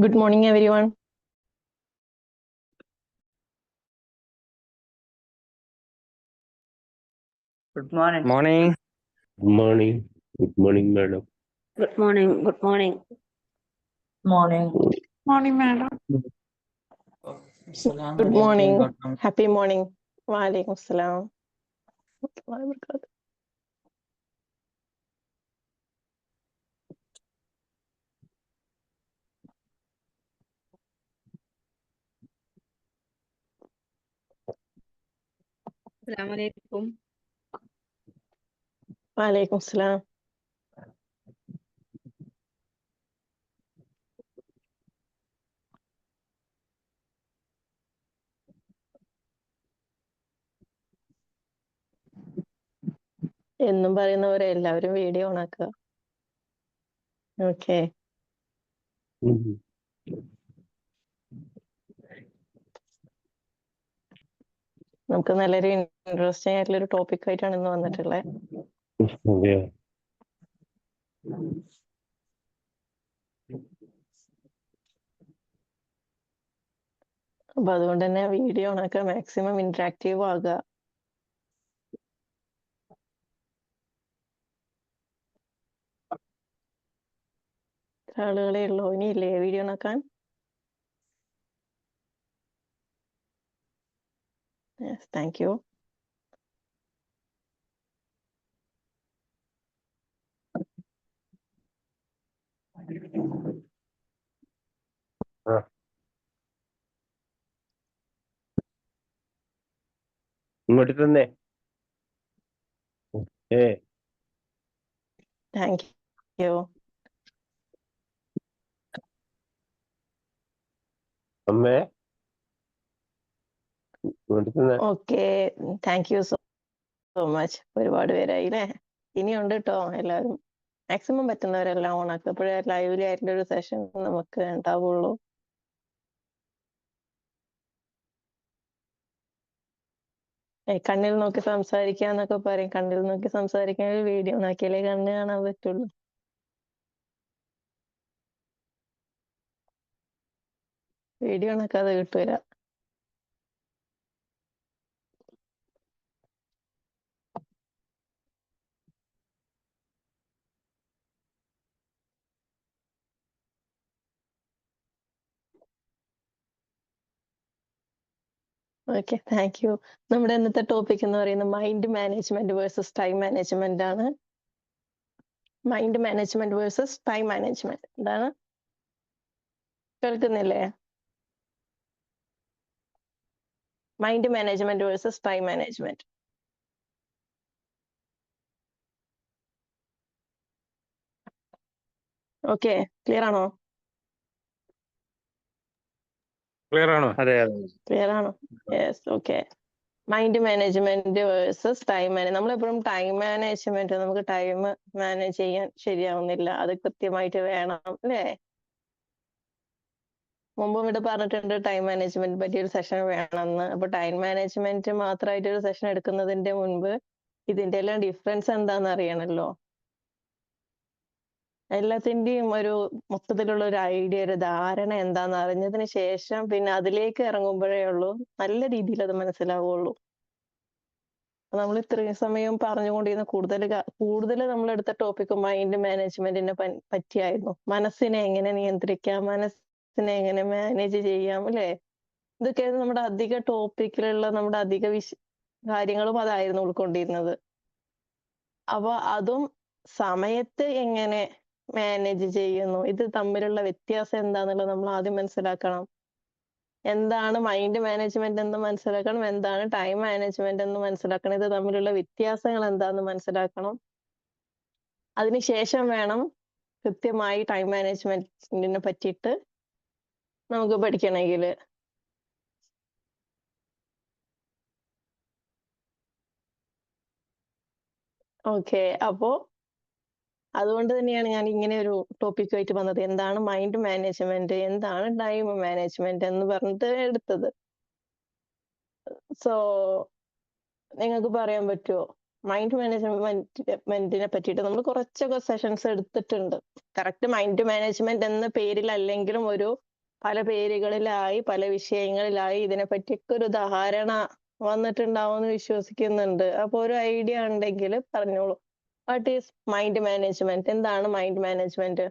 Good morning, everyone. Good morning. Morning. Good morning. Good morning, madam. Good morning. Good morning. Morning. Morning, madam. Good morning. Happy morning. Walaikum salam. Assalamualaikum. Walaikum salam. എന്നും പറയുന്നവരെ എല്ലാവരും video ഓണാക്കുക. Okay, നമുക്ക് നല്ലൊരു interesting ആയിട്ടുള്ള ഒരു topic ആയിട്ടാണ് ഇന്ന് വന്നിട്ടുള്ളത്. Yeah. അപ്പൊ അതുകൊണ്ട് തന്നെ വീഡിയോ ഓണാക്കുക, മാക്സിമം ഇന്ററാക്റ്റീവ് ആകുക. ആളുകളെ ഉള്ളൂ, ഇനിയില്ലേ വീഡിയോ ഓണാക്കാൻ? Yes, thank you. ഇങ്ങോട്ട് തന്നെ. Thank you. അമ്മേ ഇങ്ങോട്ട് തന്നെ. Okay, thank you so much. ഒരുപാട് പേരായി അല്ലേ? ഇനിയുണ്ട് കേട്ടോ. എല്ലാവരും മാക്സിമം പറ്റുന്നവരെല്ലാം ഓണാക്കുക. അപ്പോഴേ ലൈവ്ലി ആയിട്ടുള്ള ഒരു സെഷൻ നമുക്ക് ഉണ്ടാവുള്ളൂ. കണ്ണിൽ നോക്കി സംസാരിക്കുക എന്നൊക്കെ പറയും. കണ്ണിൽ നോക്കി സംസാരിക്കാൻ വീഡിയോ നോക്കിയാലേ കണ്ണ് കാണാൻ പറ്റുള്ളൂ. വീഡിയോ നോക്കാതെ കിട്ടൂല. Okay, thank you. നമ്മുടെ ഇന്നത്തെ ടോപ്പിക് എന്ന് പറയുന്നത് mind management versus time management ആണ്. Mind management versus time management എന്താണ്? കേൾക്കുന്നില്ലേ? Mind management versus time management. Okay, clear ആണോ? ക്ലിയർ ആണോ? അതെ അതെ. ക്ലിയർ ആണോ? Yes, okay. Mind management versus time manage. നമ്മളെപ്പോഴും ടൈം മാനേജ്മെന്റ്, നമുക്ക് ടൈം മാനേജ് ചെയ്യാൻ ശരിയാവുന്നില്ല. അത് കൃത്യമായിട്ട് വേണം അല്ലേ? മുമ്പും ഇവിടെ പറഞ്ഞിട്ടുണ്ട് ടൈം മാനേജ്മെന്റ് പറ്റി ഒരു സെഷൻ വേണമെന്ന്. അപ്പൊ ടൈം മാനേജ്മെന്റ് മാത്രമായിട്ട് ഒരു സെഷൻ എടുക്കുന്നതിന്റെ മുൻപ് ഇതിന്റെ എല്ലാം ഡിഫറൻസ് എന്താന്ന് അറിയണല്ലോ. എല്ലാത്തിന്റെയും ഒരു മൊത്തത്തിലുള്ള ഒരു ഐഡിയ, ഒരു ധാരണ എന്താന്ന് അറിഞ്ഞതിന് ശേഷം പിന്നെ അതിലേക്ക് ഇറങ്ങുമ്പോഴേ ഉള്ളൂ നല്ല രീതിയിൽ അത് മനസ്സിലാവുള്ളൂ. നമ്മൾ ഇത്രയും സമയം പറഞ്ഞുകൊണ്ടിരുന്ന കൂടുതൽ നമ്മൾ എടുത്ത ടോപ്പിക് മൈൻഡ് മാനേജ്മെന്റിനെ പറ്റിയായിരുന്നു. മനസ്സിനെ എങ്ങനെ നിയന്ത്രിക്കാം, മനസ്സിനെ എങ്ങനെ മാനേജ് ചെയ്യാം അല്ലേ? ഇതൊക്കെയായിരുന്നു നമ്മുടെ അധിക ടോപ്പിക്കിലുള്ള നമ്മുടെ അധിക കാര്യങ്ങളും അതായിരുന്നു ഉൾക്കൊണ്ടിരുന്നത്. അപ്പൊ അതും സമയത്ത് എങ്ങനെ മാനേജ് ചെയ്യുന്നു, ഇത് തമ്മിലുള്ള വ്യത്യാസം എന്താന്നുള്ളത് നമ്മൾ ആദ്യം മനസ്സിലാക്കണം. എന്താണ് മൈൻഡ് മാനേജ്മെന്റ് എന്ന് മനസ്സിലാക്കണം, എന്താണ് ടൈം മാനേജ്മെന്റ് എന്ന് മനസ്സിലാക്കണം, ഇത് തമ്മിലുള്ള വ്യത്യാസങ്ങൾ എന്താന്ന് മനസ്സിലാക്കണം. അതിനുശേഷം വേണം കൃത്യമായി ടൈം മാനേജ്മെന്റിനെ പറ്റിയിട്ട് നമുക്ക് പഠിക്കണമെങ്കിൽ. ഓക്കെ, അപ്പോ അതുകൊണ്ട് തന്നെയാണ് ഞാൻ ഇങ്ങനെ ഒരു ടോപ്പിക്കുമായിട്ട് വന്നത്. എന്താണ് മൈൻഡ് മാനേജ്മെന്റ്, എന്താണ് ടൈം മാനേജ്മെന്റ് എന്ന് പറഞ്ഞിട്ട് എടുത്തത്. സോ നിങ്ങൾക്ക് പറയാൻ പറ്റുമോ മൈൻഡ് മാനേജ്മെന്റിനെ പറ്റിയിട്ട്? നമ്മൾ കുറച്ചൊക്കെ സെഷൻസ് എടുത്തിട്ടുണ്ട്. കറക്റ്റ് മൈൻഡ് മാനേജ്മെന്റ് എന്ന പേരിലല്ലെങ്കിലും ഒരു പല പേരുകളിലായി, പല വിഷയങ്ങളിലായി ഇതിനെപ്പറ്റിയൊക്കെ ഒരു ധാരണ വന്നിട്ടുണ്ടാവുമെന്ന് വിശ്വസിക്കുന്നുണ്ട്. അപ്പൊ ഒരു ഐഡിയ ഉണ്ടെങ്കിൽ പറഞ്ഞോളൂ. What is mind management? എന്താണ് മൈൻഡ് മാനേജ്മെന്റ്?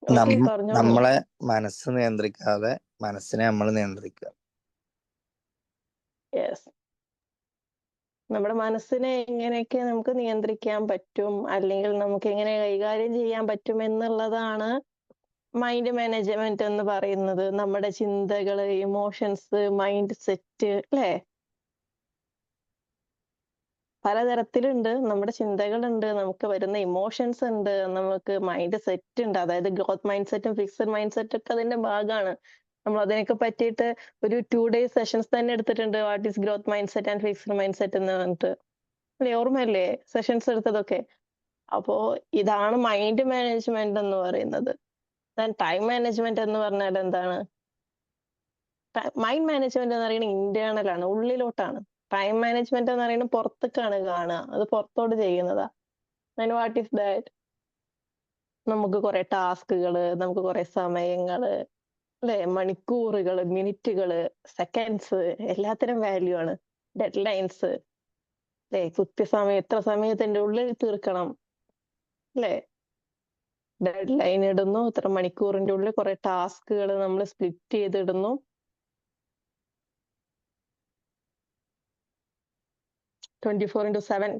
ഓക്കെ, പറഞ്ഞോളൂ. നമ്മളെ മനസ്സ് നിയന്ത്രിക്കാതെ മനസ്സിനെ നമ്മൾ നിയന്ത്രിക്കുക. യെസ്. നമ്മുടെ മനസ്സിനെ എങ്ങനെയൊക്കെ നമുക്ക് നിയന്ത്രിക്കാൻ പറ്റും, അല്ലെങ്കിൽ നമുക്ക് എങ്ങനെ കൈകാര്യം ചെയ്യാൻ പറ്റും എന്നുള്ളതാണ് മൈൻഡ് മാനേജ്മെന്റ് എന്ന് പറയുന്നത്. നമ്മുടെ ചിന്തകള്, ഇമോഷൻസ്, മൈൻഡ് സെറ്റ്, അല്ലേ? പലതരത്തിലുണ്ട്. നമ്മുടെ ചിന്തകളുണ്ട്, നമുക്ക് വരുന്ന ഇമോഷൻസ് ഉണ്ട്, നമുക്ക് മൈൻഡ് സെറ്റ് ഉണ്ട്. അതായത് ഗ്രോത്ത് മൈൻഡ് സെറ്റും ഫിക്സഡ് മൈൻഡ് സെറ്റും ഒക്കെ അതിന്റെ ഭാഗമാണ്. നമ്മൾ അതിനൊക്കെ പറ്റിയിട്ട് ഒരു 2 days സെഷൻസ് തന്നെ എടുത്തിട്ടുണ്ട്. What is growth mind set and fixed mind set എന്ന് പറഞ്ഞിട്ട്. അല്ലേ, ഓർമ്മയല്ലേ സെഷൻസ് എടുത്തതൊക്കെ? അപ്പോ ഇതാണ് മൈൻഡ് മാനേജ്മെന്റ് എന്ന് പറയുന്നത്. ടൈം മാനേജ്മെന്റ് എന്ന് പറഞ്ഞാൽ എന്താണ്? മൈൻഡ് മാനേജ്മെന്റ് എന്ന് പറയുന്നത് ഇന്റേണൽ ആണ്, ഉള്ളിലോട്ടാണ്. ടൈം മാനേജ്മെന്റ് എന്ന് പറയുന്നത് പുറത്തേക്കാണ് കാണുക, അത് പുറത്തോട്ട് ചെയ്യുന്നതാ. What is that? നമുക്ക് കുറെ ടാസ്കുകള്, നമുക്ക് കുറെ സമയങ്ങള്, അല്ലെ, മണിക്കൂറുകള്, മിനിറ്റുകള്, സെക്കൻഡ്സ്, എല്ലാത്തിനും വാല്യൂ ആണ്. ഡെഡ് ലൈൻസ്, അല്ലെ, കൃത്യസമയം എത്ര സമയത്തിന്റെ ഉള്ളിൽ തീർക്കണം, അല്ലെ? ഡെഡ് ലൈൻ ഇടുന്നു, ഇത്ര മണിക്കൂറിന്റെ ഉള്ളിൽ കുറെ ടാസ്കുകൾ നമ്മൾ സ്പ്ലിറ്റ് ചെയ്തിടുന്നു.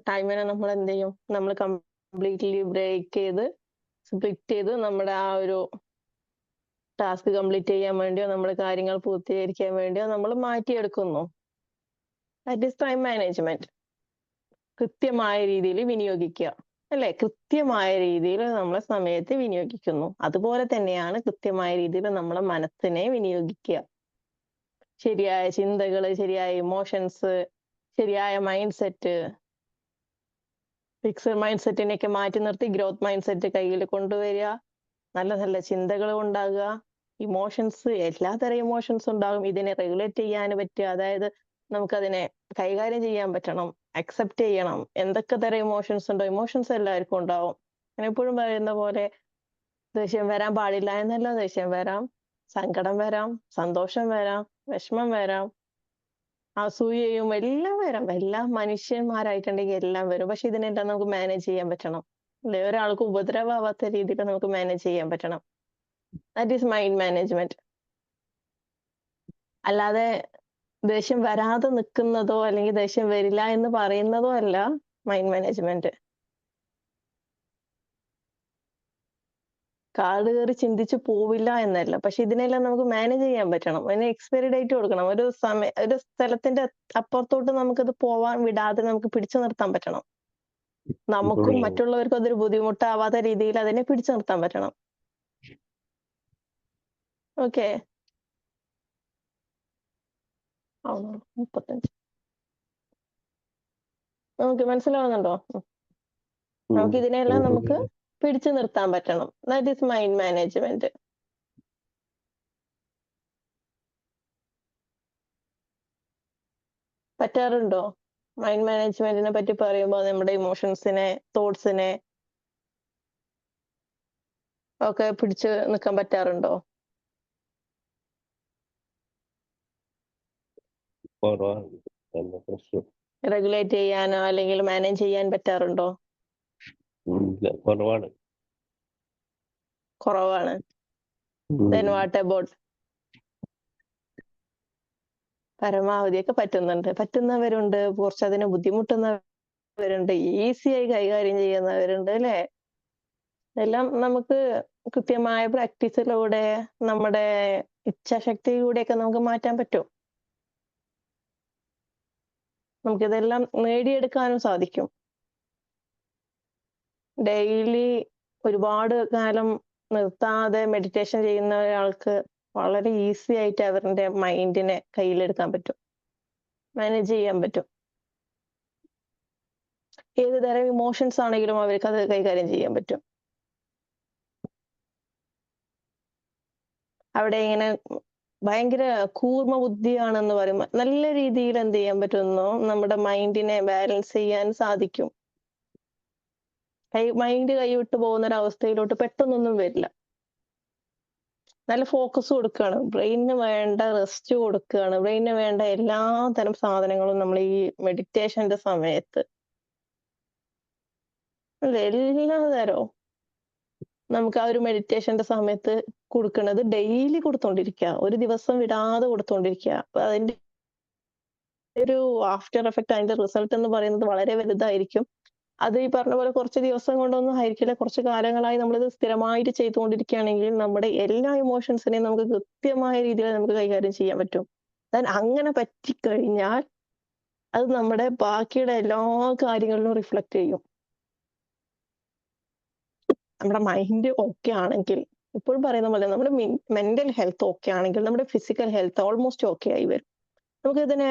ടൈമിനെ നമ്മൾ എന്ത് ചെയ്യും? നമ്മൾ കംപ്ലീറ്റ്ലി ബ്രേക്ക് ചെയ്ത് സ്പ്ലിറ്റ് ചെയ്ത് നമ്മുടെ ആ ഒരു ടാസ്ക് കംപ്ലീറ്റ് ചെയ്യാൻ വേണ്ടിയോ നമ്മുടെ കാര്യങ്ങൾ പൂർത്തീകരിക്കാൻ വേണ്ടിയോ നമ്മൾ മാറ്റിയെടുക്കുന്നു. That is time management. കൃത്യമായ രീതിയിൽ വിനിയോഗിക്കുക, അല്ലെ? കൃത്യമായ രീതിയിൽ നമ്മളെ സമയത്തെ വിനിയോഗിക്കുന്നു. അതുപോലെ തന്നെയാണ് കൃത്യമായ രീതിയിൽ നമ്മളെ മനസ്സിനെ വിനിയോഗിക്കുക. ശരിയായ ചിന്തകള്, ശരിയായ ഇമോഷൻസ്, ശരിയായ മൈൻഡ് സെറ്റ്, ഫിക്സഡ് മൈൻഡ് സെറ്റിനെയൊക്കെ മാറ്റി നിർത്തി ഗ്രോത്ത് മൈൻഡ് സെറ്റ് കയ്യിൽ കൊണ്ടുവരിക. നല്ല നല്ല ചിന്തകൾ ഉണ്ടാകുക. ഇമോഷൻസ്, എല്ലാതരം ഇമോഷൻസ് ഉണ്ടാകും. ഇതിനെ റെഗുലേറ്റ് ചെയ്യാൻ പറ്റുക, അതായത് നമുക്കതിനെ കൈകാര്യം ചെയ്യാൻ പറ്റണം, അക്സെപ്റ്റ് ചെയ്യണം. എന്തൊക്കെ തരം ഇമോഷൻസ് ഉണ്ടോ, ഇമോഷൻസ് എല്ലാവർക്കും ഉണ്ടാവും. ഞാൻ എപ്പോഴും പറയുന്ന പോലെ ദേഷ്യം വരാൻ പാടില്ല എന്നല്ല, ദേഷ്യം വരാം, സങ്കടം വരാം, സന്തോഷം വരാം, വിഷമം വരാം, അസൂയയും എല്ലാം വരാം. എല്ലാം മനുഷ്യന്മാരായിട്ടുണ്ടെങ്കിൽ എല്ലാം വരും. പക്ഷെ ഇതിനെല്ലാം നമുക്ക് മാനേജ് ചെയ്യാൻ പറ്റണം, അല്ലെ? ഒരാൾക്ക് ഉപദ്രവമാവാത്ത രീതിയിൽ നമുക്ക് മാനേജ് ചെയ്യാൻ പറ്റണം. That is mind management. അല്ലാതെ ദേഷ്യം വരാതെ നിൽക്കുന്നതോ അല്ലെങ്കിൽ ദേഷ്യം വരില്ല എന്ന് പറയുന്നതോ അല്ല മൈൻഡ് മാനേജ്മെന്റ്. കാട് കയറി ചിന്തിച്ചു പോവില്ല എന്നല്ല, പക്ഷെ ഇതിനെല്ലാം നമുക്ക് മാനേജ് ചെയ്യാൻ പറ്റണം. അതിന് എക്സ്പയറി ഡേറ്റ് കൊടുക്കണം. ഒരു സ്ഥലത്തിന്റെ അപ്പുറത്തോട്ട് നമുക്കത് പോവാൻ വിടാതെ നമുക്ക് പിടിച്ചു നിർത്താൻ പറ്റണം. നമുക്കും മറ്റുള്ളവർക്കും അതൊരു ബുദ്ധിമുട്ടാവാത്ത രീതിയിൽ അതിനെ പിടിച്ചു നിർത്താൻ പറ്റണം. ഓക്കെ, 35 നമുക്ക് മനസ്സിലാവുന്നുണ്ടോ? നമുക്ക് ഇതിനെല്ലാം നമുക്ക് പിടിച്ചു നിർത്താൻ പറ്റണം. That is mind management. പറ്റാറുണ്ടോ? മൈൻഡ് മാനേജ്മെന്റിനെ പറ്റി പറയുമ്പോൾ നമ്മുടെ ഇമോഷൻസിനെ, തോട്ട്സിനെ ഒക്കെ പിടിച്ചു നിൽക്കാൻ പറ്റാറുണ്ടോ? റെഗുലേറ്റ് ചെയ്യാനോ അല്ലെങ്കിൽ മാനേജ് ചെയ്യാൻ പറ്റാറുണ്ടോ? കുറവാണ്. കുറവാണ്. Then what about? പരമാവധിയൊക്കെ പറ്റുന്നുണ്ട്. പറ്റുന്നവരുണ്ട്, കുറച്ച് അതിന് ബുദ്ധിമുട്ടുന്നവരുണ്ട്, ഈസിയായി കൈകാര്യം ചെയ്യുന്നവരുണ്ട്, അല്ലെ? എല്ലാം നമുക്ക് കൃത്യമായ പ്രാക്ടീസിലൂടെ, നമ്മുടെ ഇച്ഛാശക്തിയിലൂടെയൊക്കെ നമുക്ക് മാറ്റാൻ പറ്റും. നമുക്കിതെല്ലാം നേടിയെടുക്കാനും സാധിക്കും. ഡെയിലി ഒരുപാട് കാലം നിർത്താതെ മെഡിറ്റേഷൻ ചെയ്യുന്ന ഒരാൾക്ക് വളരെ ഈസി ആയിട്ട് അവരുടെ മൈൻഡിനെ കയ്യിലെടുക്കാൻ പറ്റും, മാനേജ് ചെയ്യാൻ പറ്റും. ഏത് തരം ഇമോഷൻസ് ആണെങ്കിലും അവർക്ക് അത് കൈകാര്യം ചെയ്യാൻ പറ്റും. അവിടെ ഇങ്ങനെ ഭയങ്കര കൂർമ്മ ബുദ്ധിയാണെന്ന് പറയും. നല്ല രീതിയിൽ എന്ത് ചെയ്യാൻ പറ്റുന്നോ നമ്മുടെ മൈൻഡിനെ ബാലൻസ് ചെയ്യാൻ സാധിക്കും. മൈൻഡ് കൈവിട്ട് പോകുന്ന ഒരു അവസ്ഥയിലോട്ട് പെട്ടെന്നൊന്നും വരില്ല. നല്ല ഫോക്കസ് കൊടുക്കുകയാണ്. ബ്രെയിനിന് വേണ്ട റെസ്റ്റ് കൊടുക്കുകയാണ്. ബ്രെയിനിന് വേണ്ട എല്ലാ തരം സാധനങ്ങളും നമ്മൾ ഈ മെഡിറ്റേഷന്റെ സമയത്ത് എല്ലാ തരവും നമുക്ക് ആ ഒരു മെഡിറ്റേഷന്റെ സമയത്ത് കൊടുക്കുന്നത് ഡെയിലി കൊടുത്തോണ്ടിരിക്കുക. ഒരു ദിവസം വിടാതെ കൊടുത്തോണ്ടിരിക്കുക. അപ്പൊ അതിന്റെ ഒരു ആഫ്റ്റർ എഫക്ട്, അതിന്റെ റിസൾട്ട് എന്ന് പറയുന്നത് വളരെ വലുതായിരിക്കും. അത് ഈ പറഞ്ഞ പോലെ കുറച്ച് ദിവസം കൊണ്ടൊന്നും ആയിരിക്കില്ല. കുറച്ച് കാലങ്ങളായി നമ്മളിത് സ്ഥിരമായിട്ട് ചെയ്തുകൊണ്ടിരിക്കുകയാണെങ്കിൽ നമ്മുടെ എല്ലാ ഇമോഷൻസിനെയും നമുക്ക് കൃത്യമായ രീതിയിൽ നമുക്ക് കൈകാര്യം ചെയ്യാൻ പറ്റും. അങ്ങനെ പറ്റിക്കഴിഞ്ഞാൽ അത് നമ്മുടെ ബാക്കിയുടെ എല്ലാ കാര്യങ്ങളിലും റിഫ്ലക്ട് ചെയ്യും. നമ്മുടെ മൈൻഡ് ഓക്കെ ആണെങ്കിൽ, ഇപ്പോഴും പറയുന്ന പോലെ നമ്മുടെ മെന്റൽ ഹെൽത്ത് ഓക്കെ ആണെങ്കിൽ നമ്മുടെ ഫിസിക്കൽ ഹെൽത്ത് ഓൾമോസ്റ്റ് ഓക്കെ ആയി വരും. നമുക്ക് ഇതിനെ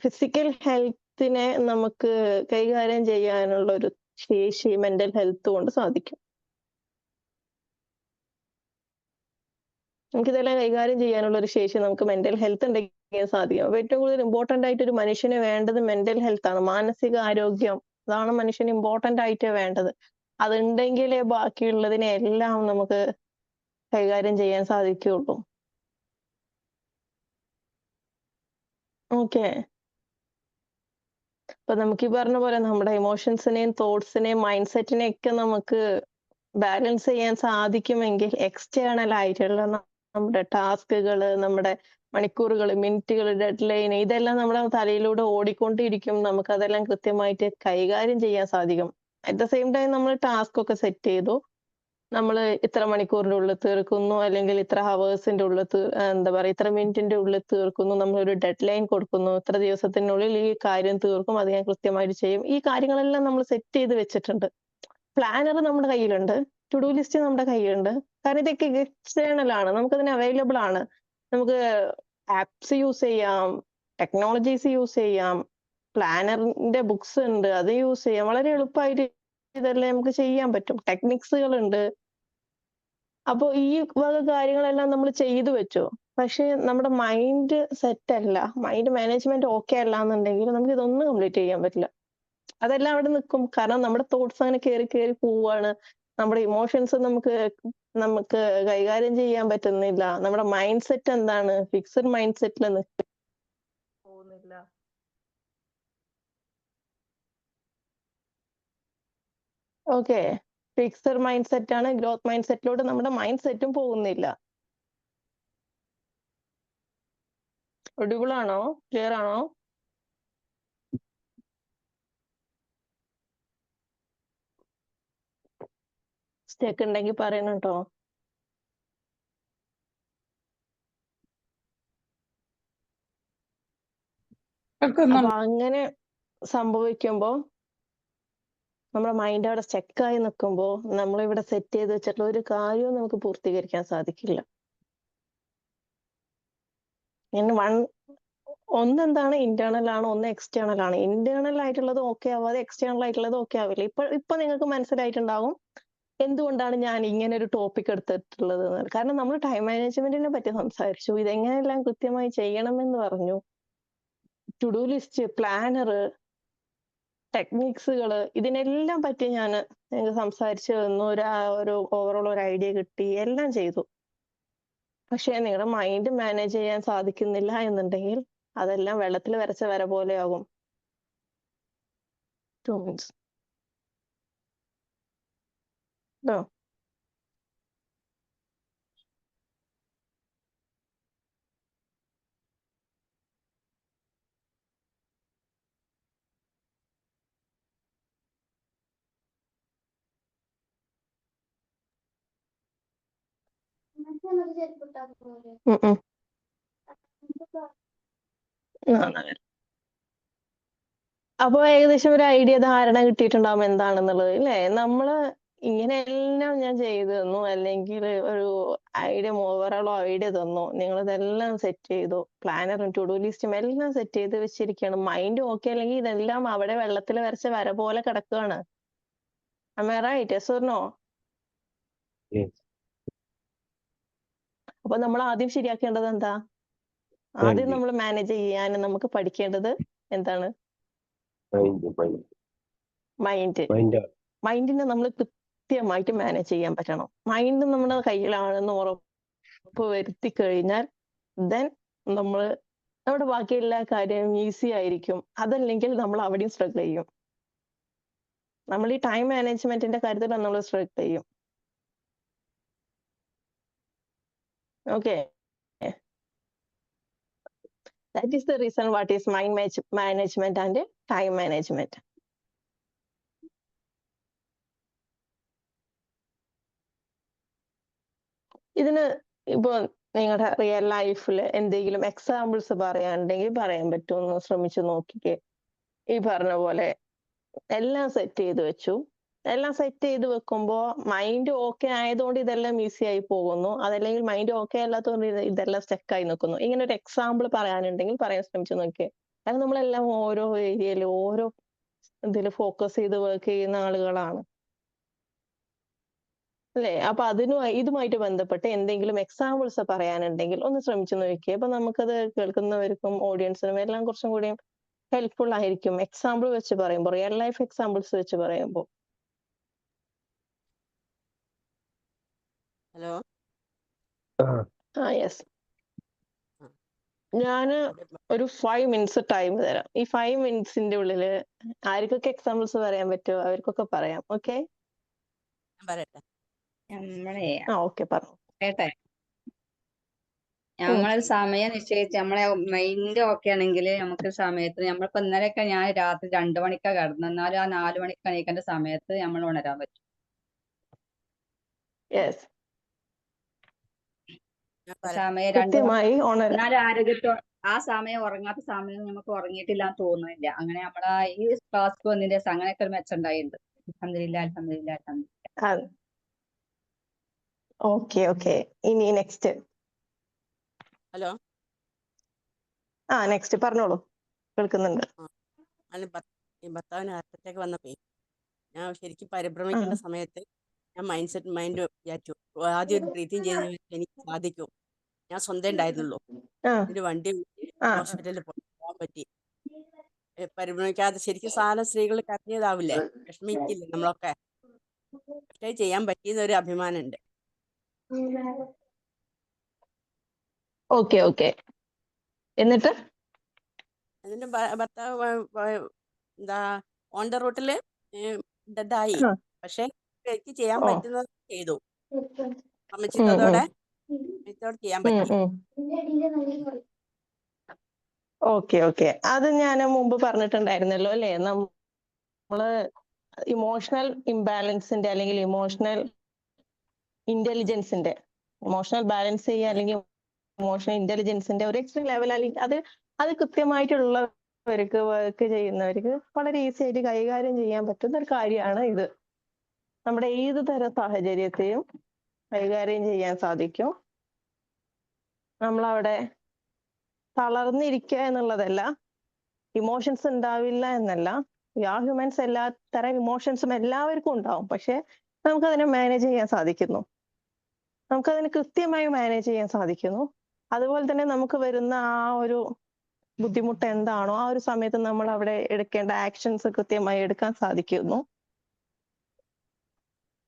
ഫിസിക്കൽ ഹെൽത്തിനെ നമുക്ക് കൈകാര്യം ചെയ്യാനുള്ള ഒരു ശേഷി മെന്റൽ ഹെൽത്ത് കൊണ്ട് സാധിക്കും. നമുക്ക് ഇതെല്ലാം കൈകാര്യം ചെയ്യാനുള്ള ഒരു ശേഷി നമുക്ക് മെന്റൽ ഹെൽത്ത് ഉണ്ടെങ്കിൽ സാധിക്കും. അപ്പൊ ഏറ്റവും കൂടുതൽ ഇമ്പോർട്ടന്റ് ആയിട്ട് ഒരു മനുഷ്യന് വേണ്ടത് മെന്റൽ ഹെൽത്ത് ആണ്. മാനസിക ആരോഗ്യം, അതാണ് മനുഷ്യന് ഇമ്പോർട്ടന്റ് ആയിട്ട് വേണ്ടത്. അതുണ്ടെങ്കിലേ ബാക്കിയുള്ളതിനെ എല്ലാം നമുക്ക് കൈകാര്യം ചെയ്യാൻ സാധിക്കുകയുള്ളൂ. ഓക്കെ, അപ്പൊ നമുക്ക് ഈ പറഞ്ഞ പോലെ നമ്മുടെ ഇമോഷൻസിനെയും തോട്ട്സിനെയും മൈൻഡ് സെറ്റിനെയും ഒക്കെ നമുക്ക് ബാലൻസ് ചെയ്യാൻ സാധിക്കുമെങ്കിൽ എക്സ്റ്റേണൽ ആയിട്ടുള്ള നമ്മുടെ ടാസ്കുകള്, നമ്മുടെ മണിക്കൂറുകൾ, മിനിറ്റുകൾ, ഡെഡ് ലൈൻ, ഇതെല്ലാം നമ്മുടെ തലയിലൂടെ ഓടിക്കൊണ്ടിരിക്കും. നമുക്ക് അതെല്ലാം കൃത്യമായിട്ട് കൈകാര്യം ചെയ്യാൻ സാധിക്കും. അറ്റ് ദ സെയിം ടൈം നമ്മൾ ടാസ്ക് ഒക്കെ സെറ്റ് ചെയ്തു, നമ്മൾ ഇത്ര മണിക്കൂറിന്റെ ഉള്ളിൽ തീർക്കുന്നു, അല്ലെങ്കിൽ ഇത്ര ഹവേഴ്സിന്റെ ഉള്ളിൽ എന്താ പറയുക, ഇത്ര മിനിറ്റിന്റെ ഉള്ളിൽ തീർക്കുന്നു, നമ്മളൊരു ഡെഡ് ലൈൻ കൊടുക്കുന്നു, ഇത്ര ദിവസത്തിനുള്ളിൽ ഈ കാര്യം തീർക്കും, അത് ഞാൻ കൃത്യമായിട്ട് ചെയ്യും. ഈ കാര്യങ്ങളെല്ലാം നമ്മൾ സെറ്റ് ചെയ്ത് വെച്ചിട്ടുണ്ട്. പ്ലാനർ നമ്മുടെ കയ്യിലുണ്ട്, ടു ഡു ലിസ്റ്റ് നമ്മുടെ കയ്യിലുണ്ട്. കാരണം ഇതൊക്കെ എക്സ്റ്റേണൽ ആണ്, നമുക്കതിന് അവൈലബിൾ ആണ്. നമുക്ക് ആപ്സ് യൂസ് ചെയ്യാം, ടെക്നോളജീസ് യൂസ് ചെയ്യാം, പ്ലാനറിന്റെ ബുക്സ് ഉണ്ട്, അത് യൂസ് ചെയ്യാം. വളരെ എളുപ്പമായിട്ട് ഇതെല്ലാം നമുക്ക് ചെയ്യാൻ പറ്റും. ടെക്നിക്സുകൾ ഉണ്ട്. അപ്പൊ ഈ വക കാര്യങ്ങളെല്ലാം നമ്മൾ ചെയ്തു വെച്ചു. പക്ഷെ നമ്മുടെ മൈൻഡ് സെറ്റ് അല്ല, മൈൻഡ് മാനേജ്മെന്റ് ഓക്കെ അല്ല എന്നുണ്ടെങ്കിൽ നമുക്ക് ഇതൊന്നും കംപ്ലീറ്റ് ചെയ്യാൻ പറ്റില്ല. അതെല്ലാം അവിടെ നിൽക്കും. കാരണം നമ്മുടെ തോട്ട്സ് അങ്ങനെ കയറി കയറി പോവാണ്. നമ്മുടെ ഇമോഷൻസ് നമുക്ക് കൈകാര്യം ചെയ്യാൻ പറ്റുന്നില്ല. നമ്മുടെ മൈൻഡ് സെറ്റ് എന്താണ്, ഫിക്സഡ് മൈൻഡ് സെറ്റിൽ പോകുന്നില്ല. ഓക്കെ, ഫിക്സഡ് മൈൻഡ് സെറ്റ് ആണ്. ഗ്രോത്ത് മൈൻഡ് സെറ്റിലോട്ട് നമ്മുടെ മൈൻഡ് സെറ്റും പോകുന്നില്ല. ഒഡിബിൾ ആണോ? ക്ലിയർ ആണോ? സ്റ്റെക്ക് ഉണ്ടെങ്കിൽ പറയണം കേട്ടോ. അപ്പൊ അങ്ങനെ സംഭവിക്കുമ്പോ നമ്മുടെ മൈൻഡ് അവിടെ സ്റ്റെക്കായി നിൽക്കുമ്പോ നമ്മളിവിടെ സെറ്റ് ചെയ്ത് വെച്ചിട്ടുള്ള ഒരു കാര്യവും നമുക്ക് പൂർത്തീകരിക്കാൻ സാധിക്കില്ല. ഒന്നെന്താണ് ഇന്റേണൽ ആണ്, ഒന്ന് എക്സ്റ്റേണൽ ആണ്. ഇന്റേണൽ ആയിട്ടുള്ളത് ഓക്കെ ആവാതെ എക്സ്റ്റേണൽ ആയിട്ടുള്ളത് ഓക്കെ ആവില്ല. ഇപ്പൊ നിങ്ങൾക്ക് മനസ്സിലായിട്ടുണ്ടാവും എന്തുകൊണ്ടാണ് ഞാൻ ഇങ്ങനെ ഒരു ടോപ്പിക് എടുത്തിട്ടുള്ളത്. കാരണം നമ്മൾ ടൈം മാനേജ്മെന്റിനെ പറ്റി സംസാരിച്ചു, ഇതെങ്ങനെയെല്ലാം കൃത്യമായി ചെയ്യണമെന്ന് പറഞ്ഞു, ടു ഡു ലിസ്റ്റ്, പ്ലാനർ, ടെക്നിക്സുകള്, ഇതിനെല്ലാം പറ്റി ഞാൻ നിങ്ങൾക്ക് സംസാരിച്ചു തന്നു. ഒരു ഓവറോൾ ഒരു ഐഡിയ കിട്ടി, എല്ലാം ചെയ്തു. പക്ഷെ നിങ്ങളുടെ മൈൻഡ് മാനേജ് ചെയ്യാൻ സാധിക്കുന്നില്ല എന്നുണ്ടെങ്കിൽ അതെല്ലാം വെള്ളത്തിൽ വരച്ച വര പോലെ ആകും. 2 minutes. No. അപ്പൊ ഏകദേശം ഒരു ഐഡിയ, ധാരണ കിട്ടിയിട്ടുണ്ടാവും എന്താണെന്നുള്ളത് അല്ലേ? നമ്മള് ഇങ്ങനെയെല്ലാം ഞാൻ ചെയ്തു തന്നു, അല്ലെങ്കിൽ ഒരു ഐഡിയ, ഓവറോൾ ഐഡിയ തന്നു, നിങ്ങൾ ഇതെല്ലാം സെറ്റ് ചെയ്തു, പ്ലാനറും ടു ഡു ലിസ്റ്റും എല്ലാം സെറ്റ് ചെയ്ത് വെച്ചിരിക്കുകയാണ്. മൈൻഡ് ഓക്കെ അല്ലെങ്കിൽ ഇതെല്ലാം അവിടെ വെള്ളത്തിൽ വരച്ച വര പോലെ കിടക്കുകയാണ്. Am I right? Yes or no? Yes. അപ്പൊ അപ്പൊ നമ്മൾ ആദ്യം ശരിയാക്കേണ്ടത് എന്താ? ആദ്യം Mind. നമ്മൾ മാനേജ് ചെയ്യാൻ നമുക്ക് പഠിക്കേണ്ടത് എന്താണ്? മൈൻഡ്. മൈൻഡിനെ നമ്മൾ കൃത്യമായിട്ട് മാനേജ് ചെയ്യാൻ പറ്റണം. മൈൻഡ് നമ്മുടെ കയ്യിലാണെന്ന് ഉറപ്പ് വരുത്തി കഴിഞ്ഞാൽ ദെൻ നമ്മുടെ ബാക്കി എല്ലാ കാര്യവും ഈസി ആയിരിക്കും. അതല്ലെങ്കിൽ നമ്മൾ അവിടെയും സ്ട്രഗിൾ ചെയ്യും. നമ്മൾ ഈ ടൈം മാനേജ്മെന്റിന്റെ കാര്യത്തിൽ നമ്മൾ സ്ട്രഗിൾ ചെയ്യും. Okay, that is the reason what is mind management and time management. ഇതിന് ഇപ്പൊ നിങ്ങളുടെ റിയൽ ലൈഫിൽ എന്തെങ്കിലും എക്സാമ്പിൾസ് പറയാനുണ്ടെങ്കിൽ പറയാൻ പറ്റുമെന്ന് ശ്രമിച്ചു നോക്കിക്കേ. ഈ പറഞ്ഞ പോലെ എല്ലാം സെറ്റ് ചെയ്ത് വെച്ചു. എല്ലാം സെറ്റ് ചെയ്ത് വെക്കുമ്പോ മൈൻഡ് ഓക്കെ ആയതുകൊണ്ട് ഇതെല്ലാം ഈസി ആയി പോകുന്നു. അതല്ലെങ്കിൽ മൈൻഡ് ഓക്കെ അല്ലാത്തതുകൊണ്ട് ഇതെല്ലാം സ്റ്റക്ക് ആയി നിൽക്കുന്നു. ഇങ്ങനെ ഒരു എക്സാമ്പിൾ പറയാനുണ്ടെങ്കിൽ പറയാൻ ശ്രമിച്ചു നോക്കിയേ. കാരണം നമ്മളെല്ലാം ഓരോ ഏരിയയിൽ ഓരോ ഇതിൽ ഫോക്കസ് ചെയ്ത് വർക്ക് ചെയ്യുന്ന ആളുകളാണ് അല്ലേ? അപ്പൊ ഇതുമായിട്ട് ബന്ധപ്പെട്ട് എന്തെങ്കിലും എക്സാമ്പിൾസ് പറയാനുണ്ടെങ്കിൽ ഒന്ന് ശ്രമിച്ചു നോക്കിയേ. അപ്പൊ നമുക്കത് കേൾക്കുന്നവർക്കും ഓഡിയൻസിനും എല്ലാം കുറച്ചും കൂടി ഹെൽപ്ഫുൾ ആയിരിക്കും. എക്സാമ്പിൾ വെച്ച് പറയുമ്പോൾ, റിയൽ ലൈഫ് എക്സാമ്പിൾസ് വെച്ച് പറയുമ്പോൾ. ഹലോ. യെസ്, ഞാന് ഒരു 5 minutes ടൈം തരാം. ഈ 5 minutesന്റെ ഉള്ളില് ആർക്കൊക്കെ എക്സാമ്പിൾസ് പറയാൻ പറ്റുമോ അവർക്കൊക്കെ പറയാം. ഓക്കെ, ഞാൻ പറയട്ടെ. നമ്മളെ ഓക്കെ പറഞ്ഞു. കേട്ടെ, നമ്മളൊരു സമയം നിശ്ചയിച്ച് നമ്മളെ മൈൻഡ് ഓക്കെ ആണെങ്കിൽ നമുക്ക് സമയത്ത് നമ്മളിപ്പോ ഇന്നലെയൊക്കെ ഞാൻ രാത്രി 2 മണിക്കാ കിടന്നു, എന്നാലും ആ 4 മണിക്ക് എണീക്കേണ്ട സമയത്ത് നമ്മൾ ഉണരാൻ പറ്റും. യെസ്, ഞാൻ പറയാം. സമയം 2 കൃത്യമായി എന്നാലും ആരോഗ്യത്തോ ആ സമയം ഉറങ്ങാത്ത സമയം നമുക്ക് ഉറങ്ങിയിട്ടില്ല എന്ന് തോന്നുന്നില്ല. അങ്ങനെ നമ്മളാ ഈ ക്ലാസ് വന്നതിന്റെ ശേഷം അങ്ങനെയൊക്കെ ഒരു മെച്ചം ഉണ്ടായിട്ടുണ്ട്. അൽഹംദുലില്ലാ, അൽഹംദുലില്ലാ, അൽഹംദുലില്ലാ. ഓക്കെ. ഇനി നെക്സ്റ്റ്. ഹലോ. നെക്സ്റ്റ് പറഞ്ഞോളൂ, കേൾക്കുന്നുണ്ട്. ഈ ഭർത്താവിന് ഹാർട്ട് അറ്റാക്ക് വന്നപ്പോ ഞാൻ ശരിക്കും പരിഭ്രമിക്കേണ്ട സമയത്ത് ഞാൻ മൈൻഡ് വിചാരിച്ചു, ആദ്യം ഒരു ബ്രീത്തിങ് ചെയ്ത് എനിക്ക് സാധിക്കും. ഞാൻ സ്വന്തം ഉണ്ടായിരുന്നുള്ളൂ. ഒരു വണ്ടി ഹോസ്പിറ്റലിൽ പോകാൻ പറ്റി. പരിഭ്രമിക്കാതെ ശരിക്കും സാധാരണ സ്ത്രീകൾ കരഞ്ഞതാവില്ലേ, വിഷമിക്കില്ലേ നമ്മളൊക്കെ. പക്ഷേ ചെയ്യാൻ പറ്റിയെന്ന് ഒരു അഭിമാനമുണ്ട്. ഓക്കെ. എന്നിട്ട് അതിന്റെ ഭർത്താവ് എന്താ ഓൺ ദ റൂട്ടില് ഡെഡായി. പക്ഷെ എനിക്ക് ചെയ്യാൻ പറ്റുന്നത് ചെയ്തു. സമചിത്തതോടെ ചെയ്യാൻ പറ്റി. ഓക്കെ. അത് ഞാൻ മുമ്പ് പറഞ്ഞിട്ടുണ്ടായിരുന്നല്ലോ അല്ലേ? നമ്മള് ഇമോഷണൽ ഇംബാലൻസിന്റെ അല്ലെങ്കിൽ ഇമോഷണൽ ഇന്റലിജൻസിന്റെ ഇമോഷണൽ ബാലൻസ് ചെയ്യുക അല്ലെങ്കിൽ ഇമോഷണൽ ഇന്റലിജൻസിന്റെ ഒരു എക്സ്ട്രീം ലെവൽ, അല്ലെങ്കിൽ അത് കൃത്യമായിട്ടുള്ളവർക്ക് വർക്ക് ചെയ്യുന്നവർക്ക് വളരെ ഈസി ആയിട്ട് കൈകാര്യം ചെയ്യാൻ പറ്റുന്ന ഒരു കാര്യമാണ് ഇത്. നമ്മുടെ ഏത് തരം സാഹചര്യത്തെയും കൈകാര്യം ചെയ്യാൻ സാധിക്കും. നമ്മളവിടെ തളർന്നിരിക്കുക എന്നുള്ളതല്ല, ഇമോഷൻസ് ഉണ്ടാവില്ല എന്നല്ല. ഹ്യൂമൻസ് എല്ലാ തരം ഇമോഷൻസും എല്ലാവർക്കും ഉണ്ടാവും. പക്ഷെ നമുക്കതിനെ മാനേജ് ചെയ്യാൻ സാധിക്കുന്നു. നമുക്കതിനെ കൃത്യമായി മാനേജ് ചെയ്യാൻ സാധിക്കുന്നു. അതുപോലെ തന്നെ നമുക്ക് വരുന്ന ആ ഒരു ബുദ്ധിമുട്ട് എന്താണോ ആ ഒരു സമയത്ത് നമ്മൾ അവിടെ എടുക്കേണ്ട ആക്ഷൻസ് കൃത്യമായി എടുക്കാൻ സാധിക്കുന്നു.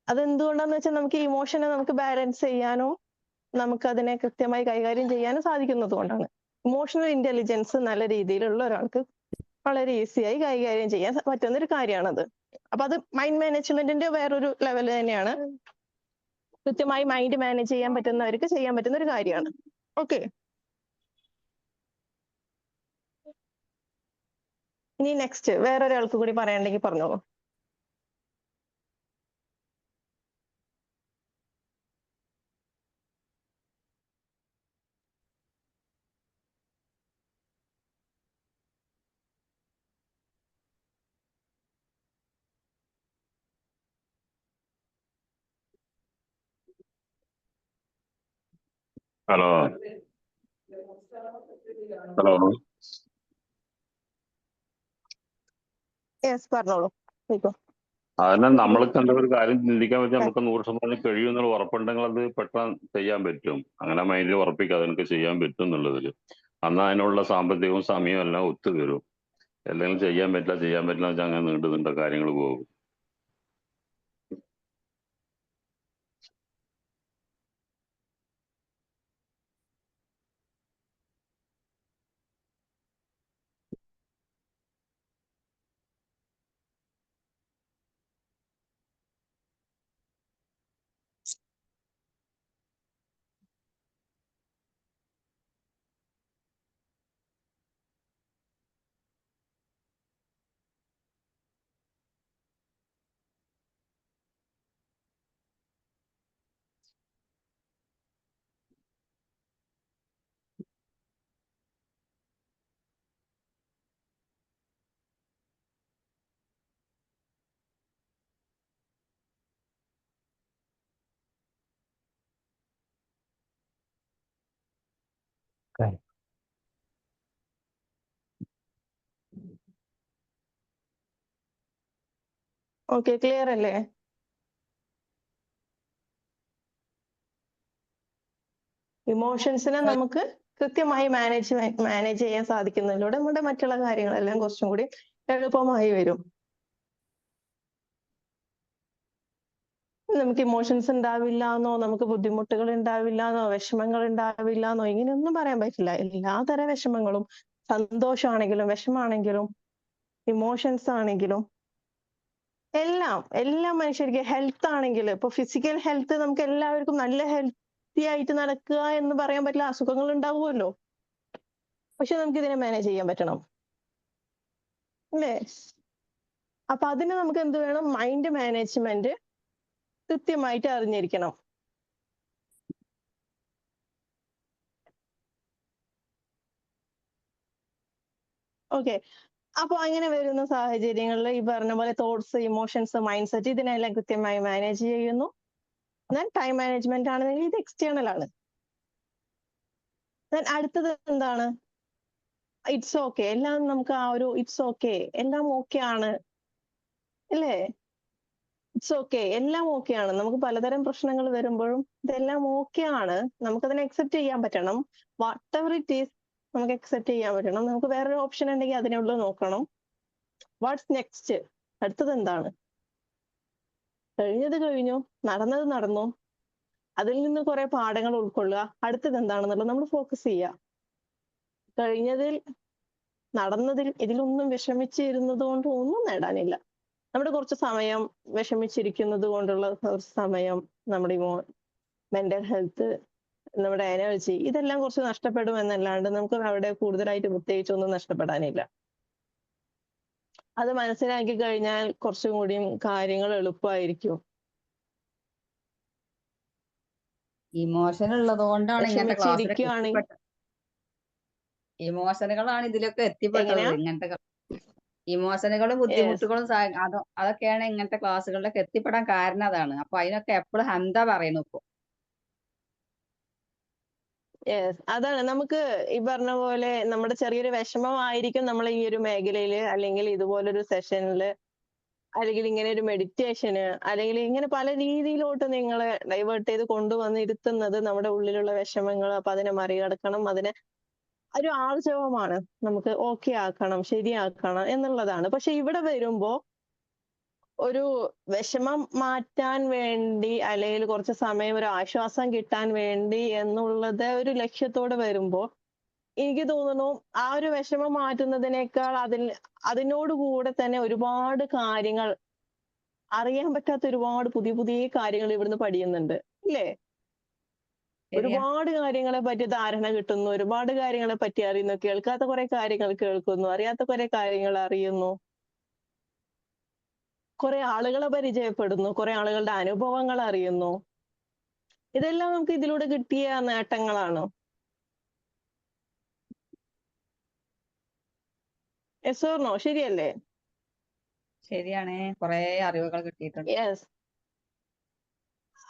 അതെന്തുകൊണ്ടാന്ന് വെച്ചാൽ നമുക്ക് ഇമോഷനെ നമുക്ക് ബാലൻസ് ചെയ്യാനും നമുക്ക് അതിനെ കൃത്യമായി കൈകാര്യം ചെയ്യാനും സാധിക്കുന്നത് കൊണ്ടാണ്. ഇമോഷണൽ ഇന്റലിജൻസ് നല്ല രീതിയിലുള്ള ഒരാൾക്ക് വളരെ ഈസിയായി കൈകാര്യം ചെയ്യാൻ പറ്റുന്ന ഒരു കാര്യമാണത്. അപ്പൊ അത് മൈൻഡ് മാനേജ്മെന്റിന്റെ വേറൊരു ലെവൽ തന്നെയാണ്. കൃത്യമായി മൈൻഡ് മാനേജ് ചെയ്യാൻ പറ്റുന്നവർക്ക് ചെയ്യാൻ പറ്റുന്ന ഒരു കാര്യമാണ്. ഓക്കെ, ഇനി നെക്സ്റ്റ് വേറൊരാൾക്ക് കൂടി പറയാനുണ്ടെങ്കിൽ പറഞ്ഞോളൂ. ഹലോ. യെസ്, പറഞ്ഞോളൂ. അതിനാൽ നമ്മൾക്ക് എന്താ ഒരു കാര്യം ചിന്തിക്കാൻ പറ്റും, നമുക്ക് 100% കഴിയും എന്നുള്ള ഉറപ്പുണ്ടെങ്കിൽ അത് പെട്ടെന്ന് ചെയ്യാൻ പറ്റും. അങ്ങനെ മൈൻഡിൽ ഉറപ്പിക്കാതെ എനിക്ക് ചെയ്യാൻ പറ്റും എന്നുള്ളതിൽ എന്നാൽ അതിനുള്ള സാമ്പത്തികവും സമയവും എല്ലാം ഒത്തുവരും. എന്തെങ്കിലും ചെയ്യാൻ പറ്റില്ല വെച്ചാൽ അങ്ങനെ നീണ്ട കാര്യങ്ങൾ പോകും. ഓക്കെ, ക്ലിയർ അല്ലേ? ഇമോഷൻസിനെ നമുക്ക് കൃത്യമായി മാനേജ് ചെയ്യാൻ സാധിക്കുന്നതിലൂടെ നമ്മുടെ മറ്റുള്ള കാര്യങ്ങളെല്ലാം കുറച്ചും കൂടി എളുപ്പമായി വരും. നമുക്ക് ഇമോഷൻസ് ഉണ്ടാവില്ല എന്നോ, നമുക്ക് ബുദ്ധിമുട്ടുകൾ ഉണ്ടാവില്ല എന്നോ, വിഷമങ്ങൾ ഉണ്ടാവില്ല എന്നോ ഇങ്ങനെയൊന്നും പറയാൻ പറ്റില്ല. എല്ലാതരം വിഷമങ്ങളും, സന്തോഷമാണെങ്കിലും വിഷമാണെങ്കിലും ഇമോഷൻസ് ആണെങ്കിലും എല്ലാം മനുഷ്യർക്ക്, ഹെൽത്ത് ആണെങ്കിൽ ഇപ്പൊ ഫിസിക്കൽ ഹെൽത്ത് നമുക്ക് എല്ലാവർക്കും നല്ല ഹെൽത്തി ആയിട്ട് നടക്കുക എന്ന് പറയാൻ പറ്റില്ല. അസുഖങ്ങൾ ഉണ്ടാവുമല്ലോ. പക്ഷെ നമുക്ക് ഇതിനെ മാനേജ് ചെയ്യാൻ പറ്റണം അല്ലേ? അപ്പൊ അതിന് നമുക്ക് എന്ത് വേണം? മൈൻഡ് മാനേജ്മെന്റ് കൃത്യമായിട്ട് അറിഞ്ഞിരിക്കണം. ഓക്കെ, അപ്പൊ അങ്ങനെ വരുന്ന സാഹചര്യങ്ങളിൽ ഈ പറഞ്ഞ പോലെ തോട്ട്സ്, ഇമോഷൻസ്, മൈൻഡ് സെറ്റ് ഇതിനെല്ലാം കൃത്യമായി മാനേജ് ചെയ്യുന്നു. എന്നാൽ ടൈം മാനേജ്മെന്റ് ആണെങ്കിൽ ഇത് എക്സ്റ്റേണൽ ആണ്. അടുത്തത് എന്താണ്? It's okay. എല്ലാം നമുക്ക് ആ ഒരു ഇറ്റ്സ് ഓക്കെ, എല്ലാം ഓക്കെ ആണ് അല്ലേ? ഇറ്റ്സ് ഓക്കെ, എല്ലാം ഓക്കെ ആണ്. നമുക്ക് പലതരം പ്രശ്നങ്ങൾ വരുമ്പോഴും ഇതെല്ലാം ഓക്കെ ആണ്. നമുക്കതിനെ അക്സെപ്റ്റ് ചെയ്യാൻ പറ്റണം. വാട്ട് എവർ ഇറ്റ് ഈസ് നമുക്ക് അക്സെപ്റ്റ് ചെയ്യാൻ പറ്റണം. നമുക്ക് വേറൊരു ഓപ്ഷൻ ഉണ്ടെങ്കിൽ അതിനുള്ളിൽ നോക്കണം. What's next? അടുത്തത് എന്താണ്? കഴിഞ്ഞത് കഴിഞ്ഞു, നടന്നത് നടന്നു. അതിൽ നിന്ന് കുറെ പാഠങ്ങൾ ഉൾക്കൊള്ളുക. അടുത്തത് എന്താണെന്നുള്ളത് നമ്മൾ ഫോക്കസ് ചെയ്യുക. കഴിഞ്ഞതിൽ, നടന്നതിൽ ഇതിലൊന്നും വിഷമിച്ചിരുന്നത് കൊണ്ട് ഒന്നും നേടാനില്ല. നമ്മുടെ കുറച്ച് സമയം വിഷമിച്ചിരിക്കുന്നത് കൊണ്ടുള്ള കുറച്ച് സമയം, നമ്മുടെ മെന്റൽ ഹെൽത്ത്, നമ്മുടെ എനർജി ഇതെല്ലാം കുറച്ച് നഷ്ടപ്പെടും എന്നല്ലാണ്ട് നമുക്ക് അവിടെ കൂടുതലായിട്ട് പ്രത്യേകിച്ചൊന്നും നഷ്ടപ്പെടാനില്ല. അത് മനസ്സിലാക്കി കഴിഞ്ഞാൽ കുറച്ചും കൂടിയും കാര്യങ്ങൾ എളുപ്പമായിരിക്കും. ഇമോഷൻ ഉള്ളത് കൊണ്ടാണ് ഇങ്ങനത്തെ ക്ലാസ്സിലൊക്കെ വിഷമിച്ചിരിക്കുകയാണെങ്കിൽ എത്തിപ്പെട്ടത്. ഇമോഷനുകളാണ് ഇതിലൊക്കെ എത്തിപ്പെട്ടത്. എങ്ങനെയാ? ഇങ്ങനത്തെ ഇമോഷനുകളും ബുദ്ധിമുട്ടുകളും അതൊക്കെയാണ് ഇങ്ങനത്തെ ക്ലാസ്സുകളിലൊക്കെ എത്തിപ്പെടാൻ കാരണം അതാണ്. അപ്പൊ അതിനൊക്കെ എപ്പോഴും ഹംദ പറയുന്നു ഇപ്പൊ. യെസ്, അതാണ് നമുക്ക് ഈ പറഞ്ഞ പോലെ നമ്മുടെ ചെറിയൊരു വിഷമമായിരിക്കും നമ്മൾ ഈ ഒരു മേഖലയില് അല്ലെങ്കിൽ ഇതുപോലൊരു സെഷനില് അല്ലെങ്കിൽ ഇങ്ങനെ ഒരു മെഡിറ്റേഷന് അല്ലെങ്കിൽ ഇങ്ങനെ പല രീതിയിലോട്ട് നിങ്ങളെ ഡൈവേർട്ട് ചെയ്ത് കൊണ്ടുവന്ന് ഇരുത്തുന്നത് നമ്മുടെ ഉള്ളിലുള്ള വിഷമങ്ങൾ. അപ്പൊ അതിനെ മറികടക്കണം, അതിനെ ഒരു ആർജവമാണ്, നമുക്ക് ഓക്കെ ആക്കണം, ശരിയാക്കണം എന്നുള്ളതാണ്. പക്ഷെ ഇവിടെ വരുമ്പോ ഒരു വിഷമം മാറ്റാൻ വേണ്ടി അല്ലെങ്കിൽ കുറച്ച് സമയം ഒരു ആശ്വാസം കിട്ടാൻ വേണ്ടി എന്നുള്ളത് ഒരു ലക്ഷ്യത്തോടെ വരുമ്പോ എനിക്ക് തോന്നുന്നു ആ ഒരു വിഷമം മാറ്റുന്നതിനേക്കാൾ അതിനോട് കൂടെ തന്നെ ഒരുപാട് കാര്യങ്ങൾ, അറിയാൻ പറ്റാത്ത ഒരുപാട് പുതിയ പുതിയ കാര്യങ്ങൾ ഇവിടുന്ന് പഠിക്കുന്നുണ്ട് ഇല്ലേ? ശരിയാ. ഒരുപാട് കാര്യങ്ങളെ പറ്റി ധാരണ കിട്ടുന്നു, ഒരുപാട് കാര്യങ്ങളെ പറ്റി അറിയുന്നു, കേൾക്കാത്ത കുറെ കാര്യങ്ങൾ കേൾക്കുന്നു, അറിയാത്ത കുറെ കാര്യങ്ങൾ അറിയുന്നു, കുറെ ആളുകളെ പരിചയപ്പെടുന്നു, കുറെ ആളുകളുടെ അനുഭവങ്ങൾ അറിയുന്നു. ഇതെല്ലാം നമുക്ക് ഇതിലൂടെ കിട്ടിയ നേട്ടങ്ങളാണ്. Yes or no? ശരിയല്ലേ? ശരിയാണ്, കുറെ അറിവുകൾ കിട്ടിയിട്ടുണ്ട്. യെസ്,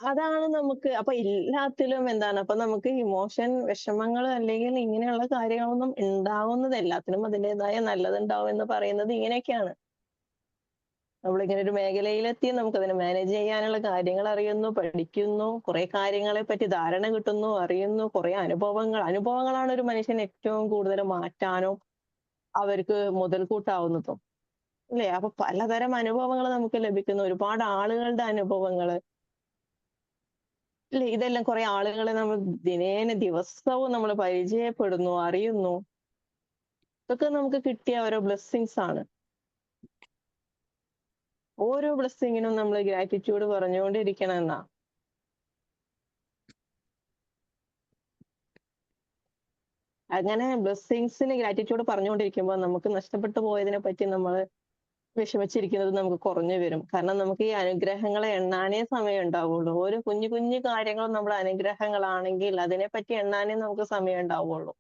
അതാണ് നമുക്ക്. അപ്പൊ എല്ലാത്തിലും എന്താണ്, അപ്പൊ നമുക്ക് ഇമോഷൻ, വിഷമങ്ങൾ അല്ലെങ്കിൽ ഇങ്ങനെയുള്ള കാര്യങ്ങളൊന്നും ഉണ്ടാവുന്നത്, എല്ലാത്തിനും അതിൻ്റെതായ നല്ലതുണ്ടാവും എന്ന് പറയുന്നത് ഇങ്ങനെയൊക്കെയാണ്. നമ്മളിങ്ങനെ ഒരു മേഖലയിലെത്തി നമുക്കതിനെ മാനേജ് ചെയ്യാനുള്ള കാര്യങ്ങൾ അറിയുന്നു, പഠിക്കുന്നു, കുറെ കാര്യങ്ങളെ പറ്റി ധാരണ കിട്ടുന്നു, അറിയുന്നു, കുറെ അനുഭവങ്ങളാണ് ഒരു മനുഷ്യനെ ഏറ്റവും കൂടുതൽ മാറ്റാനും അവർക്ക് മുതൽക്കൂട്ടാവുന്നതും. അല്ലേ? അപ്പൊ പലതരം അനുഭവങ്ങൾ നമുക്ക് ലഭിക്കുന്നു, ഒരുപാട് ആളുകളുടെ അനുഭവങ്ങള് ഇല്ലേ? ഇതെല്ലാം കുറെ ആളുകളെ നമ്മൾ ദിവസവും നമ്മൾ പരിചയപ്പെടുന്നു, അറിയുന്നു. ഇതൊക്കെ നമുക്ക് കിട്ടിയ ഓരോ ബ്ലെസ്സിങ്സ് ആണ്. ഓരോ ബ്ലെസ്സിങ്ങിനും നമ്മൾ ഗ്രാറ്റിറ്റ്യൂഡ് പറഞ്ഞുകൊണ്ടിരിക്കണം എന്നാ. അങ്ങനെ ബ്ലെസ്സിങ്സിന് ഗ്രാറ്റിറ്റ്യൂഡ് പറഞ്ഞുകൊണ്ടിരിക്കുമ്പോൾ നമുക്ക് നഷ്ടപ്പെട്ടു പോയതിനെ പറ്റി നമ്മൾ വിഷമിച്ചിരിക്കുന്നത് നമുക്ക് കുറഞ്ഞു വരും. കാരണം നമുക്ക് ഈ അനുഗ്രഹങ്ങളെ എണ്ണാനേ സമയം ഉണ്ടാവുള്ളൂ. ഓരോ കുഞ്ഞു കുഞ്ഞു കാര്യങ്ങളും നമ്മുടെ അനുഗ്രഹങ്ങളാണെങ്കിൽ അതിനെപ്പറ്റി എണ്ണാനേ നമുക്ക് സമയം ഉണ്ടാവുള്ളൂ.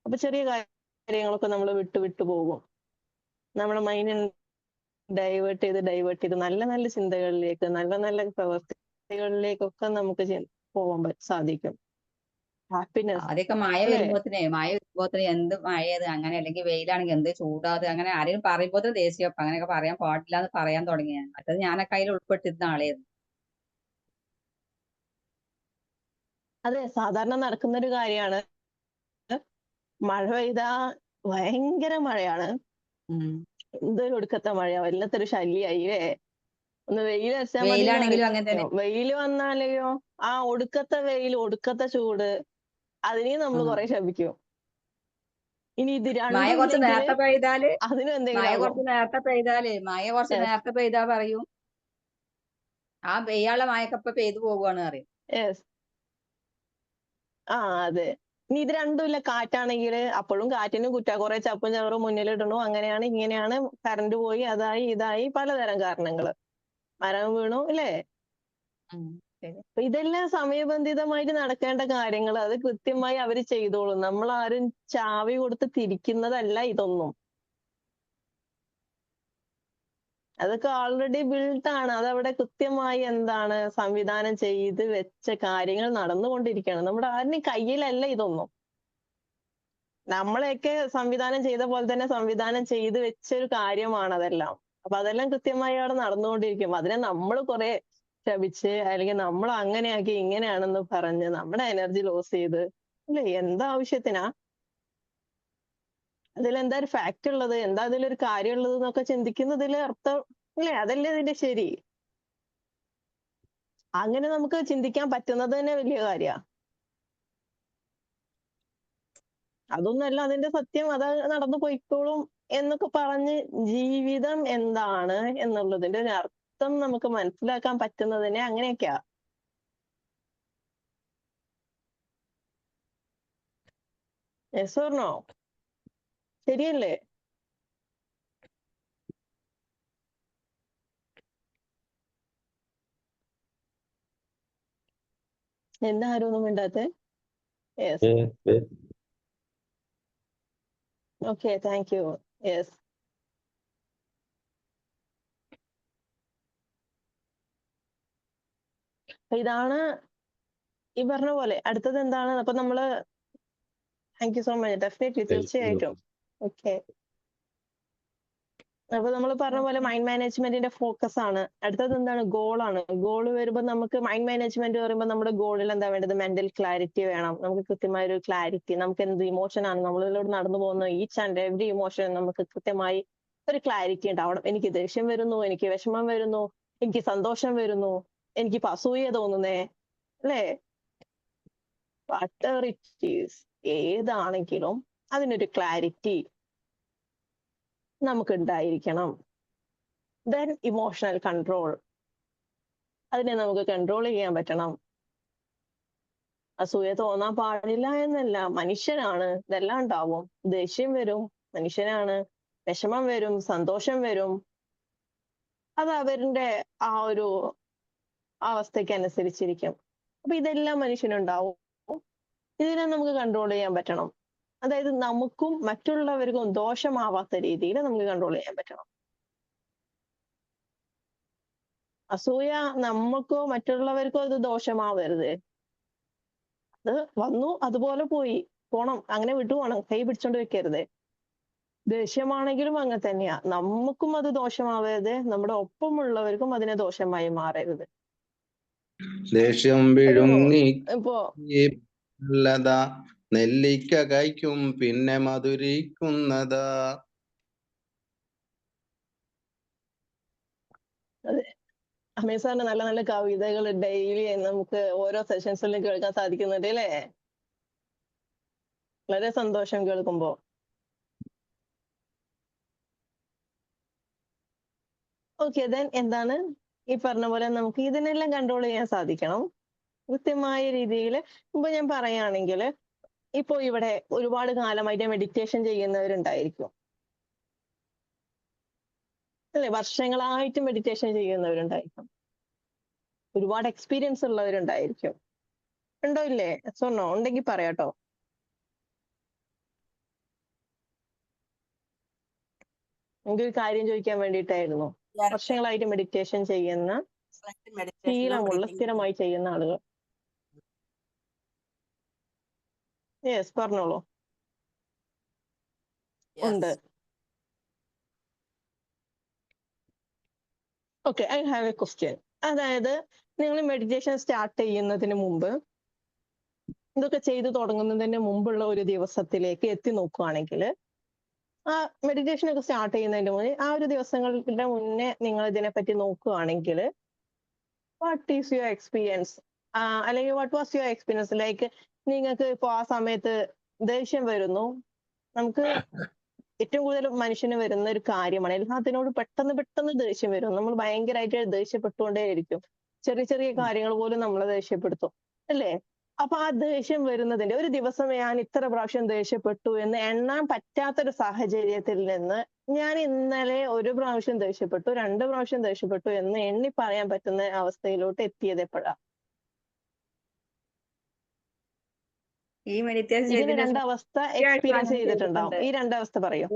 അപ്പൊ ചെറിയ കാര്യങ്ങളൊക്കെ നമ്മൾ വിട്ടു പോകും. നമ്മുടെ മൈൻഡ് ഡൈവേർട്ട് ചെയ്ത് നല്ല നല്ല ചിന്തകളിലേക്ക്, നല്ല നല്ല പ്രവർത്തികളിലേക്കൊക്കെ നമുക്ക് പോകാൻ സാധിക്കും. ഹാപ്പിനെസ് ആദ്യമൊക്കെ മഴ അല്ലേ? വരുമ്പോത്തിന് എന്ത് മഴയത് അങ്ങനെ, അല്ലെങ്കിൽ വെയിലാണെങ്കിൽ എന്ത് ചൂടാത് അങ്ങനെ ആരെങ്കിലും പറയുമ്പോത്തിന് ദേഷ്യം. അങ്ങനെയൊക്കെ പറയാൻ പാടില്ല എന്ന് പറയാൻ തുടങ്ങി ഞാൻ. മറ്റത് ഞാനൊക്കെ അതിൽ ഉൾപ്പെട്ടിരുന്ന ആളായിരുന്നു. അതെ, സാധാരണ നടക്കുന്ന ഒരു കാര്യമാണ്. മഴ പെയ്താ ഭയങ്കര മഴയാണ്, എന്തൊരു ഒടുക്കത്തെ മഴയാ, വല്ലാത്തൊരു ശല്യായി അല്ലേ? ഒന്ന് വെയിൽ വെച്ചാൽ മതി എന്ന് വെയിലാണെങ്കിലും അങ്ങനെ തന്നെ. പറയും. വെയിൽ വന്നാലെയോ ആ ഒടുക്കത്തെ വെയിൽ, ഒടുക്കത്തെ ചൂട്, അതിനെയും നമ്മൾ കുറെ ശപിക്കും. ഇനി ഇത് മഴ രണ്ടും കുറച്ച് ഇല്ലെങ്കിൽ നേരത്തെ പെയ്താല് അതിനും മഴ എന്തെങ്കിലും കുറച്ച് നേരത്തെ പെയ്താ പറയും ആ പെയ്യാനുള്ള മഴയൊക്കെ ഇപ്പൊ പെയ്തു പോകുവാണ് പറയും. ആ അതെ. ഇനി ഇത് രണ്ടുമില്ല, കാറ്റാണെങ്കിൽ അപ്പോഴും കാറ്റിനും കുറെ ചപ്പും ചവറും മുന്നിലിടണു, അങ്ങനെയാണ് ഇങ്ങനെയാണ്, കറണ്ട് പോയി, അതായി ഇതായി, പലതരം കാരണങ്ങള്, മരം വീണു അല്ലേ? അപ്പൊ ഇതെല്ലാം സമയബന്ധിതമായിട്ട് നടക്കേണ്ട കാര്യങ്ങൾ. അത് കൃത്യമായി അവര് ചെയ്തോളും. നമ്മൾ ആരും ചാവി കൊടുത്ത് തിരിക്കുന്നതല്ല ഇതൊന്നും. അതൊക്കെ ഓൾറെഡി ബിൽട്ട് ആണ്. അതവിടെ കൃത്യമായി എന്താണ് സംവിധാനം ചെയ്ത് വെച്ച കാര്യങ്ങൾ നടന്നുകൊണ്ടിരിക്കുകയാണ്. നമ്മുടെ ആരുടെയും കയ്യിലല്ല ഇതൊന്നും. നമ്മളെയൊക്കെ സംവിധാനം ചെയ്ത പോലെ തന്നെ സംവിധാനം ചെയ്ത് വെച്ചൊരു കാര്യമാണ് അതെല്ലാം. അപ്പൊ അതെല്ലാം കൃത്യമായി അവിടെ നടന്നുകൊണ്ടിരിക്കും. അതിനെ നമ്മൾ കുറെ ശപിച്ച്, അല്ലെങ്കിൽ നമ്മൾ അങ്ങനെയാക്കി ഇങ്ങനെയാണെന്ന് പറഞ്ഞ് നമ്മുടെ എനർജി ലോസ് ചെയ്ത് അല്ലേ? എന്താവശ്യത്തിനാ? അതിലെന്താ ഒരു ഫാക്ട് ഉള്ളത്, എന്താ അതിലൊരു കാര്യം ഉള്ളത് എന്നൊക്കെ ചിന്തിക്കുന്നതിൽ അർത്ഥം അല്ലേ? അതല്ലേ ഇതിന്റെ ശരി. അങ്ങനെ നമുക്ക് ചിന്തിക്കാൻ പറ്റുന്നത് തന്നെ വലിയ കാര്യ. അതൊന്നുമല്ല അതിന്റെ സത്യം, അത് നടന്നു പോയിക്കോളും എന്നൊക്കെ പറഞ്ഞ് ജീവിതം എന്താണ് എന്നുള്ളതിന്റെ ഒരു അർത്ഥം നമുക്ക് മനസ്സിലാക്കാൻ പറ്റുന്നതിനെ അങ്ങനെയൊക്കെയാ. Yes or no? ശരിയല്ലേ? എന്താ ആരും ഒന്നും മിണ്ടാത്തെ? Yes. Okay, thank you. Yes. ഇതാണ് ഈ പറഞ്ഞ പോലെ. അടുത്തത് എന്താണ്? അപ്പൊ നമ്മള് thank you so much. Definitely, തീർച്ചയായിട്ടും. ഓക്കെ. അപ്പൊ നമ്മൾ പറഞ്ഞ പോലെ മൈൻഡ് മാനേജ്മെന്റിന്റെ ഫോക്കസ് ആണ്. അടുത്തത് എന്താണ്? ഗോളാണ്. ഗോൾ വരുമ്പോൾ നമുക്ക് മൈൻഡ് മാനേജ്മെന്റ് പറയുമ്പോൾ നമ്മുടെ ഗോളിൽ എന്താ വേണ്ടത്? മെന്റൽ ക്ലാരിറ്റി വേണം. നമുക്ക് കൃത്യമായ ഒരു ക്ലാരിറ്റി, നമുക്ക് എന്ത് ഇമോഷൻ ആണ് നമ്മളിലൂടെ നടന്നു പോകുന്ന ഈച്ച് ആൻഡ് എവറി ഇമോഷൻ നമുക്ക് കൃത്യമായി ഒരു ക്ലാരിറ്റി ഉണ്ടാവണം. എനിക്ക് ദേഷ്യം വരുന്നു, എനിക്ക് വിഷമം വരുന്നു, എനിക്ക് സന്തോഷം വരുന്നു, എനിക്ക് അസൂയ തോന്നുന്നേ അല്ലേ? വാട്ടർ ഇറ്റ് ഈസ്, ഏതാണെങ്കിലും അതിനൊരു ക്ലാരിറ്റി നമുക്ക് ഉണ്ടായിരിക്കണം. ദെൻ ഇമോഷണൽ കൺട്രോൾ, അതിനെ നമുക്ക് കൺട്രോൾ ചെയ്യാൻ പറ്റണം. അസൂയ തോന്നാൻ പാടില്ല എന്നല്ല, മനുഷ്യനാണ്, ഇതെല്ലാം ഉണ്ടാവും. ദേഷ്യം വരും, മനുഷ്യനാണ്. വിഷമം വരും, സന്തോഷം വരും. അത് അവരുടെ ആ ഒരു അവസ്ഥയ്ക്ക് അനുസരിച്ചിരിക്കും. അപ്പൊ ഇതെല്ലാം മനുഷ്യനുണ്ടാവും. ഇതിനെ നമുക്ക് കൺട്രോൾ ചെയ്യാൻ പറ്റണം. അതായത് നമുക്കും മറ്റുള്ളവർക്കും ദോഷമാവാത്ത രീതിയിൽ നമുക്ക് കൺട്രോൾ ചെയ്യാൻ പറ്റണം. അസൂയ നമുക്കോ മറ്റുള്ളവർക്കോ അത് ദോഷമാവരുത്. അത് വന്നു, അതുപോലെ പോണം, അങ്ങനെ വിട്ടുപോണം, കൈ പിടിച്ചോണ്ട് വെക്കരുത്. ദേഷ്യമാണെങ്കിലും അങ്ങനെ തന്നെയാ. നമുക്കും അത് ദോഷമാവരുത്, നമ്മുടെ ഒപ്പമുള്ളവർക്കും അതിനെ ദോഷമായി മാറരുത്. ദേഷ്യം ഒരു വിഴുങ്ങി ഇപ്പോ നല്ലതാ, നെല്ലിക്ക കഴിക്കും പിന്നെ മധുരിക്കുന്നതാ. അതെ, അമീർ സാറിന്റെ നല്ല നല്ല കവിതകൾ ഡെയിലി നമുക്ക് ഓരോ സെഷൻസിലും കേൾക്കാൻ സാധിക്കുന്നുണ്ട് അല്ലേ? വളരെ സന്തോഷം കേൾക്കുമ്പോ. ഓക്കെ, ദെൻ എന്താണ് ഈ പറഞ്ഞ പോലെ നമുക്ക് ഇതിനെല്ലാം കൺട്രോൾ ചെയ്യാൻ സാധിക്കണം കൃത്യമായ രീതിയിൽ. ഇപ്പൊ ഞാൻ പറയുകയാണെങ്കിൽ, ഇപ്പൊ ഇവിടെ ഒരുപാട് കാലമായിട്ട് മെഡിറ്റേഷൻ ചെയ്യുന്നവരുണ്ടായിരിക്കും അല്ലെ? വർഷങ്ങളായിട്ട് മെഡിറ്റേഷൻ ചെയ്യുന്നവരുണ്ടായിരിക്കും, ഒരുപാട് എക്സ്പീരിയൻസ് ഉള്ളവരുണ്ടായിരിക്കും. ഉണ്ടോ ഇല്ലേ? സ്വർണ്ണോ ഉണ്ടെങ്കിൽ പറയാട്ടോ. എനിക്കൊരു കാര്യം ചോദിക്കാൻ വേണ്ടിയിട്ടായിരുന്നു. വർഷങ്ങളായിട്ട് മെഡിറ്റേഷൻ ചെയ്യുന്ന, ശീലമുള്ള, സ്ഥിരമായി ചെയ്യുന്ന ആളുകൾ. യെസ്, പറഞ്ഞോളൂ. ഉണ്ട്. Okay, I have A question. അതായത് നിങ്ങൾ മെഡിറ്റേഷൻ സ്റ്റാർട്ട് ചെയ്യുന്നതിന് മുമ്പ്, ഇതൊക്കെ ചെയ്തു തുടങ്ങുന്നതിന് മുമ്പുള്ള ഒരു ദിവസത്തിലേക്ക് എത്തി നോക്കുകയാണെങ്കിൽ, ആ മെഡിറ്റേഷൻ ഒക്കെ സ്റ്റാർട്ട് ചെയ്യുന്നതിന് മുന്നേ, ആ ഒരു ദിവസങ്ങളുടെ മുന്നേ നിങ്ങൾ ഇതിനെപ്പറ്റി നോക്കുകയാണെങ്കിൽ, വാട്ട് ഈസ് യുവർ എക്സ്പീരിയൻസ്? അല്ലെങ്കിൽ what was your experience? Like നിങ്ങൾക്ക് ഇപ്പോൾ ആ സമയത്ത് ദേഷ്യം വരുന്നു. നമുക്ക് ഏറ്റവും കൂടുതൽ മനുഷ്യന് വരുന്ന ഒരു കാര്യമാണ്, എല്ലാത്തിനോട് പെട്ടെന്ന് ദേഷ്യം വരും. നമ്മൾ ഭയങ്കരമായിട്ട് ദേഷ്യപ്പെട്ടുകൊണ്ടേയിരിക്കും. ചെറിയ ചെറിയ കാര്യങ്ങൾ പോലും നമ്മളെ ദേഷ്യപ്പെടുത്തും അല്ലേ? അപ്പൊ ആ ദേഷ്യം വരുന്നതിന്റെ, ഒരു ദിവസം ഞാൻ ഇത്ര പ്രാവശ്യം ദേഷ്യപ്പെട്ടു എന്ന് എണ്ണാൻ പറ്റാത്തൊരു സാഹചര്യത്തിൽ നിന്ന്, ഞാൻ ഇന്നലെ 1 പ്രാവശ്യം ദേഷ്യപ്പെട്ടു, 2 പ്രാവശ്യം ദേഷ്യപ്പെട്ടു എന്ന് എണ്ണി പറയാൻ പറ്റുന്ന അവസ്ഥയിലോട്ട് എത്തിയത് എപ്പോഴാ? ഈ മെഡിറ്റേഷൻ ഇങ്ങനെ രണ്ടവസ്ഥ എക്സ്പീരിയൻസ് ചെയ്തിട്ടുണ്ടാവും. ഈ രണ്ടവസ്ഥ പറയൂ.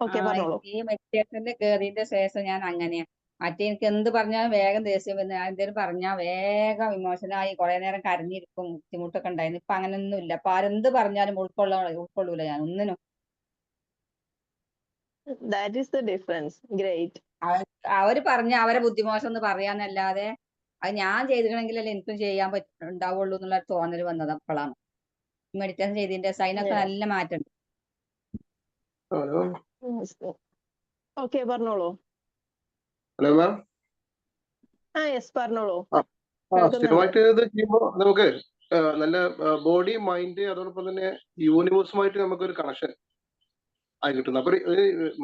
ഓക്കെ, പറഞ്ഞോളൂ. ഈ മെഡിറ്റേഷനിൽ കയറിയതിന്റെ ശേഷം ഞാൻ അങ്ങനെയാ. മറ്റേ എനിക്ക് എന്ത് പറഞ്ഞാലും വേഗം ദേഷ്യം വരുന്ന, ഞാൻ എന്തേലും പറഞ്ഞാൽ വേഗം ഇമോഷനായി കുറെ നേരം കരഞ്ഞിരിക്കും, ബുദ്ധിമുട്ടൊക്കെ ഉണ്ടായിരുന്നു. ഇപ്പൊ അങ്ങനെയൊന്നും ഇല്ല. അപ്പൊ ആരെന്ത് പറഞ്ഞാലും ഉൾക്കൊള്ളൂല ഞാൻ ഒന്നിനും. That is the difference. Great. അവര് പറഞ്ഞ അവരെ ബുദ്ധിമോശം എന്ന് പറയാന്നല്ലാതെ, അത് ഞാൻ ചെയ്തിട്ടുണ്ടെങ്കിലല്ലേ എനിക്കും ചെയ്യാൻ ഉണ്ടാവുള്ളൂ എന്നുള്ള തോന്നൽ വന്നത് അപ്പോഴാണ്. മെഡിറ്റേഷൻ ചെയ്തതിന്റെ അതിനൊക്കെ നല്ല മാറ്റമുണ്ട്. ഓക്കെ, പറഞ്ഞോളൂ. Hello ma'am. യെസ്, പറഞ്ഞോളൂ. സ്ഥിരമായിട്ട് ഇത് ചെയ്യുമ്പോൾ നമുക്ക് നല്ല ബോഡി, മൈൻഡ്, അതോടൊപ്പം തന്നെ യൂണിവേഴ്സുമായിട്ട് നമുക്കൊരു കണക്ഷൻ ആയി കിട്ടുന്നു. അപ്പൊ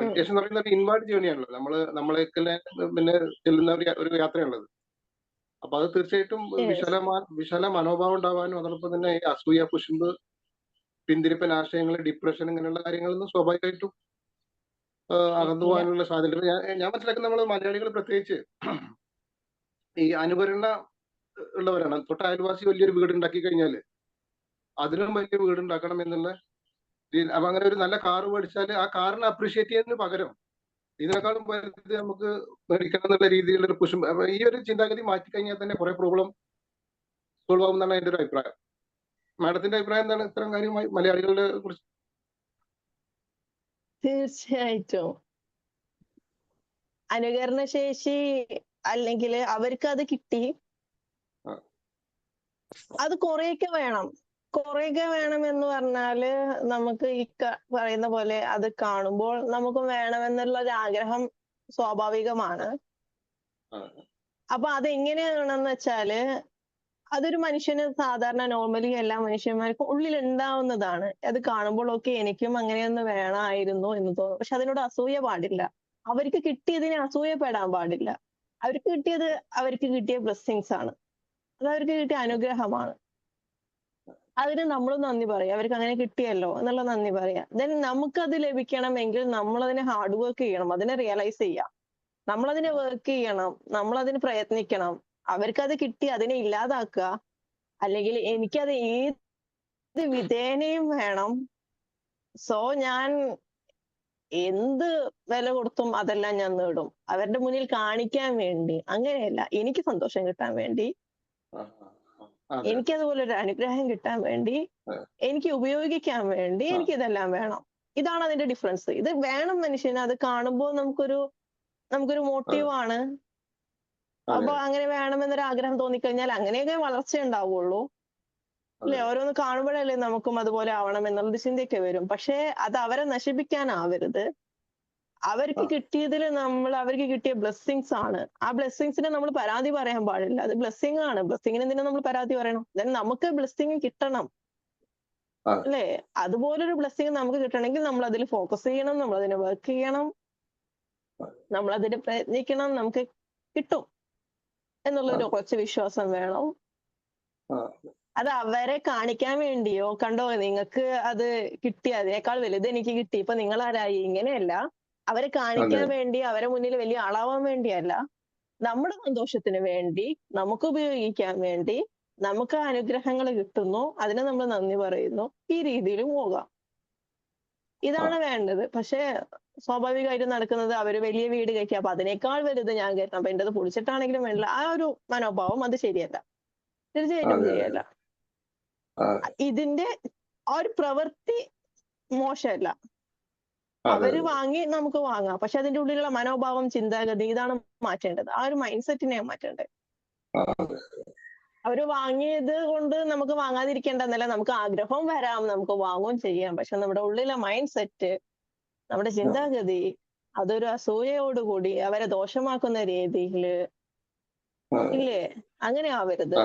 മെഡിറ്റേഷൻ എന്ന് പറയുന്നത് ഇൻവേർഡ് ജേണിയാണല്ലോ. നമ്മളെയൊക്കെ പിന്നെ ചെല്ലുന്ന ഒരു യാത്രയാണുള്ളത്. അപ്പൊ അത് തീർച്ചയായിട്ടും വിശാല മനോഭാവം ഉണ്ടാവാനും, അതോടൊപ്പം തന്നെ ഈ അസൂയ, കുശുമ്പ്, പിന്തിരിപ്പൻ ആശയങ്ങൾ, ഡിപ്രഷൻ, ഇങ്ങനെയുള്ള കാര്യങ്ങളിൽ നിന്ന് സ്വാഭാവികമായിട്ടും അകന്നു പോകാനുള്ള സാധ്യത. ഞാൻ മനസ്സിലാക്കുന്ന നമ്മൾ മലയാളികൾ പ്രത്യേകിച്ച് ഈ അനുകരണ ഉള്ളവരാണ്. തൊട്ട് അയൽവാസി വലിയൊരു വീട് ഉണ്ടാക്കി കഴിഞ്ഞാൽ അതിനും വലിയ വീട് ഉണ്ടാക്കണം എന്നുള്ള. അപ്പൊ അങ്ങനെ ഒരു നല്ല കാറ് മേടിച്ചാൽ ആ കാറിനെ അപ്രീഷിയേറ്റ് ചെയ്യുന്നതിന് പകരം ഇതിനേക്കാളും വലുത് നമുക്ക് മേടിക്കണം എന്നുള്ള രീതിയിലുള്ള ഒരു പുഷും. ഈ ഒരു ചിന്താഗതി മാറ്റിക്കഴിഞ്ഞാൽ തന്നെ കുറെ പ്രോബ്ലം സോൾവ് ആവും എന്നാണ് എന്റെ ഒരു അഭിപ്രായം. മാഡത്തിന്റെ അഭിപ്രായം എന്താണ് ഇത്തരം കാര്യമായി മലയാളികളെ കുറിച്ച്? തീർച്ചയായിട്ടും അനുകരണശേഷി, അല്ലെങ്കിൽ അവർക്ക് അത് കിട്ടി, അത് കുറെയൊക്കെ വേണം എന്ന് പറഞ്ഞാല്, നമുക്ക് ഈ പറയുന്ന പോലെ അത് കാണുമ്പോൾ നമുക്ക് വേണമെന്നുള്ള ഒരു ആഗ്രഹം സ്വാഭാവികമാണ്. അപ്പൊ അതെങ്ങനെയാണെന്ന് വെച്ചാല്, അതൊരു മനുഷ്യന് സാധാരണ നോർമലി എല്ലാ മനുഷ്യന്മാർക്കും ഉള്ളിൽ ഉണ്ടാവുന്നതാണ്. അത് കാണുമ്പോൾ ഒക്കെ എനിക്കും അങ്ങനെയൊന്ന് വേണമായിരുന്നു എന്ന് തോന്നും. പക്ഷെ അതിനോട് അസൂയ പാടില്ല. അവർക്ക് കിട്ടിയതിനെ അസൂയപ്പെടാൻ പാടില്ല. അവർക്ക് കിട്ടിയത് അവർക്ക് കിട്ടിയ ബ്ലെസ്സിങ്സ് ആണ്, അത് അവർക്ക് കിട്ടിയ അനുഗ്രഹമാണ്. അതിന് നമ്മൾ നന്ദി പറയാം. അവർക്ക് അങ്ങനെ കിട്ടിയല്ലോ എന്നുള്ള നന്ദി പറയാം. ദെൻ നമുക്കത് ലഭിക്കണമെങ്കിൽ നമ്മളതിനെ ഹാർഡ് വർക്ക് ചെയ്യണം, അതിനെ റിയലൈസ് ചെയ്യാം, നമ്മളതിനെ വർക്ക് ചെയ്യണം, നമ്മളതിന് പ്രയത്നിക്കണം. അവർക്കത് കിട്ടി, അതിനെ ഇല്ലാതാക്കുക, അല്ലെങ്കിൽ എനിക്കത് ഏത് വിധേനയും വേണം, സോ ഞാൻ എന്ത് വില കൊടുത്തും അതെല്ലാം ഞാൻ നേടും, അവരുടെ മുന്നിൽ കാണിക്കാൻ വേണ്ടി. അങ്ങനെയല്ല, എനിക്ക് സന്തോഷം കിട്ടാൻ വേണ്ടി, എനിക്കതുപോലെ ഒരു അനുഗ്രഹം കിട്ടാൻ വേണ്ടി, എനിക്ക് ഉപയോഗിക്കാൻ വേണ്ടി എനിക്ക് ഇതെല്ലാം വേണം. ഇതാണ് അതിന്റെ ഡിഫറൻസ്. ഇത് വേണം മനുഷ്യന്. അത് കാണുമ്പോൾ നമുക്കൊരു മോട്ടീവാണ്. അപ്പൊ അങ്ങനെ വേണമെന്നൊരു ആഗ്രഹം തോന്നിക്കഴിഞ്ഞാൽ അങ്ങനെയൊക്കെ വളർച്ച ഉണ്ടാവുള്ളൂ. അല്ലെ? ഓരോന്ന് കാണുമ്പോഴല്ലേ നമുക്കും അതുപോലെ ആവണം എന്നുള്ളത് ചിന്തയൊക്കെ വരും. പക്ഷേ അത് അവരെ നശിപ്പിക്കാനാവരുത്. അവർക്ക് കിട്ടിയ ബ്ലെസ്സിങ്സ് ആണ്. ആ ബ്ലെസ്സിങ്സിന് നമ്മൾ പരാതി പറയാൻ പാടില്ല. അത് ബ്ലെസ്സിങ് ആണ്. ബ്ലെസ്സിങ്ങിന് എന്തിനാ നമ്മൾ പരാതി പറയണം? നമുക്ക് ബ്ലെസ്സിങ് കിട്ടണം. അല്ലേ? അതുപോലൊരു ബ്ലെസ്സിങ് നമുക്ക് കിട്ടണമെങ്കിൽ നമ്മൾ അതിൽ ഫോക്കസ് ചെയ്യണം, നമ്മൾ അതിന് വർക്ക് ചെയ്യണം, നമ്മൾ അതിന് പ്രയത്നിക്കണം, നമുക്ക് കിട്ടും എന്നുള്ളൊരു കുറച്ച് വിശ്വാസം വേണം. അത് അവരെ കാണിക്കാൻ വേണ്ടിയോ കണ്ടോ നിങ്ങൾക്ക് അത് കിട്ടി, അതിനേക്കാൾ വലുത് എനിക്ക് കിട്ടി, ഇപ്പൊ നിങ്ങൾ ആരായി, ഇങ്ങനെയല്ല. അവരെ കാണിക്കാൻ വേണ്ടി, അവരെ മുന്നിൽ വലിയ ആളാവാൻ വേണ്ടിയല്ല, നമ്മുടെ സന്തോഷത്തിന് വേണ്ടി, നമുക്ക് ഉപയോഗിക്കാൻ വേണ്ടി, നമുക്ക് അനുഗ്രഹങ്ങൾ കിട്ടുന്നു, അതിന് നമ്മൾ നന്ദി പറയുന്നു. ഈ രീതിയിൽ പോകാം. ഇതാണ് വേണ്ടത്. പക്ഷെ സ്വാഭാവികമായിട്ടും നടക്കുന്നത് അവര് വലിയ വീട് കഴിക്കുക, അപ്പൊ അതിനേക്കാൾ വലുത് ഞാൻ കയറ്റണം, അപ്പൊ എൻ്റെത് പൊളിച്ചിട്ടാണെങ്കിലും വേണ്ടില്ല. ആ ഒരു മനോഭാവം അത് ശരിയല്ല, തീർച്ചയായിട്ടും ശരിയല്ല. ഇതിന്റെ ആ ഒരു പ്രവൃത്തി മോശമല്ല. അവര് വാങ്ങി നമുക്ക് വാങ്ങാം, പക്ഷെ അതിന്റെ ഉള്ളിലുള്ള മനോഭാവം, ചിന്താഗതി, ഇതാണ് മാറ്റേണ്ടത്. ആ ഒരു മൈൻഡ് സെറ്റിനെയാണ് മാറ്റേണ്ടത്. അവര് വാങ്ങിയത് കൊണ്ട് നമുക്ക് വാങ്ങാതിരിക്കേണ്ടെന്നല്ല, നമുക്ക് ആഗ്രഹം വരാം, നമുക്ക് വാങ്ങുകയും ചെയ്യാം. പക്ഷെ നമ്മുടെ ഉള്ളിലെ മൈൻഡ് സെറ്റ്, നമ്മുടെ ചിന്താഗതി, അതൊരു അസൂയയോടുകൂടി അവരെ ദോഷമാക്കുന്ന രീതിയില് ഇല്ലേ, അങ്ങനെ ആവരുത്.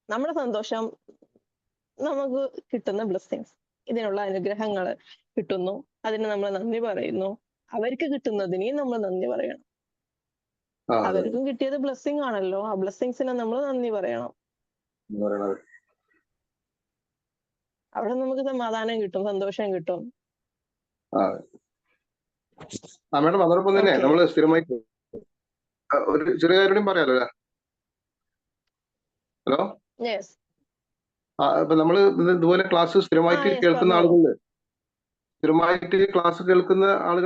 നമ്മുടെ സന്തോഷം, നമുക്ക് കിട്ടുന്ന ബ്ലെസ്സിങ്സ്, ഇതിനുള്ള അനുഗ്രഹങ്ങൾ കിട്ടുന്നു, അതിന് നമ്മൾ നന്ദി പറയുന്നു. അവർക്ക് കിട്ടുന്നതിനെയും നമ്മൾ നന്ദി പറയണം. അവർക്കും കിട്ടിയത് ബ്ലെസ്സിങ് ആണല്ലോ, ആ ബ്ലെസ്സിങ്സിനെ നമ്മൾ നന്ദി പറയണം. അവിടെ നമുക്ക് സമാധാനം കിട്ടും, സന്തോഷം കിട്ടും. മേഡം അതോടൊപ്പം തന്നെ നമ്മള് സ്ഥിരമായിട്ട് ഒരു ചെറിയ കാര്യം പറയാലോ. ഹലോ, ഇപ്പൊ നമ്മള് ഇതുപോലെ ക്ലാസ് സ്ഥിരമായിട്ട് കേൾക്കുന്ന ആളുകള്,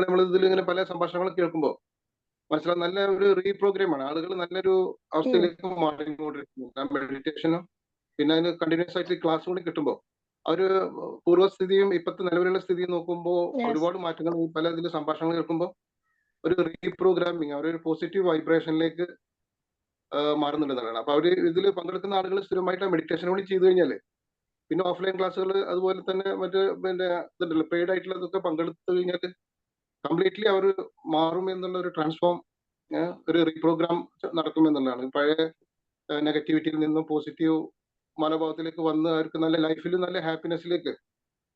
നമ്മൾ ഇതിൽ ഇങ്ങനെ പല സംഭാഷണങ്ങൾ കേൾക്കുമ്പോൾ മനസ്സിലാവും, നല്ല ഒരു റീപ്രോഗ്രാമാണ്. ആളുകൾ നല്ലൊരു അവസ്ഥയിലേക്ക് മാറിക്കൊണ്ടിരിക്കുന്നു. മെഡിറ്റേഷനും പിന്നെ അതിന് കണ്ടിന്യൂസ് ആയിട്ട് ക്ലാസ് കൂടി കിട്ടുമ്പോൾ ഒരു പൂർവ്വസ്ഥിതിയും ഇപ്പോഴത്തെ നിലവിലുള്ള സ്ഥിതിയും നോക്കുമ്പോൾ ഒരുപാട് മാറ്റങ്ങൾ ഈ പല ഇതിൽ സംഭാഷണങ്ങൾ കേൾക്കുമ്പോൾ ഒരു റീപ്രോഗ്രാമിങ്, അവരൊരു പോസിറ്റീവ് വൈബ്രേഷനിലേക്ക് മാറുന്നുണ്ടെന്നാണ്. അപ്പൊ അവര് ഇതിൽ പങ്കെടുക്കുന്ന ആളുകൾ സ്ഥിരമായിട്ട് മെഡിറ്റേഷൻ കൂടി ചെയ്തു കഴിഞ്ഞാല് പിന്നെ ഓഫ്ലൈൻ ക്ലാസ്സുകൾ അതുപോലെ തന്നെ മറ്റ് പിന്നെ ഇതുണ്ടല്ലോ പെയ്ഡ് ആയിട്ടുള്ളതൊക്കെ പങ്കെടുത്തു കഴിഞ്ഞാൽ കംപ്ലീറ്റ്ലി അവർ മാറും എന്നുള്ള ഒരു ട്രാൻസ്ഫോം, ഒരു റീപ്രോഗ്രാം നടക്കുമെന്നുള്ളതാണ്. പഴയ നെഗറ്റിവിറ്റിയിൽ നിന്നും പോസിറ്റീവ് മനോഭാവത്തിലേക്ക് വന്ന് അവർക്ക് നല്ല ലൈഫിൽ നല്ല ഹാപ്പിനെസ്സിലേക്ക്,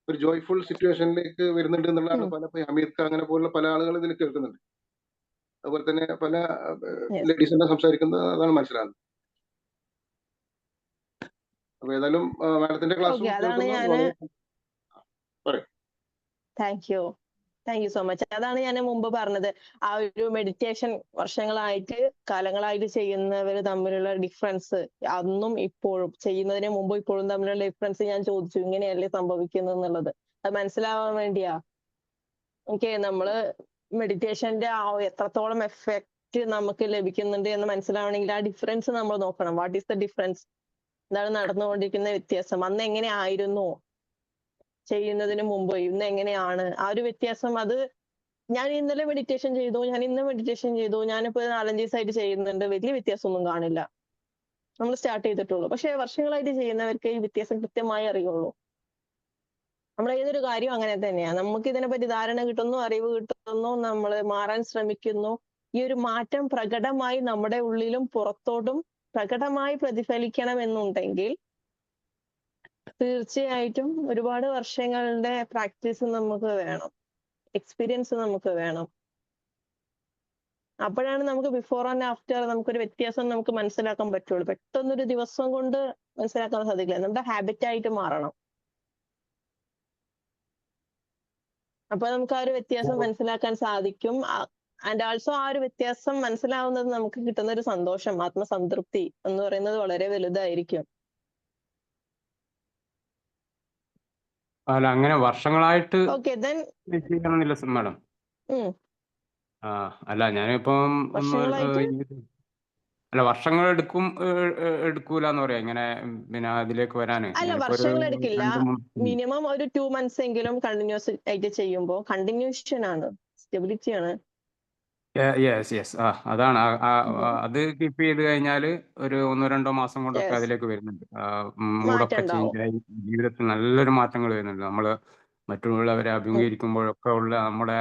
ഒരു ജോയ്ഫുൾ സിറ്റുവേഷനിലേക്ക് വരുന്നുണ്ട് എന്നുള്ളതാണ് പല അമീർ ഖാൻ അങ്ങനെ പോലുള്ള പല ആളുകൾ ഇതിൽ കേൾക്കുന്നുണ്ട്. അതുപോലെ തന്നെ പല ലേഡീസ് എല്ലാം സംസാരിക്കുന്നത് അതാണ് മനസ്സിലാകുന്നത്. അപ്പൊ ഏതായാലും മാഡത്തിന്റെ class thank you so much. അതാണ് ഞാൻ മുമ്പ് പറഞ്ഞത്. ആ ഒരു മെഡിറ്റേഷൻ കാലങ്ങളായിട്ട് ചെയ്യുന്നവർ തമ്മിലുള്ള ഡിഫറൻസ്, അന്നും ഇപ്പോഴും ചെയ്യുന്നതിന് മുമ്പ് ഇപ്പോഴും തമ്മിലുള്ള ഡിഫറൻസ് ഞാൻ ചോദിച്ചു, ഇങ്ങനെയല്ലേ സംഭവിക്കുന്നത് എന്നുള്ളത്. അത് മനസ്സിലാവാൻ വേണ്ടിയാ. നമ്മള് മെഡിറ്റേഷന്റെ എത്രത്തോളം എഫക്റ്റ് നമുക്ക് ലഭിക്കുന്നുണ്ട് എന്ന് മനസ്സിലാവണമെങ്കിൽ ആ ഡിഫറൻസ് നമ്മൾ നോക്കണം. What is the difference? എന്താണ് നടന്നുകൊണ്ടിരിക്കുന്ന വ്യത്യാസം? അന്ന് എങ്ങനെ ആയിരുന്നു ചെയ്യുന്നതിന് മുമ്പ്, ഇന്ന് എങ്ങനെയാണ്? ആ ഒരു വ്യത്യാസം, അത് ഞാൻ ഇന്നലെ മെഡിറ്റേഷൻ ചെയ്തു, ഞാൻ ഇന്ന് മെഡിറ്റേഷൻ ചെയ്തു, ഞാനിപ്പോ 4-5 ദിവസമായിട്ട് ചെയ്യുന്നുണ്ട്, വലിയ വ്യത്യാസമൊന്നും കാണില്ല. നമ്മൾ സ്റ്റാർട്ട് ചെയ്തിട്ടുള്ളൂ. പക്ഷെ വർഷങ്ങളായിട്ട് ചെയ്യുന്നവർക്ക് ഈ വ്യത്യാസം കൃത്യമായി അറിയുള്ളൂ. നമ്മൾ ഏതൊരു കാര്യം അങ്ങനെ തന്നെയാണ്. നമുക്ക് ഇതിനെപ്പറ്റി ധാരണ കിട്ടുന്നു, അറിവ് കിട്ടുന്നു, നമ്മൾ മാറാൻ ശ്രമിക്കുന്നു. ഈ ഒരു മാറ്റം പ്രകടമായി നമ്മുടെ ഉള്ളിലും പുറത്തോട്ടും പ്രകടമായി പ്രതിഫലിക്കണം എന്നുണ്ടെങ്കിൽ തീർച്ചയായിട്ടും ഒരുപാട് വർഷങ്ങളുടെ പ്രാക്ടീസ് നമുക്ക് വേണം, എക്സ്പീരിയൻസ് നമുക്ക് വേണം. അപ്പോഴാണ് നമുക്ക് ബിഫോർ ആൻഡ് ആഫ്റ്റർ നമുക്കൊരു വ്യത്യാസം നമുക്ക് മനസ്സിലാക്കാൻ പറ്റുള്ളൂ. പെട്ടെന്നൊരു ദിവസം കൊണ്ട് മനസ്സിലാക്കാൻ സാധിക്കില്ല. നമ്മുടെ ഹാബിറ്റ് ആയിട്ട് മാറണം. അപ്പൊ നമുക്ക് ആ ഒരു വ്യത്യാസം മനസ്സിലാക്കാൻ സാധിക്കും. ആൻഡ് ആൾസോ ആ ഒരു വ്യത്യാസം മനസ്സിലാവുന്നത് നമുക്ക് കിട്ടുന്ന ഒരു സന്തോഷം, ആത്മസംതൃപ്തി എന്ന് പറയുന്നത് വളരെ വലുതായിരിക്കും. അല്ല, അങ്ങനെ വർഷങ്ങളായിട്ട് ചെയ്യണമെന്നില്ല മാഡം. അല്ല, ഞാനിപ്പം അല്ല വർഷങ്ങൾ എടുക്കൂല എന്ന് പറയാം ഇങ്ങനെ പിന്നെ അതിലേക്ക് വരാന് അല്ല ഞാനിപ്പോ ഒരു വർഷങ്ങൾ എടുക്കില്ല. 2 മിനിമം ഒരു 2 months എങ്കിലും കണ്ടിന്യൂസ് ആയിട്ട് ചെയ്യുമ്പോൾ കണ്ടിന്യൂഷൻ ആണ്, സ്റ്റെബിലിറ്റി ആണ്. യെസ് അതാണ് അത് കീപ്പ് ചെയ്ത് കഴിഞ്ഞാല് ഒരു 1-2 മാസം കൊണ്ടൊക്കെ Yes. അതിലേക്ക് വരുന്നുണ്ട്. മാറ്റം മൂഡൊക്കെ ഉണ്ടാവും. ചേഞ്ച് ആയി ജീവിതത്തിൽ നല്ലൊരു മാറ്റങ്ങൾ വരുന്നുണ്ട്. നമ്മള് മറ്റുള്ളവരെ അഭിമുഖീകരിക്കുമ്പോഴൊക്കെ ഉള്ള നമ്മുടെ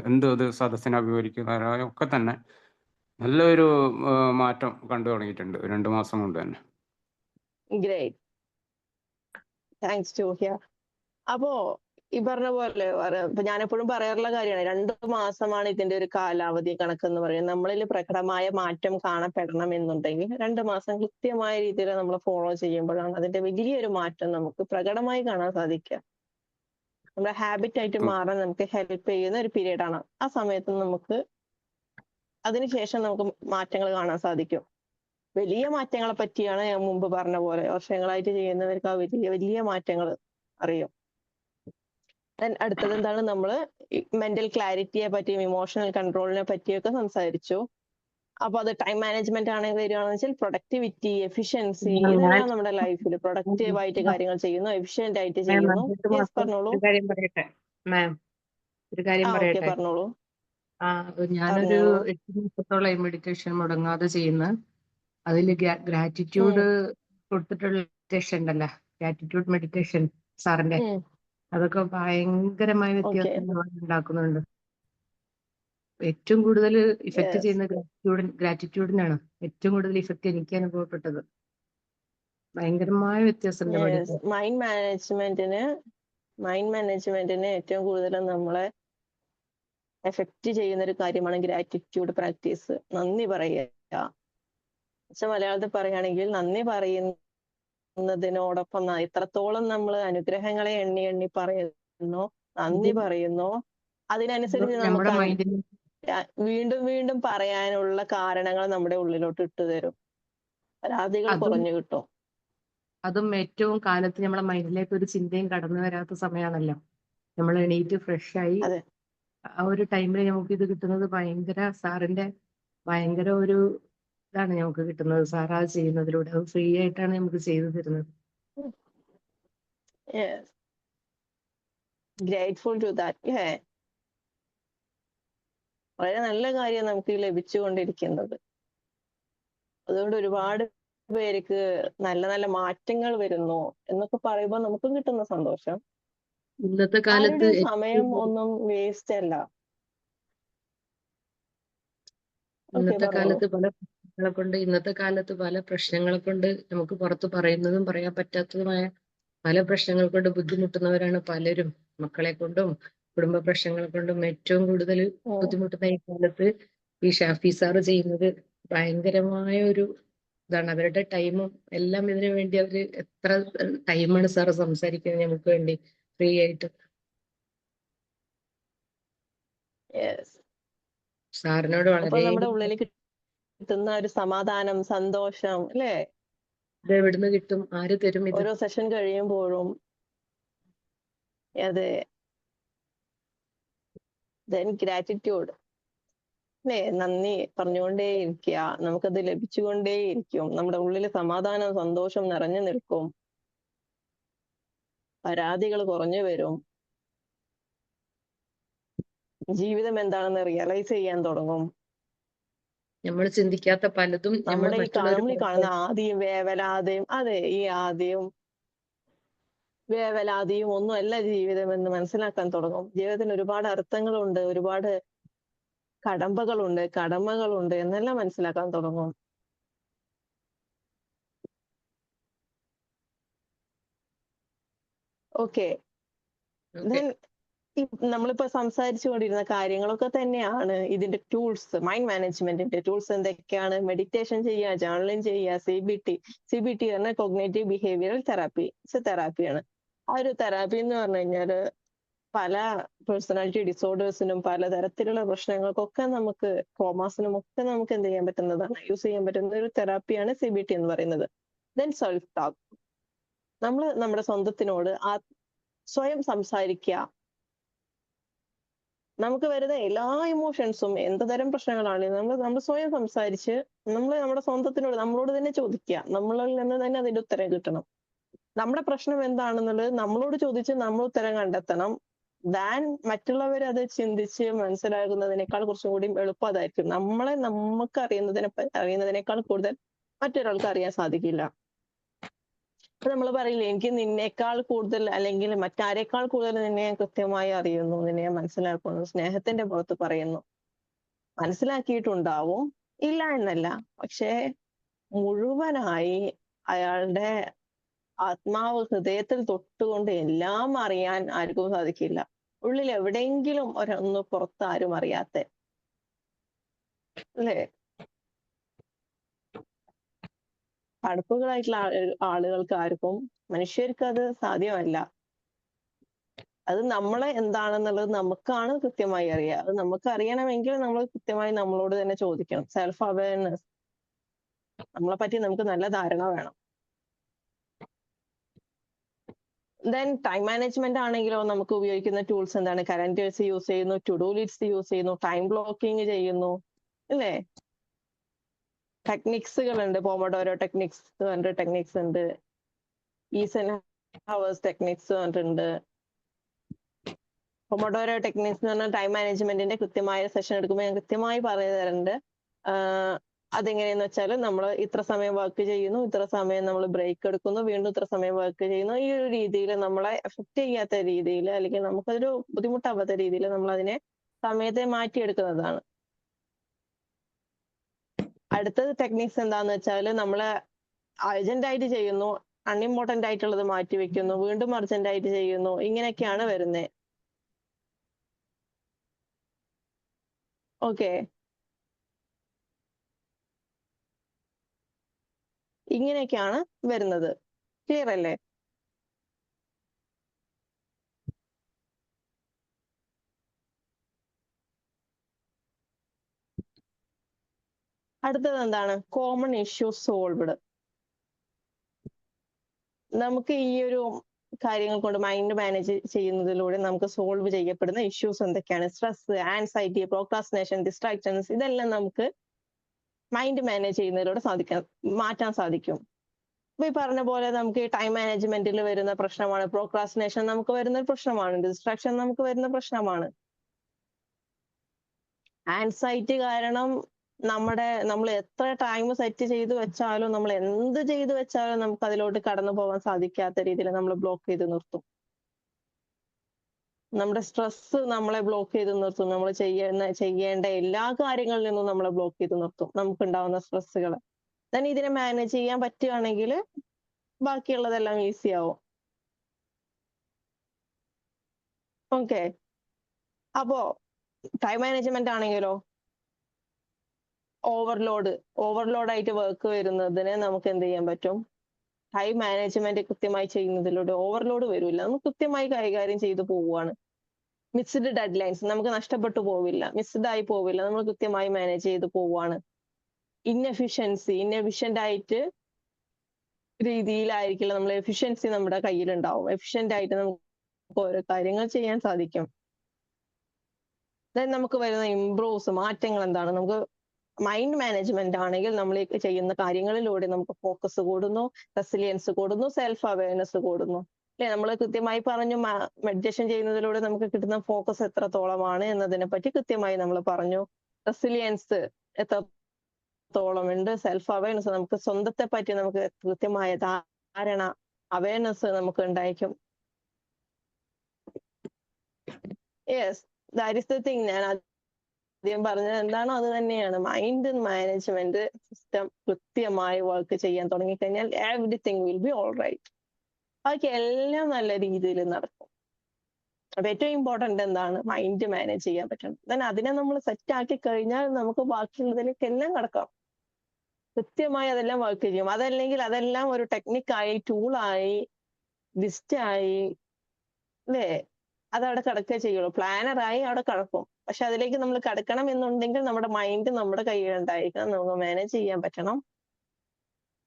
എന്ത് സദസ്സിനെ അഭിമുഖീകരിക്കുന്ന ഒക്കെ തന്നെ നല്ലൊരു മാറ്റം കണ്ടു തുടങ്ങിയിട്ടുണ്ട് 2 മാസം കൊണ്ട് തന്നെ. Great, thanks to here. അപ്പോ ഈ പറഞ്ഞ പോലെ ഇപ്പൊ ഞാൻ എപ്പോഴും പറയാറുള്ള കാര്യമാണ്, 2 മാസമാണ് ഇതിന്റെ ഒരു കാലാവധി കണക്കെന്ന് പറയുന്നത്. നമ്മളിൽ പ്രകടമായ മാറ്റം കാണപ്പെടണം എന്നുണ്ടെങ്കിൽ 2 മാസം കൃത്യമായ രീതിയിൽ നമ്മൾ ഫോളോ ചെയ്യുമ്പോഴാണ് അതിന്റെ വലിയൊരു മാറ്റം നമുക്ക് പ്രകടമായി കാണാൻ സാധിക്കുക. നമ്മുടെ ഹാബിറ്റ് ആയിട്ട് മാറാൻ നമുക്ക് ഹെൽപ്പ് ചെയ്യുന്ന ഒരു പീരീഡ് ആണ്. ആ സമയത്ത് നമുക്ക് അതിനുശേഷം നമുക്ക് മാറ്റങ്ങൾ കാണാൻ സാധിക്കും. വലിയ മാറ്റങ്ങളെ പറ്റിയാണ് ഞാൻ മുമ്പ് പറഞ്ഞ പോലെ വർഷങ്ങളായിട്ട് ചെയ്യുന്നവർക്ക് ആ വലിയ വലിയ മാറ്റങ്ങൾ അറിയും. അടുത്തത് എന്താണ്, നമ്മള് മെന്റൽ ക്ലാരിറ്റിയെ പറ്റിയും ഇമോഷണൽ കൺട്രോളിനെ പറ്റിയൊക്കെ സംസാരിച്ചു. അപ്പൊ അത് ടൈം മാനേജ്മെന്റ് ആണ് വരികയാണെന്ന് വെച്ചാൽ പ്രൊഡക്ടിവിറ്റി, എഫിഷ്യൻസി, ഇതെല്ലാം നമ്മുടെ ലൈഫിൽ പ്രൊഡക്റ്റീവ് ആയിട്ട് കാര്യങ്ങൾ ചെയ്യുന്നു, എഫിഷ്യന്റ് ആയിട്ട് ചെയ്യുന്നു. യെസ് പറഞ്ഞോളൂ. ഒരു കാര്യം പറയട്ടെ മാം, ഒരു കാര്യം ഓക്കെ പറയട്ടെ. പറഞ്ഞോളൂ. ഞാനൊരു പറഞ്ഞോളൂ. 8 മാസത്തോളം മെഡിറ്റേഷൻ മുടങ്ങാതെ ചെയ്യുന്ന, അതിൽ ഗ്രാറ്റിറ്റ്യൂഡ് കൊടുത്തിട്ടുള്ള മെഡിറ്റേഷൻ ഉണ്ടല്ലോ, ഗ്രാറ്റിറ്റ്യൂഡ് മെഡിറ്റേഷൻ സാറിന്റെ, അതൊക്കെ ഭയങ്കരമായ വ്യത്യാസം ഉണ്ടാക്കുന്നുണ്ട്. ഏറ്റവും കൂടുതൽ ഇഫക്റ്റ് ചെയ്യുന്ന ഗ്രാറ്റിറ്റ്യൂഡിനാണ് ഏറ്റവും കൂടുതൽ ഇഫക്റ്റ് എനിക്ക് അനുഭവപ്പെട്ടത്. ഭയങ്കരമായ വ്യത്യാസമുണ്ട്. മൈൻഡ് മാനേജ്മെന്റിന് ഏറ്റവും കൂടുതൽ നമ്മളെ എഫക്റ്റ് ചെയ്യുന്ന ഒരു കാര്യമാണ് ഗ്രാറ്റിറ്റ്യൂഡ് പ്രാക്ടീസ്. നന്ദി പറയുക. മലയാളത്തിൽ പറയുകയാണെങ്കിൽ നന്ദി പറയുന്നതിനോടൊപ്പം എത്രത്തോളം നമ്മൾ അനുഗ്രഹങ്ങളെ എണ്ണി എണ്ണി പറയുന്നു, നന്ദി പറയുന്നു, അതിനനുസരിച്ച് നമുക്ക് വീണ്ടും വീണ്ടും പറയാനുള്ള കാരണങ്ങൾ നമ്മുടെ ഉള്ളിലോട്ട് ഇട്ടു തരും. പരാതികൾ കുറഞ്ഞു കിട്ടും. അതും ഏറ്റവും കാലത്ത് നമ്മളെ മൈൻഡിലേക്ക് ഒരു ചിന്തയും കടന്നു വരാത്ത സമയമാണല്ലോ. നമ്മൾ എണീറ്റ് ഫ്രഷ് ആയി ആ ഒരു ടൈമിൽ നമുക്ക് ഇത് കിട്ടുന്നത് ഭയങ്കര, സാറിന്റെ ഭയങ്കര ഒരു ഇതാണ് നമുക്ക് കിട്ടുന്നത്. സാർ അത് ചെയ്യുന്നതിലൂടെ അത് ഫ്രീ ആയിട്ടാണ് നമുക്ക് ചെയ്തു തരുന്നത്. Grateful to that. വളരെ നല്ല കാര്യം നമുക്ക് ലഭിച്ചുകൊണ്ടിരിക്കുന്നത്. അതുകൊണ്ട് ഒരുപാട് പേർക്ക് നല്ല നല്ല മാറ്റങ്ങൾ വരുന്നു എന്നൊക്കെ പറയുമ്പോൾ നമുക്കും കിട്ടുന്ന സന്തോഷം. ഇന്നത്തെ കാലത്ത് സമയം ഒന്നും വേസ്റ്റ് അല്ല. ഇന്നത്തെ കാലത്ത് പല പ്രശ്നങ്ങളെ കൊണ്ട് നമുക്ക് പുറത്ത് പറയുന്നതും പറയാൻ പറ്റാത്തതുമായ പല പ്രശ്നങ്ങൾ കൊണ്ട് ബുദ്ധിമുട്ടുന്നവരാണ് പലരും. മക്കളെ കൊണ്ടും കുടുംബ പ്രശ്നങ്ങളെ കൊണ്ടും ഏറ്റവും കൂടുതൽ ബുദ്ധിമുട്ടുന്ന ഈ കാലത്ത് ഈ ഷാഫി സാറ് ചെയ്യുന്നത് ഭയങ്കരമായ ഒരു ഇതാണ്. അവരുടെ ടൈമും എല്ലാം ഇതിനു വേണ്ടി അവര് എത്ര ടൈമാണ് സാറ് സംസാരിക്കുന്നത് നമുക്ക് വേണ്ടി ഫ്രീ ആയിട്ട്. സാറിനോട് വളരെ നമ്മുടെ ഉള്ളിൽ കിട്ടുന്ന ഒരു സമാധാനം, സന്തോഷം അല്ലേ, ഇത് എവിടുന്ന് കിട്ടും, ആര് തരും ഇത്? ഓരോ സെഷൻ കഴിയുമ്പോഴും. അതെ, ഗ്രാറ്റിറ്റ്യൂഡ് അല്ലേ, നന്ദി പറഞ്ഞുകൊണ്ടേയിരിക്കുക. നമുക്കത് ലഭിച്ചുകൊണ്ടേയിരിക്കും. നമ്മുടെ ഉള്ളിൽ സമാധാനം, സന്തോഷം നിറഞ്ഞു നിൽക്കും. പരാതികൾ കുറഞ്ഞു വരും. ജീവിതം എന്താണെന്ന് റിയലൈസ് ചെയ്യാൻ തുടങ്ങും. നമ്മൾ ചിന്തിക്കാത്ത പലതും നമ്മൾ ഈ കാണുന്ന ആദിയും വേവലാതയും, അതെ, ഈ ആദിയും വേവലാതിയും ഒന്നുമല്ല ജീവിതം എന്ന് മനസ്സിലാക്കാൻ തുടങ്ങും. ജീവിതത്തിന് ഒരുപാട് അർത്ഥങ്ങളുണ്ട്, ഒരുപാട് കടമകളുണ്ട് എന്നെല്ലാം മനസ്സിലാക്കാൻ തുടങ്ങും. ഓക്കെ, നമ്മളിപ്പോ സംസാരിച്ചു കൊണ്ടിരുന്ന കാര്യങ്ങളൊക്കെ തന്നെയാണ് ഇതിന്റെ ടൂൾസ്. മൈൻഡ് മാനേജ്മെന്റിന്റെ ടൂൾസ് എന്തൊക്കെയാണ്? മെഡിറ്റേഷൻ ചെയ്യുക, ജേർണലിംഗ് ചെയ്യുക, CBT പറഞ്ഞാൽ കോഗ്നേറ്റീവ് ബിഹേവിയറൽ തെറാപ്പിയാണ്. ആ ഒരു തെറാപ്പി എന്ന് പറഞ്ഞു കഴിഞ്ഞാല് പല പേഴ്സണാലിറ്റി ഡിസോർഡേഴ്സിനും പലതരത്തിലുള്ള പ്രശ്നങ്ങൾക്കൊക്കെ നമുക്ക്, ട്രോമാസിനും ഒക്കെ നമുക്ക് എന്ത് ചെയ്യാൻ പറ്റുന്നതാണ്, യൂസ് ചെയ്യാൻ പറ്റുന്ന ഒരു തെറാപ്പിയാണ് CBT എന്ന് പറയുന്നത്. Then self talk. നമ്മൾ നമ്മുടെ സ്വന്തത്തിനോട് സ്വയം സംസാരിക്കുക. നമുക്ക് വരുന്ന എല്ലാ ഇമോഷൻസും എന്ത് തരം പ്രശ്നങ്ങളാണ് നമ്മൾ സ്വയം സംസാരിച്ച് നമ്മുടെ സ്വന്തത്തിനോട് നമ്മളോട് തന്നെ ചോദിക്കുക. നമ്മളിൽ നിന്ന് തന്നെ അതിന്റെ ഉത്തരം കിട്ടണം. നമ്മുടെ പ്രശ്നം എന്താണെന്നുള്ളത് നമ്മളോട് ചോദിച്ച് നമ്മൾ ഉത്തരം കണ്ടെത്തണം. മറ്റുള്ളവർ അത് ചിന്തിച്ച് മനസ്സിലാകുന്നതിനേക്കാൾ കുറച്ചും കൂടി എളുപ്പം അതായിരിക്കും. നമുക്ക് അറിയുന്നതിനേക്കാൾ കൂടുതൽ മറ്റൊരാൾക്ക് അറിയാൻ സാധിക്കില്ല. നമ്മൾ പറയില്ലേ, എനിക്ക് നിന്നേക്കാൾ കൂടുതൽ അല്ലെങ്കിൽ മറ്റാരേക്കാൾ കൂടുതൽ നിന്നെ ഞാൻ കൃത്യമായി അറിയുന്നു, നിന്നെ ഞാൻ മനസ്സിലാക്കുന്നു, സ്നേഹത്തിന്റെ പുറത്ത് പറയുന്നു. മനസ്സിലാക്കിയിട്ടുണ്ടാവും, ഇല്ല എന്നല്ല. പക്ഷേ മുഴുവനായി അയാളുടെ ആത്മാവ് ഹൃദയത്തിൽ തൊട്ടുകൊണ്ട് എല്ലാം അറിയാൻ ആർക്കും സാധിക്കില്ല. ഉള്ളിൽ എവിടെയെങ്കിലും ഒന്ന് പുറത്ത് ആരും അറിയാത്ത, അല്ലേ? അടുപ്പുകളായിട്ടുള്ള ആളുകൾക്ക് ആർക്കും, മനുഷ്യർക്ക് അത് സാധ്യമല്ല. അത് നമ്മളെ എന്താണെന്നുള്ളത് നമുക്കാണ് കൃത്യമായി അറിയുക. അത് നമുക്ക് അറിയണമെങ്കിൽ നമ്മൾ കൃത്യമായി നമ്മളോട് തന്നെ ചോദിക്കണം. സെൽഫ് അവയർനെസ്, നമ്മളെ പറ്റി നമുക്ക് നല്ല ധാരണ വേണം. ദെൻ ടൈം മാനേജ്മെന്റ് ആണെങ്കിലോ നമുക്ക് ഉപയോഗിക്കുന്ന ടൂൾസ് എന്താണ്? കലണ്ടേഴ്സ് യൂസ് ചെയ്യുന്നു, ടു ഡു ലിസ്റ്റ് യൂസ് ചെയ്യുന്നു, ടൈം ബ്ലോക്കിംഗ് ചെയ്യുന്നു, അല്ലേ? ടെക്നിക്സുകൾ ഉണ്ട്, പോമഡോരോ ടെക്നിക്സ് ഉണ്ട്, ഈസൻ ഹവേഴ്സ് ടെക്നിക്സ് പറഞ്ഞിട്ടുണ്ട്. പൊമഡോരോ ടെക്നിക്സ് എന്ന് പറഞ്ഞാൽ ടൈം മാനേജ്മെന്റിന്റെ കൃത്യമായ സെഷൻ എടുക്കുമ്പോൾ ഞാൻ കൃത്യമായി പറഞ്ഞു തരുന്നുണ്ട്. അതെങ്ങനെയെന്ന് വെച്ചാൽ നമ്മൾ ഇത്ര സമയം വർക്ക് ചെയ്യുന്നു, ഇത്ര സമയം നമ്മൾ ബ്രേക്ക് എടുക്കുന്നു, വീണ്ടും ഇത്ര സമയം വർക്ക് ചെയ്യുന്നു. ഈ ഒരു രീതിയിൽ നമ്മളെ എഫക്ട് ചെയ്യാത്ത രീതിയിൽ, അല്ലെങ്കിൽ നമുക്കൊരു ബുദ്ധിമുട്ടാവാത്ത രീതിയിൽ നമ്മൾ അതിനെ സമയത്തെ മാറ്റിയെടുക്കുന്നതാണ്. അടുത്തത് ടെക്നിക്സ് എന്താന്ന് വെച്ചാൽ നമ്മള് അർജന്റ് ആയിട്ട് ചെയ്യുന്നു, അൺഇമ്പോർട്ടന്റ് ആയിട്ടുള്ളത് മാറ്റി വെക്കുന്നു, വീണ്ടും അർജന്റ് ആയിട്ട് ചെയ്യുന്നു. ഇങ്ങനെയൊക്കെയാണ് വരുന്നത്. ഓക്കെ, ഇങ്ങനെയൊക്കെയാണ് വരുന്നത്. ക്ലിയർ അല്ലേ? അടുത്തത് എന്താണ്? Common issues solved. നമുക്ക് ഈ ഒരു കാര്യങ്ങൾ കൊണ്ട് മൈൻഡ് മാനേജ് ചെയ്യുന്നതിലൂടെ നമുക്ക് സോൾവ് ചെയ്യപ്പെടുന്ന ഇഷ്യൂസ് എന്തൊക്കെയാണ്? സ്ട്രെസ്, ആൻസൈറ്റി, പ്രോക്രാസ്റ്റിനേഷൻ, ഡിസ്ട്രാക്ഷൻസ്, ഇതെല്ലാം നമുക്ക് മൈൻഡ് മാനേജ് ചെയ്യുന്നതിലൂടെ മാറ്റാൻ സാധിക്കും. അപ്പൊ ഈ പറഞ്ഞ പോലെ നമുക്ക് ഈ ടൈം മാനേജ്മെന്റിൽ വരുന്ന പ്രശ്നമാണ് പ്രോക്രാസ്റ്റിനേഷൻ, നമുക്ക് വരുന്ന പ്രശ്നമാണ് ഡിസ്ട്രാക്ഷൻ, നമുക്ക് വരുന്ന പ്രശ്നമാണ്. ആൻസൈറ്റി കാരണം നമ്മൾ എത്ര ടൈം സെറ്റ് ചെയ്ത് വെച്ചാലും, നമ്മൾ എന്ത് ചെയ്ത് വെച്ചാലും നമുക്ക് അതിലോട്ട് കടന്നു പോകാൻ സാധിക്കാത്ത രീതിയിൽ നമ്മൾ ബ്ലോക്ക് ചെയ്ത് നിർത്തും. നമ്മുടെ സ്ട്രെസ് നമ്മളെ ബ്ലോക്ക് ചെയ്ത് നിർത്തും. നമ്മൾ ചെയ്യേണ്ട എല്ലാ കാര്യങ്ങളിൽ നിന്നും നമ്മളെ ബ്ലോക്ക് ചെയ്ത് നിർത്തും, നമുക്ക് ഉണ്ടാവുന്ന സ്ട്രെസ്സുകൾ. then ഇതിനെ മാനേജ് ചെയ്യാൻ പറ്റുകയാണെങ്കിൽ ബാക്കിയുള്ളതെല്ലാം ഈസി ആവും. ഓക്കെ, അപ്പോ ടൈം മാനേജ്മെന്റ് ആണെങ്കിലോ ഓവർലോഡ് ആയിട്ട് വർക്ക് വരുന്നതിന് നമുക്ക് എന്ത് ചെയ്യാൻ പറ്റും? ടൈം മാനേജ്മെന്റ് കൃത്യമായി ചെയ്യുന്നതിലൂടെ ഓവർലോഡ് വരില്ല, നമുക്ക് കൃത്യമായി കൈകാര്യം ചെയ്തു പോവുകയാണ്. മിക്സ്ഡ് ഡെഡ് ലൈൻസ് നമുക്ക് നഷ്ടപ്പെട്ടു പോവില്ല, മിസ്ഡ് ആയി പോവില്ല, നമ്മൾ കൃത്യമായി മാനേജ് ചെയ്ത് പോവുകയാണ്. ഇൻഎഫിഷ്യന്റ് ആയിട്ട് രീതിയിലായിരിക്കില്ല, നമ്മൾ എഫിഷ്യൻസി നമ്മുടെ കയ്യിലുണ്ടാവും. എഫിഷ്യന്റ് ആയിട്ട് നമുക്ക് ഓരോ കാര്യങ്ങൾ ചെയ്യാൻ സാധിക്കും. then നമുക്ക് വരുന്ന ഇംപ്രൂവ്സ്, മാറ്റങ്ങൾ എന്താണ്? നമുക്ക് മൈൻഡ് മാനേജ്മെന്റ് ആണെങ്കിൽ നമ്മൾ ചെയ്യുന്ന കാര്യങ്ങളിലൂടെ നമുക്ക് ഫോക്കസ് കൂടുന്നു, റെസിലിയൻസ് കൂടുന്നു, സെൽഫ് അവയർനെസ് കൂടുന്നു, അല്ലെ? നമ്മൾ കൃത്യമായി പറഞ്ഞു, മെഡിറ്റേഷൻ ചെയ്യുന്നതിലൂടെ നമുക്ക് കിട്ടുന്ന ഫോക്കസ് എത്രത്തോളമാണ് എന്നതിനെ പറ്റി കൃത്യമായി നമ്മൾ പറഞ്ഞു. റെസിലിയൻസ് എത്രത്തോളം ഉണ്ട്, സെൽഫ് അവയർനെസ്, നമുക്ക് സ്വന്തത്തെ പറ്റി നമുക്ക് കൃത്യമായ ധാരണ, അവയർനെസ് നമുക്ക് ഉണ്ടായിരിക്കും. Yes, that is the thing. ഞാൻ ആദ്യം പറഞ്ഞത് എന്താണോ അത് തന്നെയാണ്. മൈൻഡ് മാനേജ്മെന്റ് സിസ്റ്റം കൃത്യമായി വർക്ക് ചെയ്യാൻ തുടങ്ങിക്കഴിഞ്ഞാൽ everything will be all right. ബാക്കി എല്ലാം നല്ല രീതിയിൽ നടക്കും. അപ്പൊ ഏറ്റവും ഇമ്പോർട്ടന്റ് എന്താണ്? മൈൻഡ് മാനേജ് ചെയ്യാൻ പറ്റണം. then അതിനെ നമ്മൾ സെറ്റ് ആക്കി കഴിഞ്ഞാൽ നമുക്ക് ബാക്കിയുള്ളതിലേക്ക് എല്ലാം കടക്കാം. കൃത്യമായി അതെല്ലാം വർക്ക് ചെയ്യും. അതല്ലെങ്കിൽ അതെല്ലാം ഒരു ടെക്നിക്കായി, ടൂളായി, ലിസ്റ്റായി, അല്ലേ? അതവിടെ കിടക്കുക ചെയ്യുള്ളൂ. പ്ലാനറായി അവിടെ കിടക്കും. പക്ഷെ അതിലേക്ക് നമ്മൾ കിടക്കണം എന്നുണ്ടെങ്കിൽ നമ്മുടെ മൈൻഡ് നമ്മുടെ കയ്യിലുണ്ടായിരിക്കണം, നമുക്ക് മാനേജ് ചെയ്യാൻ പറ്റണം.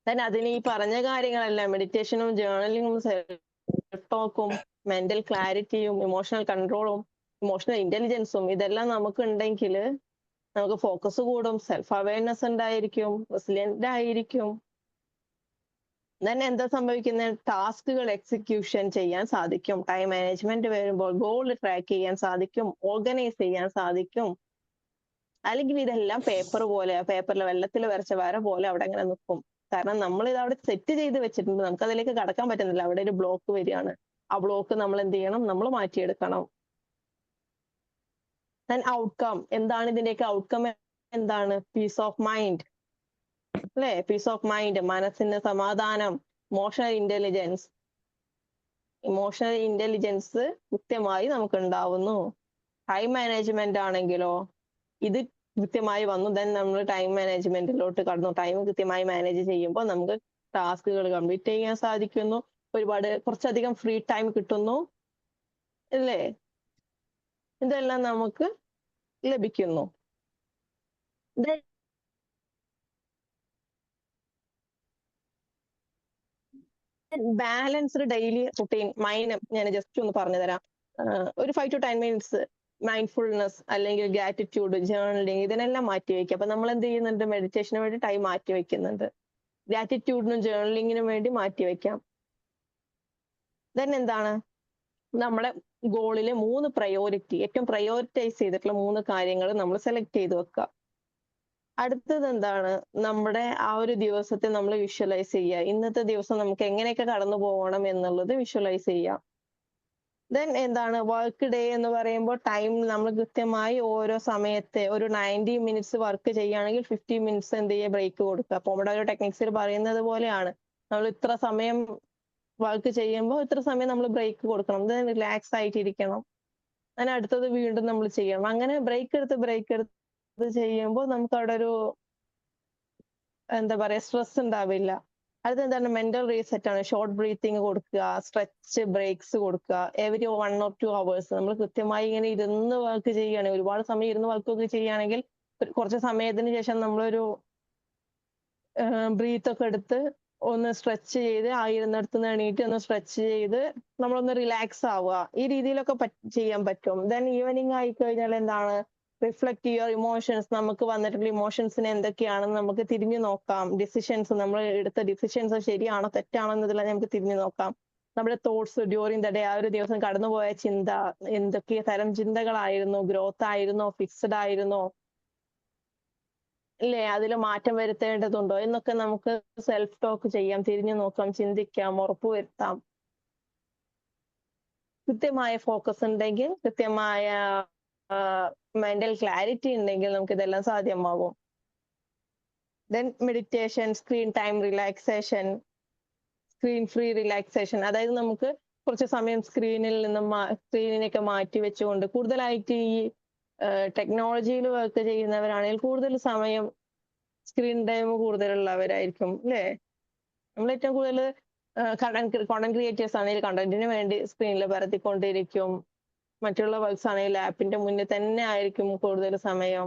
then അതിന് ഈ പറഞ്ഞ കാര്യങ്ങളെല്ലാം, മെഡിറ്റേഷനും ജേർണലിങ്ങും സെൽഫ് ടോക്കും മെന്റൽ ക്ലാരിറ്റിയും ഇമോഷണൽ കൺട്രോളും ഇമോഷണൽ ഇന്റലിജൻസും ഇതെല്ലാം നമുക്ക് ഉണ്ടെങ്കിൽ നമുക്ക് ഫോക്കസ് കൂടും, സെൽഫ് അവയർനെസ് ഉണ്ടായിരിക്കും, റെസിലിയന്റ് ആയിരിക്കും. തന്നെ എന്താ സംഭവിക്കുന്നത്? ടാസ്കുകൾ എക്സിക്യൂഷൻ ചെയ്യാൻ സാധിക്കും. ടൈം മാനേജ്മെന്റ് വരുമ്പോൾ ഗോൾ ട്രാക്ക് ചെയ്യാൻ സാധിക്കും, ഓർഗനൈസ് ചെയ്യാൻ സാധിക്കും. അല്ലെങ്കിൽ ഇതെല്ലാം പേപ്പറിൽ വെള്ളത്തിൽ വരച്ച വര പോലെ അവിടെ അങ്ങനെ നിൽക്കും. കാരണം നമ്മൾ ഇത് അവിടെ സെറ്റ് ചെയ്ത് വെച്ചിട്ടുണ്ട്, നമുക്ക് അതിലേക്ക് കടക്കാൻ പറ്റുന്നില്ല. അവിടെ ഒരു ബ്ലോക്ക് വരികയാണ്. ആ ബ്ലോക്ക് നമ്മൾ എന്ത് ചെയ്യണം? നമ്മൾ മാറ്റിയെടുക്കണം. ഔട്ട്കം എന്താണ്? ഇതിന്റെയൊക്കെ ഔട്ട്കം എന്താണ്? പീസ് ഓഫ് മൈൻഡ് അല്ലെ? പീസ് ഓഫ് മൈൻഡ്, മനസ്സിന് സമാധാനം. ഇമോഷണൽ ഇന്റലിജൻസ് കൃത്യമായി നമുക്ക് ഉണ്ടാവുന്നു. ടൈം മാനേജ്മെന്റ് ആണെങ്കിലോ ഇത് കൃത്യമായി വന്നു. ദെൻ നമ്മൾ ടൈം മാനേജ്മെന്റിലോട്ട് കടന്നു. ടൈം കൃത്യമായി മാനേജ് ചെയ്യുമ്പോൾ നമുക്ക് ടാസ്കുകൾ കംപ്ലീറ്റ് ചെയ്യാൻ സാധിക്കുന്നു. കുറച്ചധികം ഫ്രീ ടൈം കിട്ടുന്നു അല്ലേ? ഇതെല്ലാം നമുക്ക് ലഭിക്കുന്നു. ബാലൻസ്ഡ് ഡെയിലി റുട്ടീൻ മൈൻഡ് ഞാൻ ജസ്റ്റ് ഒന്ന് പറഞ്ഞു തരാം. ഒരു 5 to 10 minutes മൈൻഡ്ഫുൾനെസ് അല്ലെങ്കിൽ ഗ്രാറ്റിറ്റ്യൂഡ്, ജേർണലിങ് ഇതിനെല്ലാം മാറ്റി വെക്കുക. അപ്പൊ നമ്മൾ എന്ത് ചെയ്യുന്നുണ്ട്? മെഡിറ്റേഷന് വേണ്ടി ടൈം മാറ്റി വെക്കുന്നുണ്ട്. ഗ്രാറ്റിറ്റ്യൂഡിനും ജേർണലിങ്ങിനും വേണ്ടി മാറ്റി വെക്കാം. ദെൻ എന്താണ്? നമ്മുടെ ഗോളിലെ 3 പ്രയോറിറ്റി, ഏറ്റവും പ്രയോറിറ്റൈസ് ചെയ്തിട്ടുള്ള 3 കാര്യങ്ങൾ നമ്മൾ സെലക്ട് ചെയ്ത് വെക്കുക. അടുത്തത് എന്താണ്? നമ്മുടെ ആ ഒരു ദിവസത്തെ നമ്മൾ വിഷ്വലൈസ് ചെയ്യുക. ഇന്നത്തെ ദിവസം നമുക്ക് എങ്ങനെയൊക്കെ കടന്നു പോകണം എന്നുള്ളത് വിഷ്വലൈസ് ചെയ്യാം. ദെൻ എന്താണ്? വർക്ക് ഡേ എന്ന് പറയുമ്പോൾ ടൈം നമ്മൾ കൃത്യമായി ഓരോ സമയത്തെ ഒരു 90 minutes വർക്ക് ചെയ്യുകയാണെങ്കിൽ 50 minutes എന്ത് ചെയ്യുക? ബ്രേക്ക് കൊടുക്കുക. പോമഡോറോ ടെക്നിക്സിൽ പറയുന്നത് പോലെയാണ്. നമ്മൾ ഇത്ര സമയം വർക്ക് ചെയ്യുമ്പോൾ ഇത്ര സമയം നമ്മൾ ബ്രേക്ക് കൊടുക്കണം. ദെൻ റിലാക്സ് ആയിട്ടിരിക്കണം. അതിന് അടുത്തത് വീണ്ടും നമ്മൾ ചെയ്യണം. അങ്ങനെ ബ്രേക്ക് എടുത്ത് ചെയ്യുമ്പോൾ നമുക്ക് അവിടെ ഒരു എന്താ പറയാ സ്ട്രെസ് ഉണ്ടാവില്ല. അടുത്ത എന്താണ്? മെന്റൽ റീസെറ്റ് ആണ്. ഷോർട്ട് ബ്രീത്തിങ് കൊടുക്കുക, സ്ട്രെച്ച് ബ്രേക്സ് കൊടുക്കുക. എവരി 1 or 2 hours നമ്മൾ കൃത്യമായി ഇങ്ങനെ ഇരുന്ന് വർക്ക് ചെയ്യുകയാണെങ്കിൽ, ഒരുപാട് സമയം ഇരുന്ന് വർക്ക് ഒക്കെ ചെയ്യുകയാണെങ്കിൽ കുറച്ച് സമയത്തിന് ശേഷം നമ്മളൊരു ബ്രീത്ത് ഒക്കെ എടുത്ത് ഒന്ന് സ്ട്രെച്ച് ചെയ്ത് ആ ഇരുന്നിടത്ത് നിന്ന് എണീറ്റ് ഒന്ന് സ്ട്രെച്ച് ചെയ്ത് നമ്മളൊന്ന് റിലാക്സ് ആവുക. ഈ രീതിയിലൊക്കെ ചെയ്യാൻ പറ്റും. ദെൻ ഈവനിങ് ആയി കഴിഞ്ഞാൽ എന്താണ്? Reflect your emotions. നമുക്ക് വന്നിട്ടുള്ള ഇമോഷൻസിന് എന്തൊക്കെയാണെന്ന് നമുക്ക് തിരിഞ്ഞു നോക്കാം. ഡിസിഷൻസ്, നമ്മൾ എടുത്ത ഡിസിഷൻസ് ശരിയാണോ തെറ്റാണോ എന്നതെല്ലാം നമുക്ക് തിരിഞ്ഞു നോക്കാം. നമ്മുടെ തോട്ട്സ് ഡ്യൂറിങ് ദ ഡേ, ആ ഒരു ദിവസം കടന്നുപോയ ചിന്ത എന്തൊക്കെ തരം ചിന്തകളായിരുന്നു? ഗ്രോത്ത് ആയിരുന്നോ? ഫിക്സ്ഡ് ആയിരുന്നോ? ഇല്ലേ? അതിൽ മാറ്റം വരുത്തേണ്ടതുണ്ടോ എന്നൊക്കെ നമുക്ക് സെൽഫ് ടോക്ക് ചെയ്യാം, തിരിഞ്ഞു നോക്കാം, ചിന്തിക്കാം, ഉറപ്പുവരുത്താം. കൃത്യമായ ഫോക്കസ് ഉണ്ടെങ്കിൽ, കൃത്യമായ മെന്റൽ ക്ലാരിറ്റി ഉണ്ടെങ്കിൽ നമുക്ക് ഇതെല്ലാം സാധ്യമാകും. Then meditation, screen time relaxation, screen free relaxation. അതായത് നമുക്ക് കുറച്ച് സമയം സ്ക്രീനിനൊക്കെ മാറ്റി വെച്ചുകൊണ്ട്, കൂടുതലായിട്ട് ഈ ടെക്നോളജിയിൽ വർക്ക് ചെയ്യുന്നവരാണെങ്കിൽ കൂടുതൽ സമയം സ്ക്രീൻ ടൈം കൂടുതലുള്ളവരായിരിക്കും അല്ലേ? നമ്മൾ ഏറ്റവും കൂടുതൽ കണ്ടന്റ് ക്രിയേറ്റേഴ്സ് ആണെങ്കിൽ കണ്ടന്റിന് വേണ്ടി സ്ക്രീനിൽ പരത്തിക്കൊണ്ടിരിക്കും. മറ്റുള്ള വർക്ക്സ് ആണെങ്കിൽ ലാപ്പിന്റെ മുന്നിൽ തന്നെ ആയിരിക്കും കൂടുതൽ സമയം.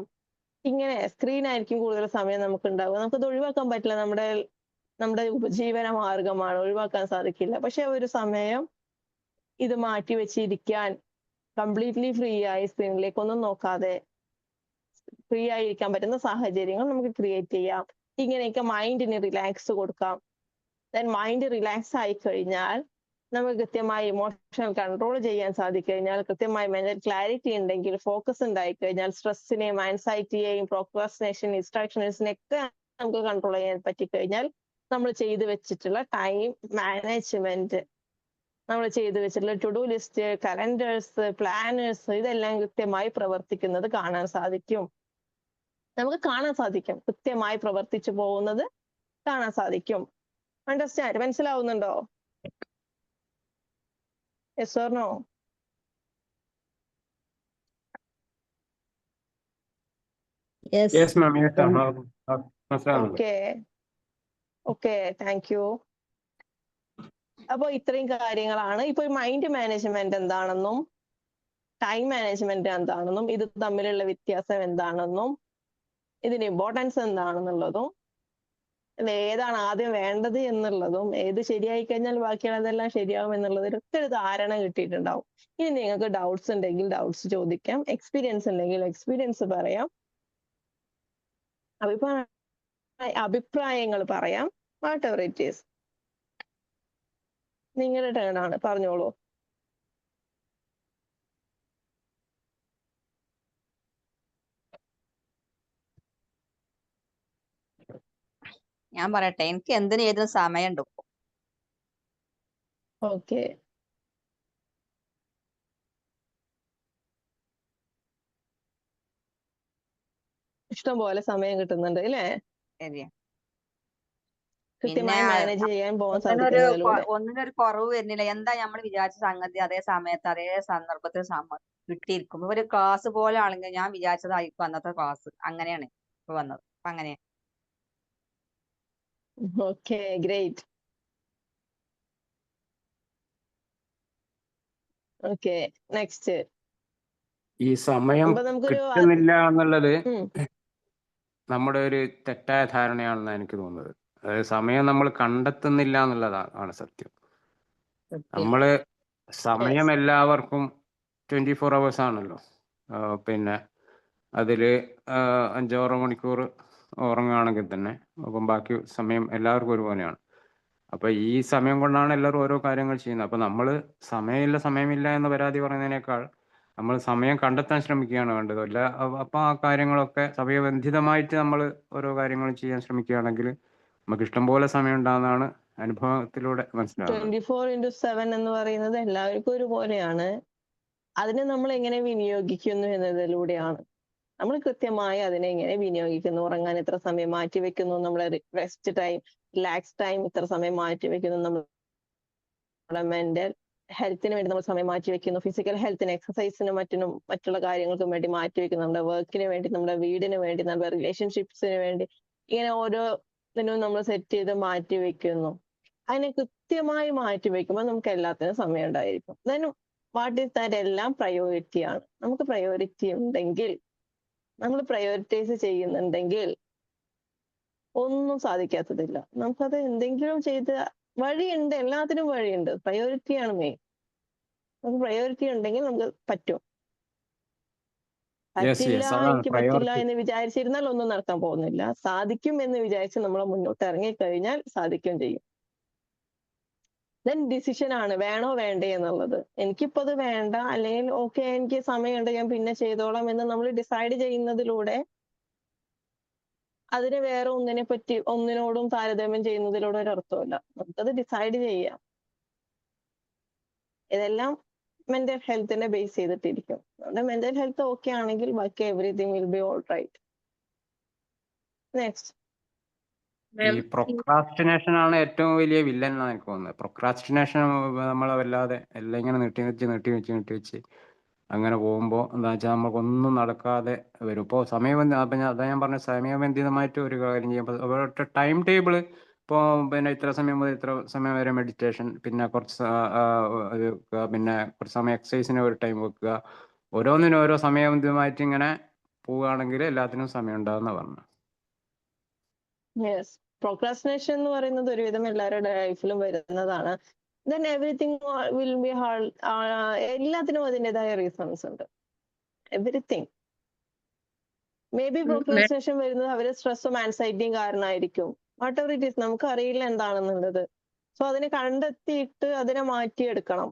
ഇങ്ങനെ സ്ക്രീൻ ആയിരിക്കും കൂടുതൽ സമയം നമുക്ക് ഉണ്ടാവുക. നമുക്കത് ഒഴിവാക്കാൻ പറ്റില്ല. നമ്മുടെ ഉപജീവന മാർഗമാണ്, ഒഴിവാക്കാൻ സാധിക്കില്ല. പക്ഷെ ഒരു സമയം ഇത് മാറ്റി വെച്ചിരിക്കാൻ, കംപ്ലീറ്റ്ലി ഫ്രീ ആയി സ്ക്രീനിലേക്കൊന്നും നോക്കാതെ ഫ്രീ ആയിരിക്കാൻ പറ്റുന്ന സാഹചര്യങ്ങൾ നമുക്ക് ക്രിയേറ്റ് ചെയ്യാം. ഇങ്ങനെയൊക്കെ മൈൻഡിന് റിലാക്സ് കൊടുക്കാം. ദെൻ മൈൻഡ് റിലാക്സ് ആയി കഴിഞ്ഞാൽ നമുക്ക് കൃത്യമായി ഇമോഷൻ കൺട്രോൾ ചെയ്യാൻ സാധിക്കഴിഞ്ഞാൽ, കൃത്യമായി മെന്റൽ ക്ലാരിറ്റി ഉണ്ടെങ്കിൽ, ഫോക്കസ് ഉണ്ടായി കഴിഞ്ഞാൽ സ്ട്രെസ്സിനെയും ആൻസൈറ്റിയെയും പ്രോക്രാസ്റ്റിനേഷൻ, ഡിസ്ട്രാക്ഷൻസിനെയൊക്കെ നമുക്ക് കൺട്രോൾ ചെയ്യാൻ പറ്റിക്കഴിഞ്ഞാൽ നമ്മൾ ചെയ്തു വെച്ചിട്ടുള്ള ടൈം മാനേജ്മെന്റ്, നമ്മൾ ചെയ്തു വെച്ചിട്ടുള്ള to do list, calendars, planners ഇതെല്ലാം കൃത്യമായി പ്രവർത്തിക്കുന്നത് കാണാൻ സാധിക്കും. നമുക്ക് കാണാൻ സാധിക്കും, കൃത്യമായി പ്രവർത്തിച്ചു പോകുന്നത് കാണാൻ സാധിക്കും. അണ്ടർസ്റ്റാൻഡ്? മനസ്സിലാവുന്നുണ്ടോ? Yes or no? Yes ma'am, yes മനസ്സിലാവുന്നുണ്ട്. Okay, thank you. അപ്പൊ ഇത്രയും കാര്യങ്ങളാണ്. ഇപ്പൊ മൈൻഡ് മാനേജ്മെന്റ് എന്താണെന്നും ടൈം മാനേജ്മെന്റ് എന്താണെന്നും ഇത് തമ്മിലുള്ള വ്യത്യാസം എന്താണെന്നും ഇതിന്റെ ഇമ്പോർട്ടൻസ് എന്താണെന്നുള്ളതും ഏതാണ് ആദ്യം വേണ്ടത് എന്നുള്ളതും ഏത് ശരിയായി കഴിഞ്ഞാൽ ബാക്കിയുള്ളതെല്ലാം ശരിയാവും എന്നുള്ളതിൽ ഒറ്റ ഒരു ധാരണ കിട്ടിയിട്ടുണ്ടാവും. ഇനി നിങ്ങൾക്ക് ഡൗട്ട്സ് ഉണ്ടെങ്കിൽ ഡൗട്ട്സ് ചോദിക്കാം, എക്സ്പീരിയൻസ് ഉണ്ടെങ്കിൽ എക്സ്പീരിയൻസ് പറയാം, അഭിപ്രായങ്ങൾ പറയാം, വാട്ട് എവർ ഇറ്റ് ഈസ്. നിങ്ങളുടെ ടേൺ ആണ്, പറഞ്ഞോളൂ. ഞാൻ പറയട്ടെ, എനിക്ക് എന്തിനും ഏതിനും സമയമുണ്ട് ഇപ്പൊ. ഓക്കെ, ഇഷ്ടം പോലെ സമയം കിട്ടുന്നുണ്ട് അല്ലേ? ശരിയാ. പിന്നെ കൃത്യമായി മാനേജ് ചെയ്യാൻ പോകാൻ സാധിക്കുന്നതിലൂടെ. ഒന്നിനൊരു കുറവ് വരുന്നില്ല. എന്താ നമ്മൾ വിചാരിച്ച സംഗതി അതേ സമയത്ത് അതേ സന്ദർഭത്തിൽ കിട്ടിയിരിക്കും. ഒരു ക്ലാസ് പോലെ ആണെങ്കിൽ ഞാൻ വിചാരിച്ചതായിരിക്കും അന്നത്തെ ക്ലാസ്. അങ്ങനെയാണ് ഇപ്പൊ വന്നത്. അപ്പൊ അങ്ങനെ ഓക്കെ, ഗ്രേറ്റ്. Okay, next. ഈ സമയം അപ്പൊ നമുക്കൊരു കിട്ടുന്നില്ല എന്നുള്ളത് നമ്മുടെ ഒരു തെറ്റായ ധാരണയാണെന്നാണ് എനിക്ക് തോന്നുന്നത്. അതായത് സമയം നമ്മൾ കണ്ടെത്തുന്നില്ല എന്നുള്ളതാണ് സത്യം. നമ്മള് സമയം എല്ലാവർക്കും 24 hours ആണല്ലോ. പിന്നെ അതില് 5-6 മണിക്കൂർ ഉറങ്ങുകയാണെങ്കിൽ തന്നെ അപ്പം ബാക്കി സമയം എല്ലാവർക്കും ഒരുപോലെയാണ്. അപ്പൊ ഈ സമയം കൊണ്ടാണ് എല്ലാവരും ഓരോ കാര്യങ്ങൾ ചെയ്യുന്നത്. അപ്പൊ നമ്മൾ സമയമില്ല എന്ന് പരാതി പറയുന്നതിനേക്കാൾ നമ്മൾ സമയം കണ്ടെത്താൻ ശ്രമിക്കുകയാണ് വേണ്ടത്. അല്ല അപ്പൊ ആ കാര്യങ്ങളൊക്കെ സമയബന്ധിതമായിട്ട് നമ്മൾ ഓരോ കാര്യങ്ങളും ചെയ്യാൻ ശ്രമിക്കുകയാണെങ്കിൽ നമുക്ക് ഇഷ്ടംപോലെ സമയം ഉണ്ടാകുന്നതാണ് അനുഭവത്തിലൂടെ മനസ്സിലാകുന്നത്. 24/7 എന്ന് പറയുന്നത് എല്ലാവർക്കും ഒരുപോലെയാണ്. അതിനെ നമ്മൾ എങ്ങനെ വിനിയോഗിക്കുന്നു എന്നതിലൂടെയാണ്. നമ്മൾ കൃത്യമായി അതിനെ എങ്ങനെ വിനിയോഗിക്കുന്നു, ഉറങ്ങാൻ എത്ര സമയം മാറ്റി വെക്കുന്നു, നമ്മളെ റെസ്റ്റ് ടൈം, റിലാക്സ് ടൈം ഇത്ര സമയം മാറ്റി വെക്കുന്നു, നമ്മുടെ മെന്റൽ ഹെൽത്തിന് വേണ്ടി നമ്മൾ സമയം മാറ്റി വെക്കുന്നു, ഫിസിക്കൽ ഹെൽത്തിന്, എക്സസൈസിനും മറ്റുള്ള കാര്യങ്ങൾക്കും വേണ്ടി മാറ്റി വെക്കുന്നു, നമ്മുടെ വർക്കിന് വേണ്ടി, നമ്മുടെ വീടിന് വേണ്ടി, നമ്മുടെ റിലേഷൻഷിപ്സിന് വേണ്ടി, ഇങ്ങനെ ഓരോന്നിനും നമ്മൾ സെറ്റ് ചെയ്ത് മാറ്റി വെക്കുന്നു. അതിനെ കൃത്യമായി മാറ്റി വെക്കുമ്പോൾ നമുക്ക് എല്ലാത്തിനും സമയം ഉണ്ടായിരിക്കും. Then what is that? എല്ലാം പ്രയോറിറ്റി ആണ്. നമുക്ക് പ്രയോറിറ്റി ഉണ്ടെങ്കിൽ, നമ്മൾ പ്രയോറിറ്റൈസ് ചെയ്യുന്നുണ്ടെങ്കിൽ ഒന്നും സാധിക്കാത്തതില്ല. നമുക്കത് എന്തെങ്കിലും ചെയ്ത് വഴിയുണ്ട്, എല്ലാത്തിനും വഴിയുണ്ട്. പ്രയോറിറ്റിയാണ് മെയിൻ. നമുക്ക് പ്രയോറിറ്റി ഉണ്ടെങ്കിൽ നമുക്ക് പറ്റും. പറ്റില്ല, എനിക്ക് പറ്റില്ല എന്ന് വിചാരിച്ചിരുന്നാൽ ഒന്നും നടക്കാൻ പോകുന്നില്ല. സാധിക്കും എന്ന് വിചാരിച്ച് നമ്മൾ മുന്നോട്ട് ഇറങ്ങിക്കഴിഞ്ഞാൽ സാധിക്കും ചെയ്യും. ദെൻ ഡിസിഷൻ ആണ്, വേണോ വേണ്ടേ എന്നുള്ളത്. എനിക്കിപ്പോ അത് വേണ്ട, അല്ലെങ്കിൽ ഓക്കെ എനിക്ക് സമയമുണ്ട് ഞാൻ പിന്നെ ചെയ്തോളാം എന്ന് നമ്മൾ ഡിസൈഡ് ചെയ്യുന്നതിലൂടെ അതിനെ വേറെ ഒന്നിനോടും താരതമ്യം ചെയ്യുന്നതിലൂടെ ഒരു അർത്ഥമില്ല. നമുക്കത് ഡിസൈഡ് ചെയ്യാം. ഇതെല്ലാം മെന്റൽ ഹെൽത്തിനെ ബേസ് ചെയ്തിട്ടിരിക്കും. നമ്മുടെ മെന്റൽ ഹെൽത്ത് ഓക്കെ ആണെങ്കിൽ ബാക്കി everything will be all right. Next. ഈ പ്രൊക്രാസ്റ്റിനേഷൻ ആണ് ഏറ്റവും വലിയ വില്ലൻ എന്നാണ് എനിക്ക് തോന്നുന്നത്. പ്രൊക്രാസ്റ്റിനേഷൻ നമ്മളെ വല്ലാതെ എല്ലാം ഇങ്ങനെ നീട്ടി വെച്ച് അങ്ങനെ പോകുമ്പോൾ എന്താ വെച്ചാൽ നമുക്കൊന്നും നടക്കാതെ വരും. ഇപ്പോൾ അതാ ഞാൻ പറഞ്ഞ സമയബന്ധിതമായിട്ട് ഒരു കാര്യം ചെയ്യാം. ടൈം ടേബിള് ഇപ്പോൾ പിന്നെ ഇത്ര സമയം മുതൽ ഇത്ര സമയം വരെ മെഡിറ്റേഷൻ, പിന്നെ കുറച്ച് സമയം എക്സസൈസിന് ഒരു ടൈം വെക്കുക. ഓരോന്നിനും ഓരോ സമയബന്ധിതമായിട്ട് ഇങ്ങനെ പോവുകയാണെങ്കിൽ എല്ലാത്തിനും സമയം ഉണ്ടാകുന്ന പറഞ്ഞു. യെസ്, പ്രോക്രാസ്റ്റിനേഷൻ എന്ന് പറയുന്നത് ഒരുവിധം എല്ലാവരുടെ ലൈഫിലും വരുന്നതാണ്. Then everything will B hard. എല്ലാത്തിനും അതിൻ്റെതായ റീസൺസ് ഉണ്ട്. എവറിത്തിങ്. മേ ബി പ്രോക്രാസ്റ്റിനേഷൻ വരുന്നത് അവര് സ്ട്രെസ്സും ആൻസൈറ്റിയും കാരണമായിരിക്കും. വാട്ട് എവർ ഇറ്റ് ഈസ്, നമുക്ക് അറിയില്ല എന്താണെന്നുള്ളത്. സോ അതിനെ കണ്ടെത്തിയിട്ട് അതിനെ മാറ്റിയെടുക്കണം.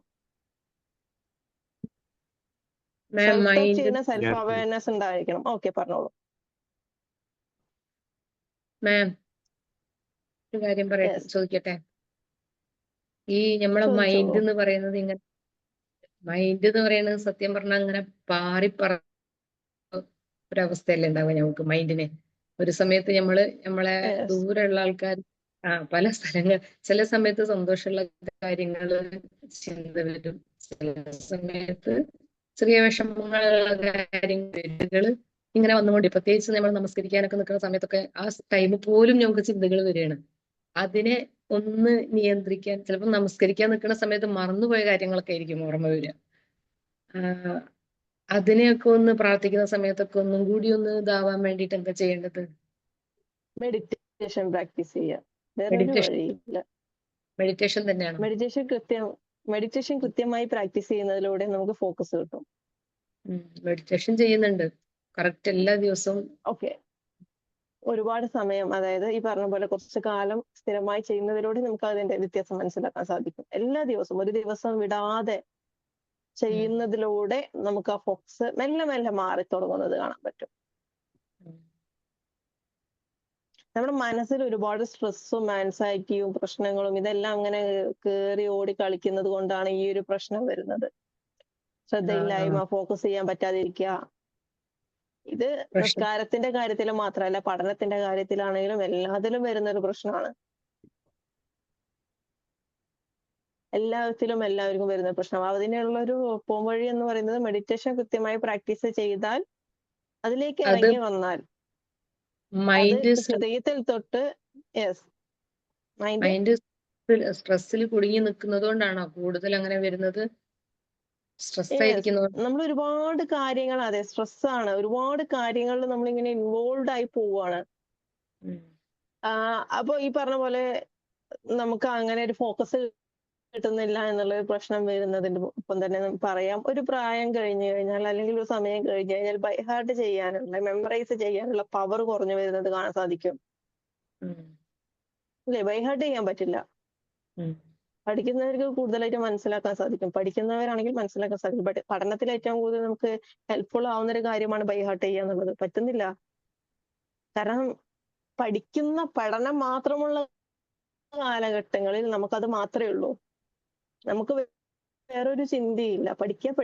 സെൽഫ് ടച്ച് ചെയ്യുന്ന സെൽഫ് അവയർനെസ് ഉണ്ടായിരിക്കണം. ഓക്കെ, പറഞ്ഞോളൂ. മാം, ഒരു കാര്യം ചോദിക്കട്ടെ. ഈ നമ്മളെ മൈൻഡ് എന്ന് പറയുന്നത് സത്യം പറഞ്ഞാൽ അങ്ങനെ പാറിപ്പറ ഒരവസ്ഥയല്ലേ ഉണ്ടാവുക നമുക്ക് മൈൻഡിന്. ഒരു സമയത്ത് നമ്മളെ ദൂരെയുള്ള ആൾക്കാർ പല സ്ഥലങ്ങൾ, ചില സമയത്ത് സന്തോഷമുള്ള കാര്യങ്ങള് ചിന്ത വരും, ചില സമയത്ത് ചെറിയ വിഷമങ്ങളുള്ള കാര്യങ്ങൾ ഇങ്ങനെ വന്നുകൊണ്ട്, പ്രത്യേകിച്ച് നമ്മൾ നമസ്കരിക്കാനൊക്കെ നിൽക്കുന്ന സമയത്തൊക്കെ ആ ടൈം പോലും നമുക്ക് ചിന്തകൾ വരികയാണ്. അതിനെ ഒന്ന് നിയന്ത്രിക്കാൻ, ചിലപ്പോൾ നമസ്കരിക്കാൻ നിൽക്കുന്ന സമയത്ത് മറന്നുപോയ കാര്യങ്ങളൊക്കെ ആയിരിക്കും ഓർമ്മ വരിക. അതിനെയൊക്കെ ഒന്ന് പ്രാർത്ഥിക്കുന്ന സമയത്തൊക്കെ ഒന്നും കൂടി ഒന്ന് ഇതാവാൻ വേണ്ടിയിട്ട് എന്താ ചെയ്യേണ്ടത്? മെഡിറ്റേഷൻ പ്രാക്ടീസ് ചെയ്യുക. വേറൊരു മെഡിറ്റേഷൻ വഴിയില്ല. മെഡിറ്റേഷൻ തന്നെയാണോ? മെഡിറ്റേഷൻ കൃത്യമായി പ്രാക്ടീസ് ചെയ്യുന്നതിലൂടെ നമുക്ക് ഫോക്കസ് കിട്ടും. മെഡിറ്റേഷൻ ചെയ്യുന്നുണ്ട് കറക്റ്റ് എല്ലാ ദിവസവും. ഓക്കെ, ഒരുപാട് സമയം, അതായത് ഈ പറഞ്ഞ പോലെ കുറച്ച് കാലം സ്ഥിരമായി ചെയ്യുന്നതിലൂടെ നമുക്ക് അതിന്റെ വ്യത്യാസം മനസ്സിലാക്കാൻ സാധിക്കും. എല്ലാ ദിവസവും ഒരു ദിവസം വിടാതെ ചെയ്യുന്നതിലൂടെ നമുക്ക് ആ ഫോക്കസ് മെല്ലെ മെല്ലെ മാറി തുടങ്ങുന്നത് കാണാൻ പറ്റും. നമ്മുടെ മനസ്സിൽ ഒരുപാട് സ്ട്രെസ്സും ആൻസൈറ്റിയും പ്രശ്നങ്ങളും ഇതെല്ലാം അങ്ങനെ കേറി ഓടി കളിക്കുന്നത് കൊണ്ടാണ് ഈ ഒരു പ്രശ്നം വരുന്നത്. ശ്രദ്ധയില്ലായ്മ, ഫോക്കസ് ചെയ്യാൻ പറ്റാതിരിക്കുക. ഇത് നിസ്കാരത്തിന്റെ കാര്യത്തിൽ മാത്രമല്ല, പഠനത്തിന്റെ കാര്യത്തിലാണെങ്കിലും എല്ലാത്തിലും വരുന്ന ഒരു പ്രശ്നമാണ്. എല്ലാവർക്കും വരുന്ന പ്രശ്നം. അതിനുള്ള ഒരു പോംവഴി എന്ന് പറയുന്നത് മെഡിറ്റേഷൻ കൃത്യമായി പ്രാക്ടീസ് ചെയ്താൽ, അതിലേക്ക് ഇറങ്ങി വന്നാൽ, അത് ഹൃദയത്തിൽ തൊട്ട് മൈൻഡ് സ്ട്രെസ്സിൽ കുടുങ്ങി നിൽക്കുന്നത് കൊണ്ടാണോ കൂടുതൽ അങ്ങനെ വരുന്നത്? സ്ട്രെസ് ആയിരിക്കുന്നത് നമ്മൾ ഒരുപാട് കാര്യങ്ങൾ, അതെ, സ്ട്രെസ്സാണ്. ഒരുപാട് കാര്യങ്ങളിൽ നമ്മളിങ്ങനെ ഇൻവോൾവ് ആയി പോവാണ്. അപ്പൊ ഈ പറഞ്ഞ പോലെ നമുക്ക് അങ്ങനെ ഒരു ഫോക്കസ് കിട്ടുന്നില്ല എന്നുള്ള ഒരു പ്രശ്നം വരുന്നതിന്റെ ഒപ്പം തന്നെ പറയാം, ഒരു പ്രായം കഴിഞ്ഞു കഴിഞ്ഞാൽ അല്ലെങ്കിൽ ഒരു സമയം കഴിഞ്ഞു കഴിഞ്ഞാൽ ബൈഹാർട്ട് ചെയ്യാനുള്ള, മെമ്മറൈസ് ചെയ്യാനുള്ള പവർ കുറഞ്ഞു വരുന്നത് കാണാൻ സാധിക്കും. അല്ലേ? ബൈഹാർട്ട് ചെയ്യാൻ പറ്റില്ല. പഠിക്കുന്നവർക്ക് കൂടുതലായിട്ട് മനസ്സിലാക്കാൻ സാധിക്കും. പഠിക്കുന്നവരാണെങ്കിൽ മനസ്സിലാക്കാൻ സാധിക്കും. ബട്ട് പഠനത്തിൽ ഏറ്റവും കൂടുതൽ നമുക്ക് ഹെൽപ്ഫുൾ ആവുന്ന ഒരു കാര്യമാണ് ബൈഹാർട്ട് ചെയ്യുക എന്നുള്ളത്. പറ്റുന്നില്ല. കാരണം പഠനം മാത്രമുള്ള കാലഘട്ടങ്ങളിൽ നമുക്കത് മാത്രമേ ഉള്ളൂ. നമുക്ക് വേറൊരു ചിന്തയില്ല. പഠിക്കുക.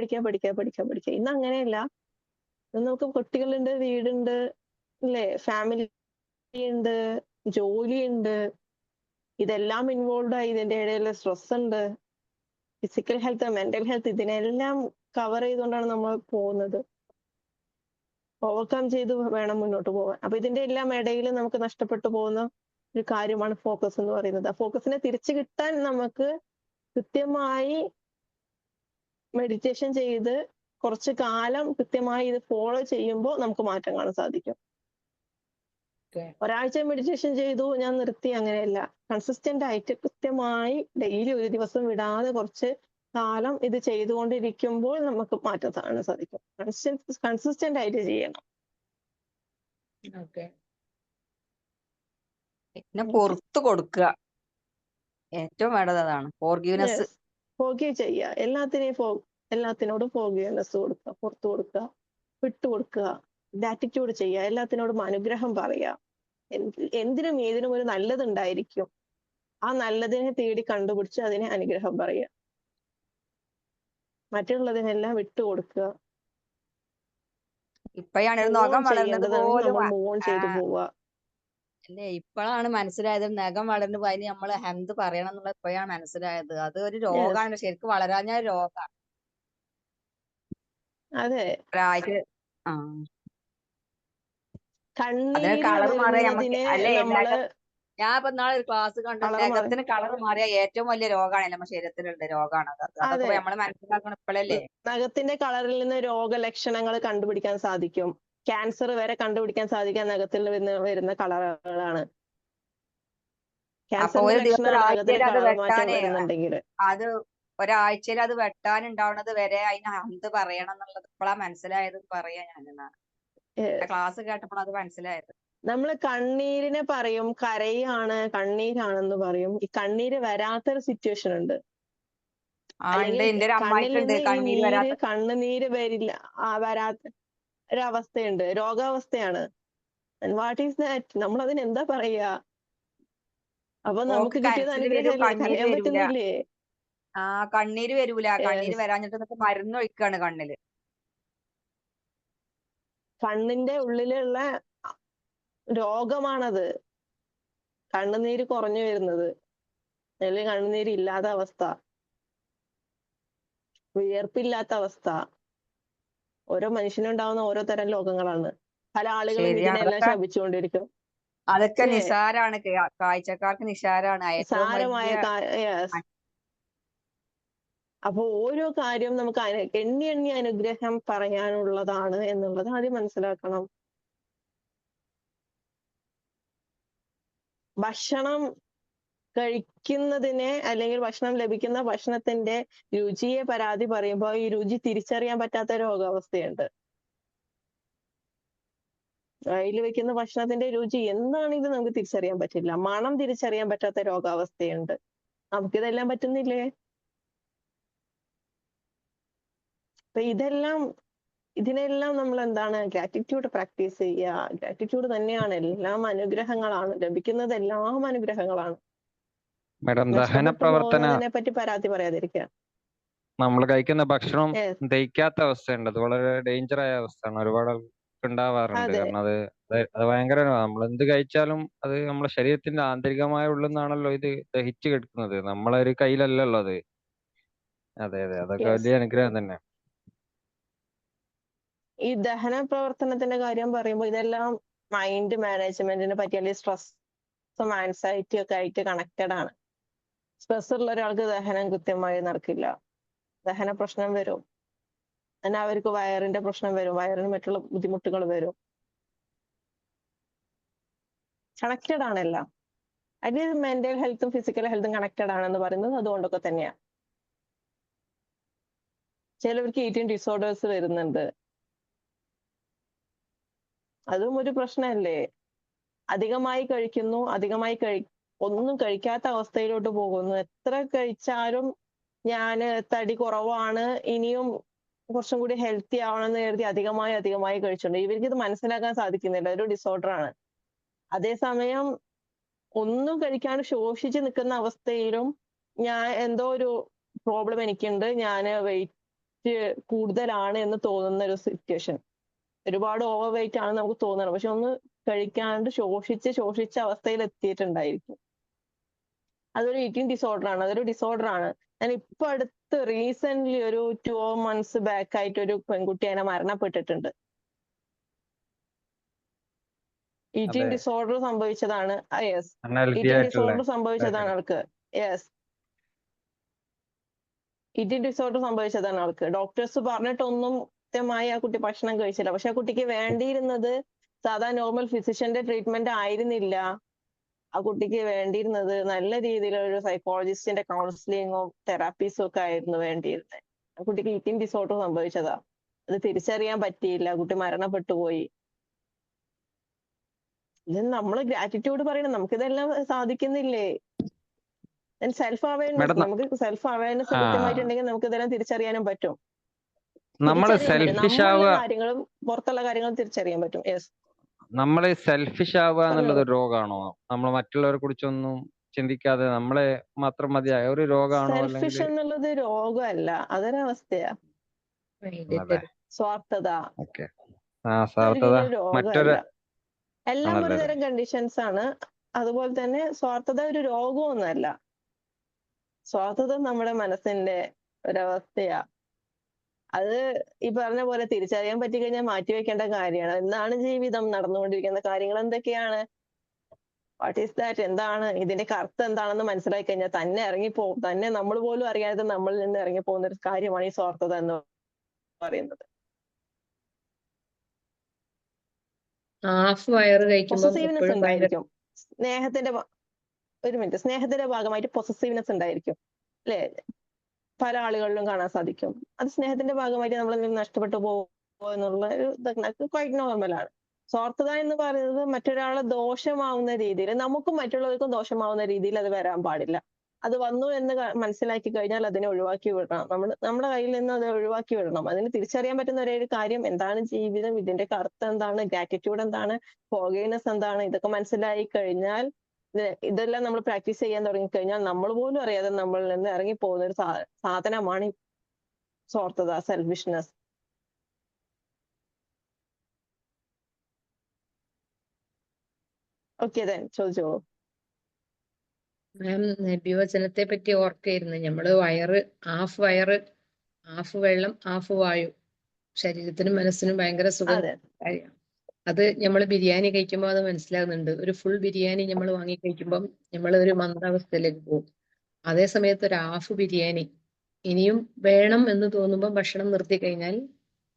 ഇന്ന് അങ്ങനെയല്ല. നമുക്ക് കുട്ടികളുണ്ട്, വീടുണ്ട്, അല്ലേ, ഫാമിലി ഉണ്ട്, ജോലിയുണ്ട്, ഇതെല്ലാം ഇൻവോൾവ് ആയി. ഇതിന്റെ ഇടയിൽ സ്ട്രെസ് ഉണ്ട്, ഫിസിക്കൽ ഹെൽത്ത്, മെന്റൽ ഹെൽത്ത്, ഇതിനെല്ലാം കവർ ചെയ്തുകൊണ്ടാണ് നമ്മൾ പോകുന്നത്. ഓവർകം ചെയ്ത് വേണം മുന്നോട്ട് പോകാൻ. അപ്പൊ ഇതിന്റെ എല്ലാം ഇടയിൽ നമുക്ക് നഷ്ടപ്പെട്ടു പോകുന്ന ഒരു കാര്യമാണ് ഫോക്കസ് എന്ന് പറയുന്നത്. ആ ഫോക്കസിനെ തിരിച്ചു കിട്ടാൻ നമുക്ക് കൃത്യമായി മെഡിറ്റേഷൻ ചെയ്ത് കുറച്ച് കാലം കൃത്യമായി ഇത് ഫോളോ ചെയ്യുമ്പോൾ നമുക്ക് മാറ്റം കാണാൻ സാധിക്കും. ഒരാഴ്ച മെഡിറ്റേഷൻ ചെയ്തു, ഞാൻ നിർത്തി, അങ്ങനെയല്ല. കൺസിസ്റ്റന്റ് ആയിട്ട് കൃത്യമായി ഡെയിലി ഒരു ദിവസം വിടാതെ കുറച്ച് കാലം ഇത് ചെയ്തുകൊണ്ടിരിക്കുമ്പോൾ നമുക്ക് മാറ്റം കാണാൻ സാധിക്കും. കൺസിസ്റ്റന്റ് ആയിട്ട് ചെയ്യണം. പിന്നെ പുറത്തു കൊടുക്കുക, ഏറ്റവും വേണ്ടത് അതാണ്. ഫോർഗീവ്നെസ് ഫോർഗീവ് ചെയ്യുക. എല്ലാത്തിനോടും ഫോർഗീവ്നെസ് കൊടുക്കുക, പുറത്തു കൊടുക്കുക, വിട്ടുകൊടുക്കുക, ഗ്രാറ്റിറ്റ്യൂഡ് ചെയ്യുക, എല്ലാത്തിനോടും അനുഗ്രഹം പറയുക. എന്തിനും ഏതിനും ഒരു നല്ലതുണ്ടായിരിക്കും. ആ നല്ലതിനെ തേടി കണ്ടുപിടിച്ച് അതിനെ അനുഗ്രഹം പറയുക. മറ്റുള്ളതിനെല്ലാം വിട്ടുകൊടുക്കുക. ഇപ്പോഴാണ് നഖം വളർന്നത് പോലും അല്ലേ, ഇപ്പോഴാണ് മനസ്സിലായത് നഖം വളർന്നു പോയി നമ്മൾ ഹംദ് പറയണം എന്നുള്ള ഇപ്പോഴാണ് മനസ്സിലായത്. അത് ഒരു രോഗമാണ്, ശരിക്കും വളരാഞ്ഞ രോഗമാണ്. അതെ, കളർ മാറിയ നമുക്ക് അല്ലേ, ഞാൻ ഇപ്പൊ നാളെ ഒരു ക്ലാസ് കണ്ടു, നഖത്തിന് കളർ മാറിയ ഏറ്റവും വലിയ രോഗമാണ് നമ്മുടെ ശരീരത്തിലുള്ള രോഗമാണ്. അതൊക്കെ നമ്മൾ മനസ്സിലാക്കണം ഇപ്പോഴല്ലേ. നഖത്തിന്റെ കളറിൽ നിന്ന് രോഗലക്ഷണങ്ങൾ കണ്ടുപിടിക്കാൻ സാധിക്കും. ക്യാൻസർ വരെ കണ്ടുപിടിക്കാൻ സാധിക്കാൻ നഖത്തിൽ വരുന്ന കളറുകളാണ്. അത് ഒരാഴ്ചയിൽ അത് വെട്ടാനുണ്ടാവുന്നത് വരെ അതിന് ഹംദ് പറയണം എന്നുള്ളത് ഇപ്പോഴാ മനസ്സിലായത്. പറയാ ഞാനെന്നാണ് ക്ലാസ് കേട്ടപ്പോൾ അത് മനസ്സിലായത്. നമ്മള് കണ്ണീരിനെ പറയും കരയാണ്, കണ്ണീരാണെന്ന് പറയും. ഈ കണ്ണീര് വരാത്തൊരു സിറ്റുവേഷൻ ഉണ്ട്. കണ്ണുനീര് വരില്ല, വരാത്ത ഒരവസ്ഥയുണ്ട്, രോഗാവസ്ഥയാണ്. What is that? നമ്മൾ അതിന് എന്താ പറയാ? അപ്പൊ നമുക്ക് കിട്ടിയത് അനുഗ്രഹമല്ലേ? കരയാൻ പറ്റുന്നില്ലേ? കണ്ണീര് വരൂല. കണ്ണീര് വരാഞ്ഞിട്ട് മരുന്ന് ഒഴിക്കാണ് കണ്ണില്. കണ്ണിന്റെ ഉള്ളിലുള്ള രോഗമാണത്. കണ്ണുനീര് കുറഞ്ഞു വരുന്നത്, അല്ലെങ്കിൽ കണ്ണുനീര് ഇല്ലാത്ത അവസ്ഥ, വിയർപ്പില്ലാത്ത അവസ്ഥ. ഓരോ മനുഷ്യനുണ്ടാവുന്ന ഓരോ തരം രോഗങ്ങളാണ്. പല ആളുകളും ഇതിനെല്ലാം ശപിച്ചുകൊണ്ടിരിക്കും. അതൊക്കെ നിസാരാണ്, കാഴ്ചക്കാർക്ക് നിസാരാണ്. നിസാരമായ അപ്പൊ ഓരോ കാര്യവും നമുക്ക് എണ്ണി അനുഗ്രഹം പറയാനുള്ളതാണ് എന്നുള്ളത് ആദ്യം മനസ്സിലാക്കണം. ഭക്ഷണം കഴിക്കുന്നതിനെ അല്ലെങ്കിൽ ഭക്ഷണം ലഭിക്കുന്ന ഭക്ഷണത്തിന്റെ രുചിയെ പരാതി പറയുമ്പോൾ ഈ രുചി തിരിച്ചറിയാൻ പറ്റാത്ത രോഗാവസ്ഥയുണ്ട്. വായിൽ വെക്കുന്ന ഭക്ഷണത്തിന്റെ രുചി എന്താണെങ്കിലും നമുക്ക് തിരിച്ചറിയാൻ പറ്റില്ല. മണം തിരിച്ചറിയാൻ പറ്റാത്ത രോഗാവസ്ഥയുണ്ട്. നമുക്കിതെല്ലാം പറ്റുന്നില്ലേ? അപ്പൊ ഇതിനെല്ലാം നമ്മൾ എന്താണ് ഗ്രാറ്റിറ്റ്യൂഡ് പ്രാക്ടീസ് ചെയ്യുക. ഗ്രാറ്റിറ്റ്യൂഡ് തന്നെയാണ്. എല്ലാം അനുഗ്രഹങ്ങളാണ്. ലഭിക്കുന്നത് എല്ലാം അനുഗ്രഹങ്ങളാണ്. മാഡം, ദഹന നഷ്ടപ്പെട്ടു പ്രവർത്തന പോകുന്നതിനെ പറ്റി പരാതി പറയാതിരിക്കുക. നമ്മൾ കഴിക്കുന്ന ഭക്ഷണം Yes. ദഹിക്കാത്ത അവസ്ഥയുണ്ട്. അത് വളരെ ഡേഞ്ചർ ആയ അവസ്ഥയാണ്. ഒരുപാട് ആൾക്ക് ഉണ്ടാവാറുണ്ട്. അതെ. കാരണം അത് ഭയങ്കര, നമ്മൾ എന്ത് കഴിച്ചാലും അത് നമ്മുടെ ശരീരത്തിന്റെ ആന്തരികമായ ഉള്ളിൽ നിന്നാണല്ലോ ഇത് ദഹിച്ച് കിടക്കുന്നത്. നമ്മളെ ഒരു കയ്യിലല്ലല്ലോ അത്. അതെ അതെ, അതൊക്കെ Yes. വലിയ അനുഗ്രഹം തന്നെ. ഈ ദഹന പ്രവർത്തനത്തിന്റെ കാര്യം പറയുമ്പോൾ ഇതെല്ലാം മൈൻഡ് മാനേജ്മെന്റിനെ പറ്റി അല്ലെങ്കിൽ സ്ട്രെസ്സും ആൻസൈറ്റി ഒക്കെ ആയിട്ട് കണക്റ്റഡ് ആണ്. സ്ട്രെസ് ഉള്ള ഒരാൾക്ക് ദഹനം കൃത്യമായി നടക്കില്ല. ദഹന പ്രശ്നം വരും. അങ്ങനെ അവർക്ക് വയറിന്റെ പ്രശ്നം വരും. വയറിന് മറ്റുള്ള ബുദ്ധിമുട്ടുകൾ വരും. കണക്റ്റഡ് ആണെല്ലാം. അതിൽ മെന്റൽ ഹെൽത്തും ഫിസിക്കൽ ഹെൽത്തും കണക്റ്റഡ് ആണെന്ന് പറയുന്നത് അതുകൊണ്ടൊക്കെ തന്നെയാണ്. ചിലവർക്ക് ഈറ്റിംഗ് ഡിസോർഡേഴ്സ് വരുന്നുണ്ട്. അതും ഒരു പ്രശ്നമല്ലേ? അധികമായി കഴിക്കുന്നു, ഒന്നും കഴിക്കാത്ത അവസ്ഥയിലോട്ട് പോകുന്നു. എത്ര കഴിച്ചാലും ഞാന് തടി കുറവാണ്, ഇനിയും കുറച്ചും കൂടി ഹെൽത്തി ആവണമെന്ന് കരുതി അധികമായി കഴിച്ചിട്ടുണ്ട്. ഇവർക്ക് ഇത് മനസ്സിലാക്കാൻ സാധിക്കുന്നില്ല. ഒരു ഡിസോർഡർ ആണ്. അതേസമയം ഒന്നും കഴിക്കാണ്ട് ശോഷിച്ച് നിൽക്കുന്ന അവസ്ഥയിലും ഞാൻ എന്തോ ഒരു പ്രോബ്ലം എനിക്കുണ്ട്, ഞാന് വെയിറ്റ് കൂടുതലാണ് എന്ന് തോന്നുന്ന ഒരു സിറ്റുവേഷൻ. ഒരുപാട് ഓവർ വെയിറ്റ് ആണ് നമുക്ക് തോന്നണം. പക്ഷെ ഒന്ന് കഴിക്കാണ്ട് ശോഷിച്ച അവസ്ഥയിൽ എത്തിയിട്ടുണ്ടായിരിക്കും. അതൊരു ഈറ്റിംഗ് ഡിസോർഡർ ആണ്. അതൊരു ഡിസോർഡർ ആണ്. ഞാൻ ഇപ്പൊ അടുത്ത് റീസെന്റ് ഒരു 2 months ബാക്ക് ആയിട്ട് ഒരു പെൺകുട്ടി അതിനെ മരണപ്പെട്ടിട്ടുണ്ട്. ഈറ്റിംഗ് അതെ, ഡിസോർഡർ സംഭവിച്ചതാണ്. യെസ്, അൺഹെൽത്തി ഈറ്റിംഗ് ആയിട്ടുള്ള ഡിസോർഡർ സംഭവിച്ചതാണ് ആൾക്ക്. യെസ്, ഈറ്റിംഗ് ഡിസോർഡർ സംഭവിച്ചതാണ് ആൾക്ക്. ഡോക്ടേഴ്സ് പറഞ്ഞിട്ടൊന്നും കൃത്യമായി ആ കുട്ടി ഭക്ഷണം കഴിച്ചില്ല. പക്ഷെ ആ കുട്ടിക്ക് വേണ്ടിയിരുന്നത് സാധാ നോർമൽ ഫിസിഷ്യന്റെ ട്രീറ്റ്മെന്റ് ആയിരുന്നില്ല. ആ കുട്ടിക്ക് വേണ്ടിയിരുന്നത് നല്ല രീതിയിലൊരു സൈക്കോളജിസ്റ്റിന്റെ കൗൺസിലിങ്ങും തെറാപ്പീസും ഒക്കെ ആയിരുന്നു വേണ്ടിയിരുന്നത്. ആ കുട്ടിക്ക് ഈറ്റിംഗ് ഡിസോർഡർ സംഭവിച്ചതാ. അത് തിരിച്ചറിയാൻ പറ്റിയില്ല. കുട്ടി മരണപ്പെട്ടു പോയി. ഇത് നമ്മൾ ഗ്രാറ്റിറ്റ്യൂഡ് പറയണം. നമുക്കിതെല്ലാം സാധിക്കുന്നില്ലേ? സെൽഫ് അവയർനെസ്, മാഡം, നമുക്ക് സെൽഫ് അവയർനെസ് കൃത്യമായിട്ടുണ്ടെങ്കിൽ നമുക്ക് ഇതെല്ലാം തിരിച്ചറിയാനും പറ്റും. നമ്മൾ തിരിച്ചറിയാൻ പറ്റും. സെൽഫിഷ് നമ്മളുടെ ആവുക കാര്യങ്ങളും പുറത്തുള്ള കാര്യങ്ങളും തിരിച്ചറിയാൻ പറ്റും. യെസ്, നമ്മൾ സെൽഫിഷ് ആവുക എന്നുള്ളത് പറഞ്ഞോളൂ. ഒരു രോഗമാണോ? നമ്മൾ മറ്റുള്ളവരെ കുറിച്ചൊന്നും ചിന്തിക്കാതെ നമ്മളെ മാത്രം മതിയായ ഒരു രോഗമാണോ? അല്ലെങ്കിൽ സെൽഫിഷ് എന്നുള്ളത് രോഗമല്ല, അതൊരവസ്ഥയാ. അതെ, സ്വാർത്ഥത ഓക്കെ. സ്വാർത്ഥത ഒരിക്കലും മറ്റൊരു രോഗമല്ല. എല്ലാം ഒരു ആണല്ലേ? തരം കണ്ടീഷൻസ് ആണ്. അതുപോലെ തന്നെ സ്വാർത്ഥത ഒരു രോഗമൊന്നുമല്ല. സ്വാർത്ഥത നമ്മുടെ മനസ്സിന്റെ ഒരവസ്ഥയാ. അത് ഈ പറഞ്ഞ പോലെ തിരിച്ചറിയാൻ പറ്റിക്കഴിഞ്ഞാൽ മാറ്റിവെക്കേണ്ട കാര്യമാണ്. എന്താണ് ജീവിതം, നടന്നുകൊണ്ടിരിക്കുന്ന കാര്യങ്ങൾ എന്തൊക്കെയാണ്, വാട്ട് ഈസ് ദാറ്റ്, എന്താണ് ഇതിന്റെ അർത്ഥം എന്താണെന്ന് മനസ്സിലാക്കി കഴിഞ്ഞാൽ തന്നെ ഇറങ്ങിപ്പോകും. തന്നെ നമ്മൾ പോലും അറിയാതെ നമ്മളിൽ നിന്ന് ഇറങ്ങിപ്പോകുന്ന ഒരു കാര്യമാണ് ഈ സ്വാർത്ഥത എന്ന് പറയുന്നത്. ഹാഫ് വയറ് കഴിക്കുമ്പോൾ പൊസസീവ്നെസ് എപ്പോഴും ഭയങ്കര ഉണ്ടായിരിക്കും. സ്നേഹത്തിന്റെ ഭാഗമായിട്ട് പൊസസീവ്നെസ് ഉണ്ടായിരിക്കും അല്ലെ? പല ആളുകളിലും കാണാൻ സാധിക്കും. അത് സ്നേഹത്തിന്റെ ഭാഗമായിട്ട് നമ്മൾ നഷ്ടപ്പെട്ടു പോകുമോ എന്നുള്ള ഒരു ഇതൊക്കെ ക്വൈറ്റ് നോർമലാണ്. സ്വാർത്ഥത എന്ന് പറയുന്നത് മറ്റൊരാളെ ദോഷമാവുന്ന രീതിയിൽ, നമുക്കും മറ്റുള്ളവർക്കും ദോഷമാവുന്ന രീതിയിൽ അത് വരാൻ പാടില്ല. അത് വന്നു എന്ന് മനസ്സിലാക്കി കഴിഞ്ഞാൽ അതിനെ ഒഴിവാക്കി വിടണം. നമ്മുടെ കയ്യിൽ നിന്ന് അത് ഒഴിവാക്കി വിടണം. അതിന് തിരിച്ചറിയാൻ പറ്റുന്ന ഒരേ ഒരു കാര്യം, എന്താണ് ജീവിതം, ഇതിന്റെ അർത്ഥം എന്താണ്, ഗ്രാറ്റിറ്റ്യൂഡ് എന്താണ്, ഫോർഗീവ്നെസ് എന്താണ്, ഇതൊക്കെ മനസ്സിലായി കഴിഞ്ഞാൽ ഇതെല്ലാം നമ്മൾ പ്രാക്ടീസ് ചെയ്യാൻ തുടങ്ങിക്കഴിഞ്ഞാൽ നമ്മൾ പോലും അറിയാതെ നമ്മളിൽ നിന്ന് ഇറങ്ങിപ്പോകുന്ന ഒരു സാധനമാണ് ഈ സ്വാർത്ഥത, സെൽഫിഷ്നെസ്. ഓക്കെ, ചോദിച്ചോളൂ. മാം, നബിവചനത്തെ പറ്റി ഓർക്കായിരുന്നു. നമ്മള് ഹാഫ് വെള്ളം ഹാഫ് വായു, ശരീരത്തിനും മനസ്സിനും ഭയങ്കര സുഖം അതെ, കാര്യം. അത് നമ്മൾ ബിരിയാണി കഴിക്കുമ്പോൾ അത് മനസ്സിലാകുന്നുണ്ട്. ഒരു ഫുൾ ബിരിയാണി നമ്മൾ വാങ്ങി കഴിക്കുമ്പം നമ്മൾ ഒരു മന്ദാവസ്ഥയിലേക്ക് പോകും. അതേ സമയത്ത് ഒരു ഹാഫ് ബിരിയാണി ഇനിയും വേണം എന്ന് തോന്നുമ്പോൾ ഭക്ഷണം നിർത്തി കഴിഞ്ഞാൽ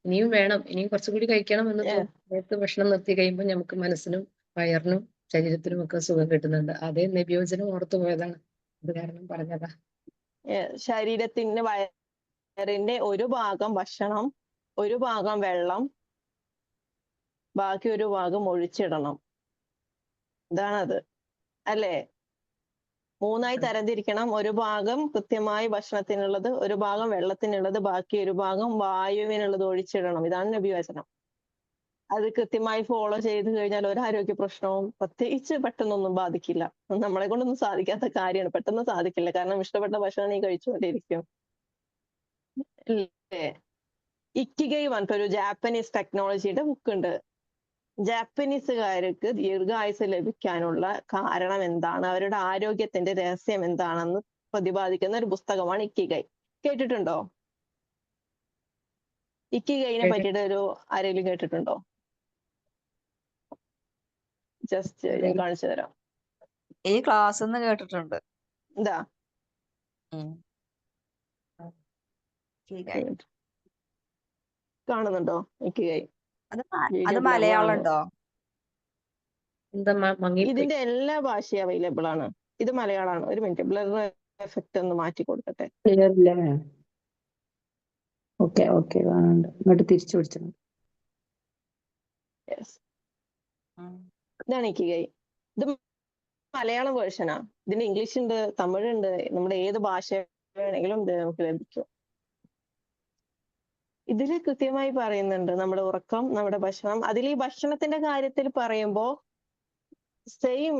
ഇനിയും വേണം, ഇനിയും കുറച്ചുകൂടി കഴിക്കണം എന്ന് Yeah. തോന്നുന്ന സമയത്ത് ഭക്ഷണം നിർത്തി കഴിയുമ്പോൾ നമുക്ക് മനസ്സിനും വയറിനും ശരീരത്തിനും ഒക്കെ സുഖം കിട്ടുന്നുണ്ട്. അതേ നബിയോചനം ഓർത്തു പോയതാണ്, അത് കാരണം പറഞ്ഞതാ. ശരീരത്തിന്റെ വയറിന്റെ ഒരു ഭാഗം ഭക്ഷണം, ഒരു ഭാഗം വെള്ളം, ബാക്കി ഒരു ഭാഗം ഒഴിച്ചിടണം. ഇതാണത് അല്ലേ? മൂന്നായി തരംതിരിക്കണം. ഒരു ഭാഗം കൃത്യമായി ഭക്ഷണത്തിനുള്ളത്, ഒരു ഭാഗം വെള്ളത്തിനുള്ളത്, ബാക്കി ഒരു ഭാഗം വായുവിനുള്ളത് ഒഴിച്ചിടണം. ഇതാണ് നബിവചനം. അത് കൃത്യമായി ഫോളോ ചെയ്ത് കഴിഞ്ഞാൽ ഒരു ആരോഗ്യ പ്രശ്നവും പ്രത്യേകിച്ച് പെട്ടെന്നൊന്നും ബാധിക്കില്ല. നമ്മളെ കൊണ്ടൊന്നും സാധിക്കാത്ത കാര്യമാണ്, പെട്ടെന്ന് സാധിക്കില്ല. കാരണം ഇഷ്ടപ്പെട്ട ഭക്ഷണം നീ കഴിച്ചുകൊണ്ടിരിക്കും. ഇല്ലേ? ഇക്കിഗൈ പറഞ്ഞിട്ട് ഒരു ജാപ്പനീസ് ടെക്നോളജിയുടെ ബുക്ക് ഉണ്ട്. ജാപ്പനീസുകാർക്ക് ദീർഘായുസ് ലഭിക്കാനുള്ള കാരണം എന്താണ്, അവരുടെ ആരോഗ്യത്തിന്റെ രഹസ്യം എന്താണെന്ന് പ്രതിപാദിക്കുന്ന ഒരു പുസ്തകമാണ് ഇക്കിഗൈ. കേട്ടിട്ടുണ്ടോ? ഇക്കിഗൈനെ പറ്റിയിട്ട് ആരെങ്കിലും കേട്ടിട്ടുണ്ടോ? ജസ്റ്റ് ഞാൻ കാണിച്ചു തരാം. ഈ ക്ലാസ് കേട്ടിട്ടുണ്ട്. എന്താ ഇക്കിഗൈ. കാണുന്നുണ്ടോ ഇക്കിഗൈ? അത് മലയാളം ഉണ്ടോ? ഇതിന്റെ എല്ലാ ഭാഷയും അവൈലബിൾ ആണ്. ഇത് മലയാളമാണ്. ഒരു മിനിറ്റ്, ബ്ലർ എഫക്റ്റ് ഒന്ന് മാറ്റി കൊടുക്കട്ടെ. ഓക്കെ ഓക്കെ, കാണുന്നുണ്ട്. ഇങ്ങോട്ട് തിരിച്ചു പിടിച്ചു. ഇതാണ് ഇക്കിഗൈ. ഇത് മലയാളം വേർഷനാ. ഇതിന്റെ ഇംഗ്ലീഷ് ഉണ്ട്, തമിഴ് ഉണ്ട്, നമ്മുടെ ഏത് ഭാഷ വേണമെങ്കിലും ഇത് നമുക്ക് ലഭിക്കും. ഇതിൽ കൃത്യമായി പറയുന്നുണ്ട് നമ്മുടെ ഉറക്കം, നമ്മുടെ ഭക്ഷണം. അതിൽ ഈ ഭക്ഷണത്തിന്റെ കാര്യത്തിൽ പറയുമ്പോ സെയിം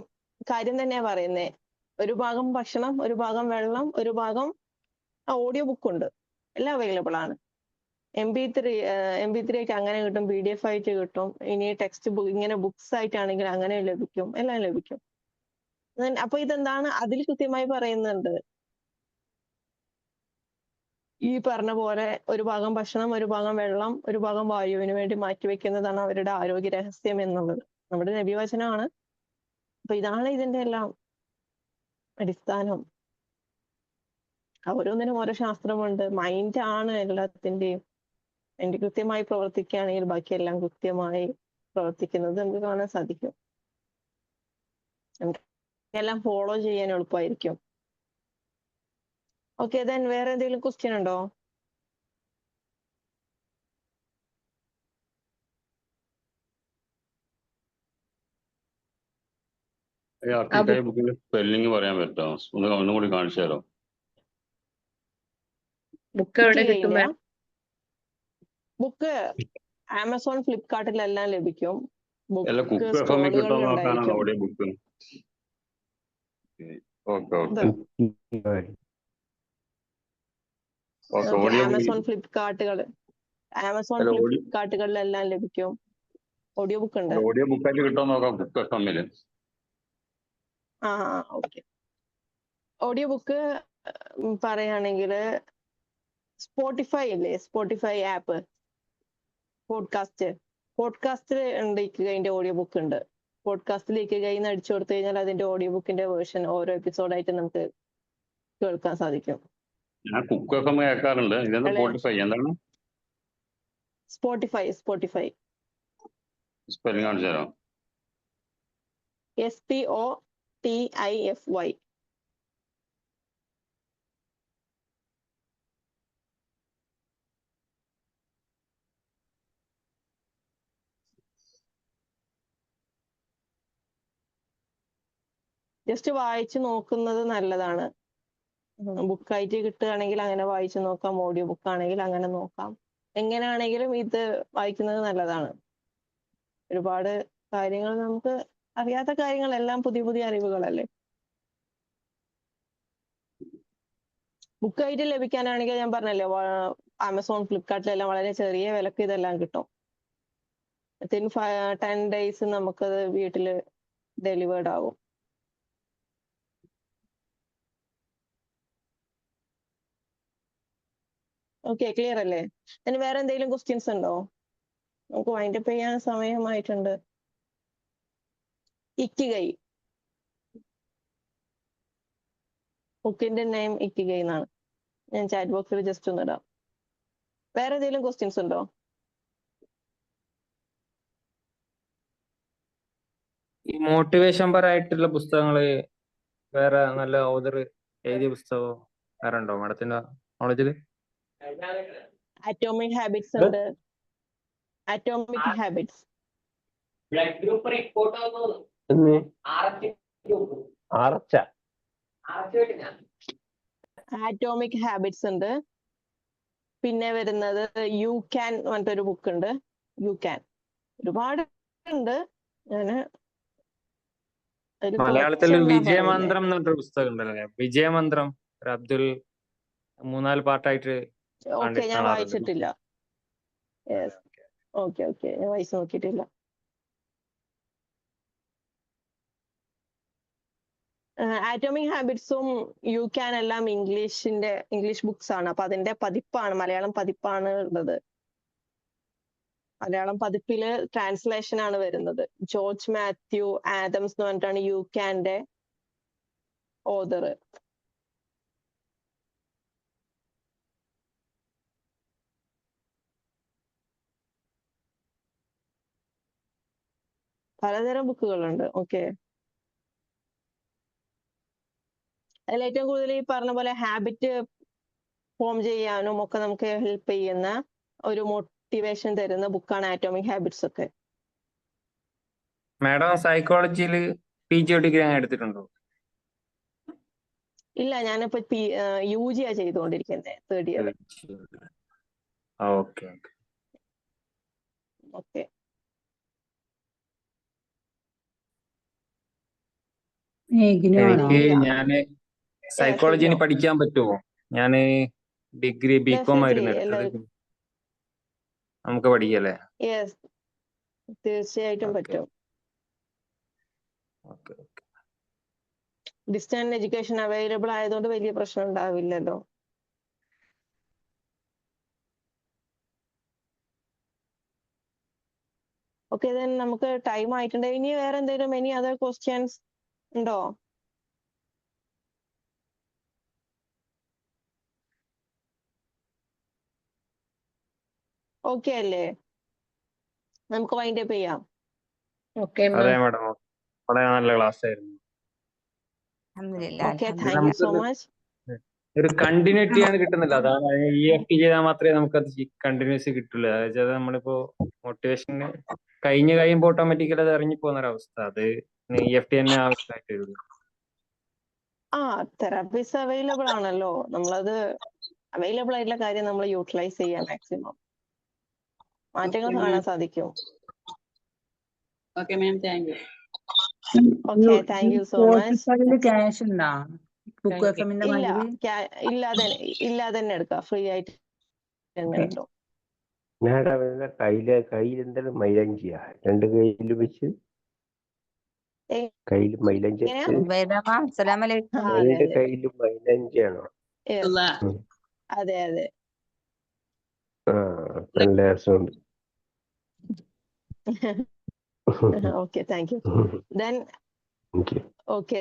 കാര്യം തന്നെയാ പറയുന്നേ. ഒരു ഭാഗം ഭക്ഷണം, ഒരു ഭാഗം വെള്ളം, ഒരു ഭാഗം ഓഡിയോ ബുക്ക് ഉണ്ട്. എല്ലാം അവൈലബിൾ ആണ്. MP3 ആയിട്ട് അങ്ങനെ കിട്ടും, PDF ആയിട്ട് കിട്ടും. ഇനി ടെക്സ്റ്റ് ബുക്ക് ഇങ്ങനെ ബുക്സ് ആയിട്ടാണെങ്കിൽ അങ്ങനെ ലഭിക്കും, എല്ലാം ലഭിക്കും. അപ്പൊ ഇതെന്താണ്, അതിൽ കൃത്യമായി പറയുന്നുണ്ട് ഈ പറഞ്ഞ പോലെ ഒരു ഭാഗം ഭക്ഷണം, ഒരു ഭാഗം വെള്ളം, ഒരു ഭാഗം വായുവിന് വേണ്ടി മാറ്റിവെക്കുന്നതാണ് അവരുടെ ആരോഗ്യ രഹസ്യം എന്നുള്ളത്. നമ്മുടെ നബിവചനമാണ്. അപ്പൊ ഇതാണ് ഇതിന്റെ എല്ലാം അടിസ്ഥാനം. ഓരോന്നിനും ഓരോ ശാസ്ത്രമുണ്ട്. മൈൻഡ് ആണ് എല്ലാത്തിന്റെയും. മൈൻഡ് കൃത്യമായി പ്രവർത്തിക്കുകയാണെങ്കിൽ ബാക്കിയെല്ലാം കൃത്യമായി പ്രവർത്തിക്കുന്നത് നമുക്ക് കാണാൻ സാധിക്കും. എല്ലാം ഫോളോ ചെയ്യാൻ എളുപ്പമായിരിക്കും. ഓക്കെ, ദെൻ വേറെ എന്തെങ്കിലും ക്വസ്റ്റ്യൻ ഉണ്ടോ? ബുക്കിന്റെ സ്പെല്ലിംഗ് പറയാൻ പറ്റുമോ? ഒന്നും കൂടി കാണിച്ചു തരാം. ബുക്ക് എവിടെ കിട്ടും? ബുക്ക് ആമസോൺ, ഫ്ലിപ്കാർട്ടിലെല്ലാം ലഭിക്കും. അല്ല, കുക്ക് FM കിട്ടാൻ നോക്കാനാണ് ഓഡിയോ ബുക്ക്. ആമസോൺ ഫ്ലിപ്കാർട്ടുകളിലെല്ലാം ലഭിക്കും. ഓഡിയോ ബുക്ക് ഉണ്ട്. ഓഡിയോ ബുക്കായിട്ട് കിട്ടാൻ നോക്കാം കുക്ക് FM-ല്. ഓക്കെ. ഓഡിയോ ബുക്ക് പറയുകയാണെങ്കിൽ സ്പോട്ടിഫൈ ഇല്ലേ, സ്പോട്ടിഫൈ ആപ്പ്, പോഡ്കാസ്റ്റ് ഉണ്ട്. ഇക്കിഗൈന്റെ ഓഡിയോ ബുക്ക് ഉണ്ട്. പോഡ്കാസ്റ്റിൽ ഇക്കിഗൈ എന്ന് അടിച്ചു കൊടുത്തു കഴിഞ്ഞാൽ അതിന്റെ ഓഡിയോ ബുക്കിന്റെ വേർഷൻ ഓരോ എപ്പിസോഡായിട്ട് നമുക്ക് കേൾക്കാൻ സാധിക്കും. ഞാൻ കുക്ക് FM കേൾക്കാറുണ്ട്. ഇതെന്താ സ്പോട്ടിഫൈ? എന്താണ് സ്പോട്ടിഫൈ? സ്പെല്ലിംഗ് കാണിച്ചു തരാം. SPOTIFY. ജസ്റ്റ് വായിച്ചു നോക്കുന്നത് നല്ലതാണ്. ബുക്കായിട്ട് കിട്ടുകയാണെങ്കിൽ അങ്ങനെ വായിച്ചു നോക്കാം, ഓഡിയോ ബുക്ക് ആണെങ്കിൽ അങ്ങനെ നോക്കാം. എങ്ങനെയാണെങ്കിലും ഇത് വായിക്കുന്നത് നല്ലതാണ്. ഒരുപാട് കാര്യങ്ങൾ, നമുക്ക് അറിയാത്ത കാര്യങ്ങളെല്ലാം പുതിയ പുതിയ അറിവുകളല്ലേ. ബുക്കായിട്ട് ലഭിക്കാനാണെങ്കിൽ ഞാൻ പറഞ്ഞല്ലോ, ആമസോൺ, ഫ്ലിപ്കാർട്ടിലെല്ലാം വളരെ ചെറിയ വിലക്ക് ഇതെല്ലാം കിട്ടും. 10 days നമുക്കത് വീട്ടിൽ ഡെലിവേർഡ് ആവും. ഓക്കെ, ക്ലിയർ അല്ലേ? അതിന് വേറെ എന്തെങ്കിലും ക്വസ്റ്റ്യൻസ് ഉണ്ടോ? നമുക്ക് വൈൻഡപ്പ് ചെയ്യാൻ സമയമായിട്ടുണ്ട്. ഇക്കിഗൈ, ബുക്കിന്റെ നെയിം ഇക്കിഗൈ എന്നാണ്. ഞാൻ ചാറ്റ് ബോക്സിൽ ജസ്റ്റ് ഒന്ന് ഇടാം. വേറെ എന്തെങ്കിലും ക്വസ്റ്റ്യൻസ് ഉണ്ടോ? മോട്ടിവേഷൻ പരമായിട്ടുള്ള പുസ്തകങ്ങള് വേറെ നല്ല ഓതർ എഴുതിയ പുസ്തകം വേറെ ഉണ്ടോ മാഡത്തിന്റെ നോളജില്? അറ്റോമിക് ഹാബിറ്റ്സ് ഉണ്ട്. Atomic habits. എന്ന് ആർച്ച ആറ്റോമിക് ഹാബിറ്റ്സ് ഉണ്ട്. പിന്നെ വരുന്നത് യു ക്യാൻ പറഞ്ഞിട്ടൊരു ബുക്ക് ഉണ്ട്. യു ക്യാൻ ഒരുപാട് ഉണ്ട്. ഞാന് അതിൽ മലയാളത്തിൽ കുറച്ചെണ്ണ പറയുന്നേ. വിജയമന്ത്രം എന്ന് പറഞ്ഞൊരു പുസ്തകം ഉണ്ടല്ലേ? വിജയമന്ത്രം ഒരു അബ്ദുൽ 3-4 പാർട്ടായിട്ട് ഓക്കെ, ഞാൻ കാണാറുണ്ട്. വായിച്ചിട്ടില്ല. യെസ്, ഓക്കെ ഞാൻ വായിച്ചു നോക്കിയിട്ടില്ല. ആറ്റോമിക് ഹാബിറ്റ്സും യു ക്യാൻ എല്ലാം ഇംഗ്ലീഷ് ബുക്സ് ആണ്. അപ്പൊ അതിന്റെ പതിപ്പാണ്, മലയാളം പതിപ്പാണ് ഉള്ളത്. മലയാളം പതിപ്പില് ട്രാൻസ്ലേഷൻ ആണ് വരുന്നത്. ജോർജ് മാത്യു ആദംസ് എന്ന് പറഞ്ഞിട്ടാണ് യു ക്യാന്റെ ഓതർ. പലതരം ബുക്കുകളുണ്ട്. ഓക്കെ, അതിൽ ഏറ്റവും കൂടുതൽ ഈ പറഞ്ഞ പോലെ ഹാബിറ്റ് ഫോം ചെയ്യാനും ഒക്കെ നമുക്ക് ഹെൽപ്പ് ചെയ്യുന്ന ഒരു മോട്ടിവേഷൻ തരുന്ന ബുക്കാണ് ആറ്റോമിക് ഹാബിറ്റ്സ് ഒക്കെ. മാഡം സൈക്കോളജിയിൽ PG ഡിഗ്രി അങ്ങനെ എടുത്തിട്ടുണ്ടോ? ഇല്ല, ഞാനിപ്പോ UG ആ ചെയ്തുകൊണ്ടിരിക്കുന്നത്, 3rd ഇയർ. ഓക്കെ ഓക്കെ, എനിക്ക് ഞാന് സൈക്കോളജി ഇനി പഠിക്കാൻ പറ്റുമോ? ഞാന് ഡിഗ്രി BCom ആയിരുന്നു എടുത്തത്. നമുക്ക് പഠിക്കല്ലേ? യെസ്, തീർച്ചയായിട്ടും പറ്റും. ഡിസ്റ്റന്റ് എഡ്യൂക്കേഷൻ അവൈലബിൾ ആയതുകൊണ്ട് വലിയ പ്രശ്നം ഉണ്ടാവില്ലല്ലോ. ഓക്കെ, ദെൻ നമുക്ക് ടൈം ആയിട്ടുണ്ട്. ഇനി വേറെ എന്തെങ്കിലും എനി അതർ ക്വസ്റ്റ്യൻസ് ഉണ്ടോ? ഓക്കെ അല്ലേ? നമുക്ക് വൈൻഡ് അപ്പ് ചെയ്യാം. അതെ മാഡം, വളരെ നല്ല ക്ലാസ് ആയിരുന്നു. Okay, thank you so much. ഒരു കണ്ടിന്യൂറ്റി ആണ് കിട്ടുന്നില്ല. അതാണ് EFT ചെയ്താൽ മാത്രമേ നമുക്കത് കണ്ടിന്യൂസ് കിട്ടുള്ളൂ. അതായത് നമ്മളിപ്പോ മോട്ടിവേഷന് കഴിയുമ്പോൾ ഓട്ടോമാറ്റിക്കലി അത് ഇറങ്ങി പോകുന്ന ഒരവസ്ഥ. അത് EFT തന്നെ ആവശ്യമായിട്ട് വരുള്ളൂ. തെറാപ്പീസ് അവൈലബിൾ ആണല്ലോ. നമ്മളത് അവൈലബിൾ ആയിട്ടുള്ള കാര്യം നമ്മൾ യൂട്ടിലൈസ് ചെയ്യാം മാക്സിമം. മാറ്റങ്ങൾ കാണാൻ സാധിക്കും. Okay ma'am, thank you. Okay, thank you so much. Cash ഉണ്ടോ ബുക്ക് എഫ്എമ്മിന്റെ മാതിരി? ഇല്ലാതെ തന്നെ എടുക്കാം, ഫ്രീ ആയിട്ട് തന്നെ എടുക്കാം. മാഡം കയ്യിൽ എന്തെങ്കിലും മൈലഞ്ചിയാ? 2 കയ്യിൽ വെച്ച് കയ്യിൽ മൈലഞ്ചി വെച്ച് 2 കയ്യിലും മൈലഞ്ചിയാണോ? അതെ. നല്ല രസമുണ്ട്. Okay, thank U. Then okay,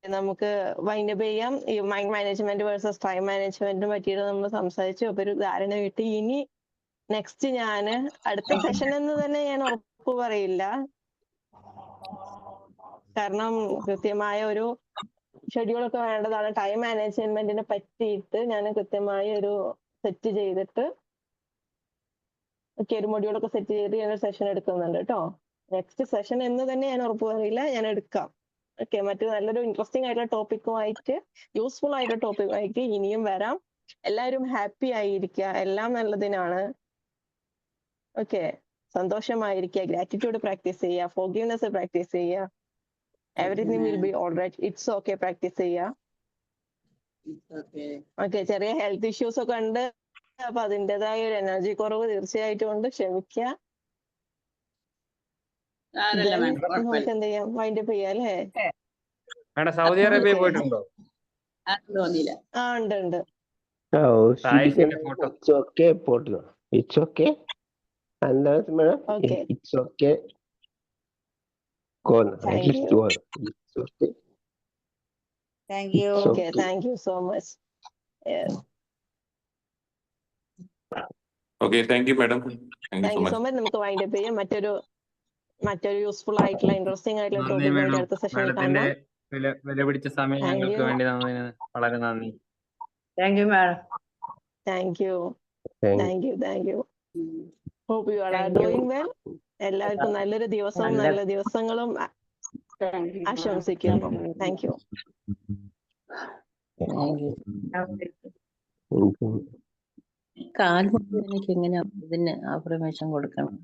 നമുക്ക് വൈൻഡ് അപ്പ് ചെയ്യാം. ഈ മൈൻഡ് മാനേജ്മെന്റ് വേഴ്സസ് ടൈം മാനേജ്മെന്റിനെ പറ്റിയിട്ട് നമ്മൾ സംസാരിച്ചു. അപ്പൊ ഒരു ധാരണ കിട്ടി. ഇനി നെക്സ്റ്റ് ഞാൻ അടുത്ത സെഷൻ എന്ന് തന്നെ ഞാൻ ഉറപ്പ് പറയില്ല. കാരണം കൃത്യമായ ഒരു ഷെഡ്യൂളൊക്കെ വേണ്ടതാണ്. ടൈം മാനേജ്മെന്റിനെ പറ്റിയിട്ട് ഞാൻ കൃത്യമായ ഒരു സെറ്റ് ചെയ്തിട്ട് ഒരു മൊഡ്യൂളൊക്കെ സെറ്റ് ചെയ്ത് ഞാനൊരു സെഷൻ എടുക്കുന്നുണ്ട് കേട്ടോ. നെക്സ്റ്റ് സെഷൻ എന്ന് തന്നെ ഞാൻ ഉറപ്പ് പറയില്ല, ഞാൻ എടുക്കാം. ഓക്കെ, മറ്റു നല്ലൊരു ഇൻട്രസ്റ്റിംഗ് ആയിട്ടുള്ള ടോപ്പിക്കുമായിട്ട്, യൂസ്ഫുൾ ആയിട്ടുള്ള ടോപ്പിക്കുമായിട്ട് ഇനിയും വരാം. എല്ലാവരും ഹാപ്പി ആയിരിക്കുക, എല്ലാം നല്ലതിനാണ്. ഓക്കെ, സന്തോഷമായിരിക്കുക, ഗ്രാറ്റിറ്റ്യൂഡ് പ്രാക്ടീസ് ചെയ്യുക, ഫോർഗീവ്നെസ് പ്രാക്ടീസ് ചെയ്യുക. Everything will be all right, it's okay practice ചെയ്യുക. ഓക്കെ, ചെറിയ ഹെൽത്ത് ഇഷ്യൂസ് ഒക്കെ ഉണ്ട്. അപ്പൊ അതിൻ്റെതായ ഒരു എനർജി കുറവ് തീർച്ചയായിട്ടും ഉണ്ട്, ക്ഷമിക്കുക. നമുക്ക് എന്ത് ചെയ്യാം, വൈൻഡ് അപ്പ് ചെയ്യാം അല്ലേ? സൗദി അറേബ്യ പോയിട്ടുണ്ടോ? ഉണ്ട്. It's okay, പോട്ടുക. It's okay. Unless madam, it's okay. Go on. At least go on. It's okay. Thank you. Okay, thank you so much. Yes. Okay, thank you madam. Thank you so much. നമുക്ക് wind up ചെയ്യാം. മറ്റൊരു മറ്റൊരു useful ആയിട്ടുള്ള interesting ആയിട്ടുള്ള നന്ദി ടോപ്പിക്കുമായിട്ട് madam. അടുത്ത സെഷനിൽ മാഡത്തിന്റെ കാണാം. വില പിടിച്ച സമയം താങ്ക് ഞങ്ങൾക്ക് യു. വേണ്ടി തന്നതിന് വളരെ നന്ദി. Thank you madam. Thank you. Thank thank you. Thank you. Hope you are thank you. Doing well. എല്ലാവർക്കും നല്ലൊരു ദിവസവും നല്ല നല്ല ദിവസങ്ങളും ആശംസിക്കുന്നു. Thank you. Thank you. You. കാൽ മുറിഞ്ഞവനക്ക് എങ്ങനെ ഇതിന് അഫർമേഷൻ കൊടുക്കണം?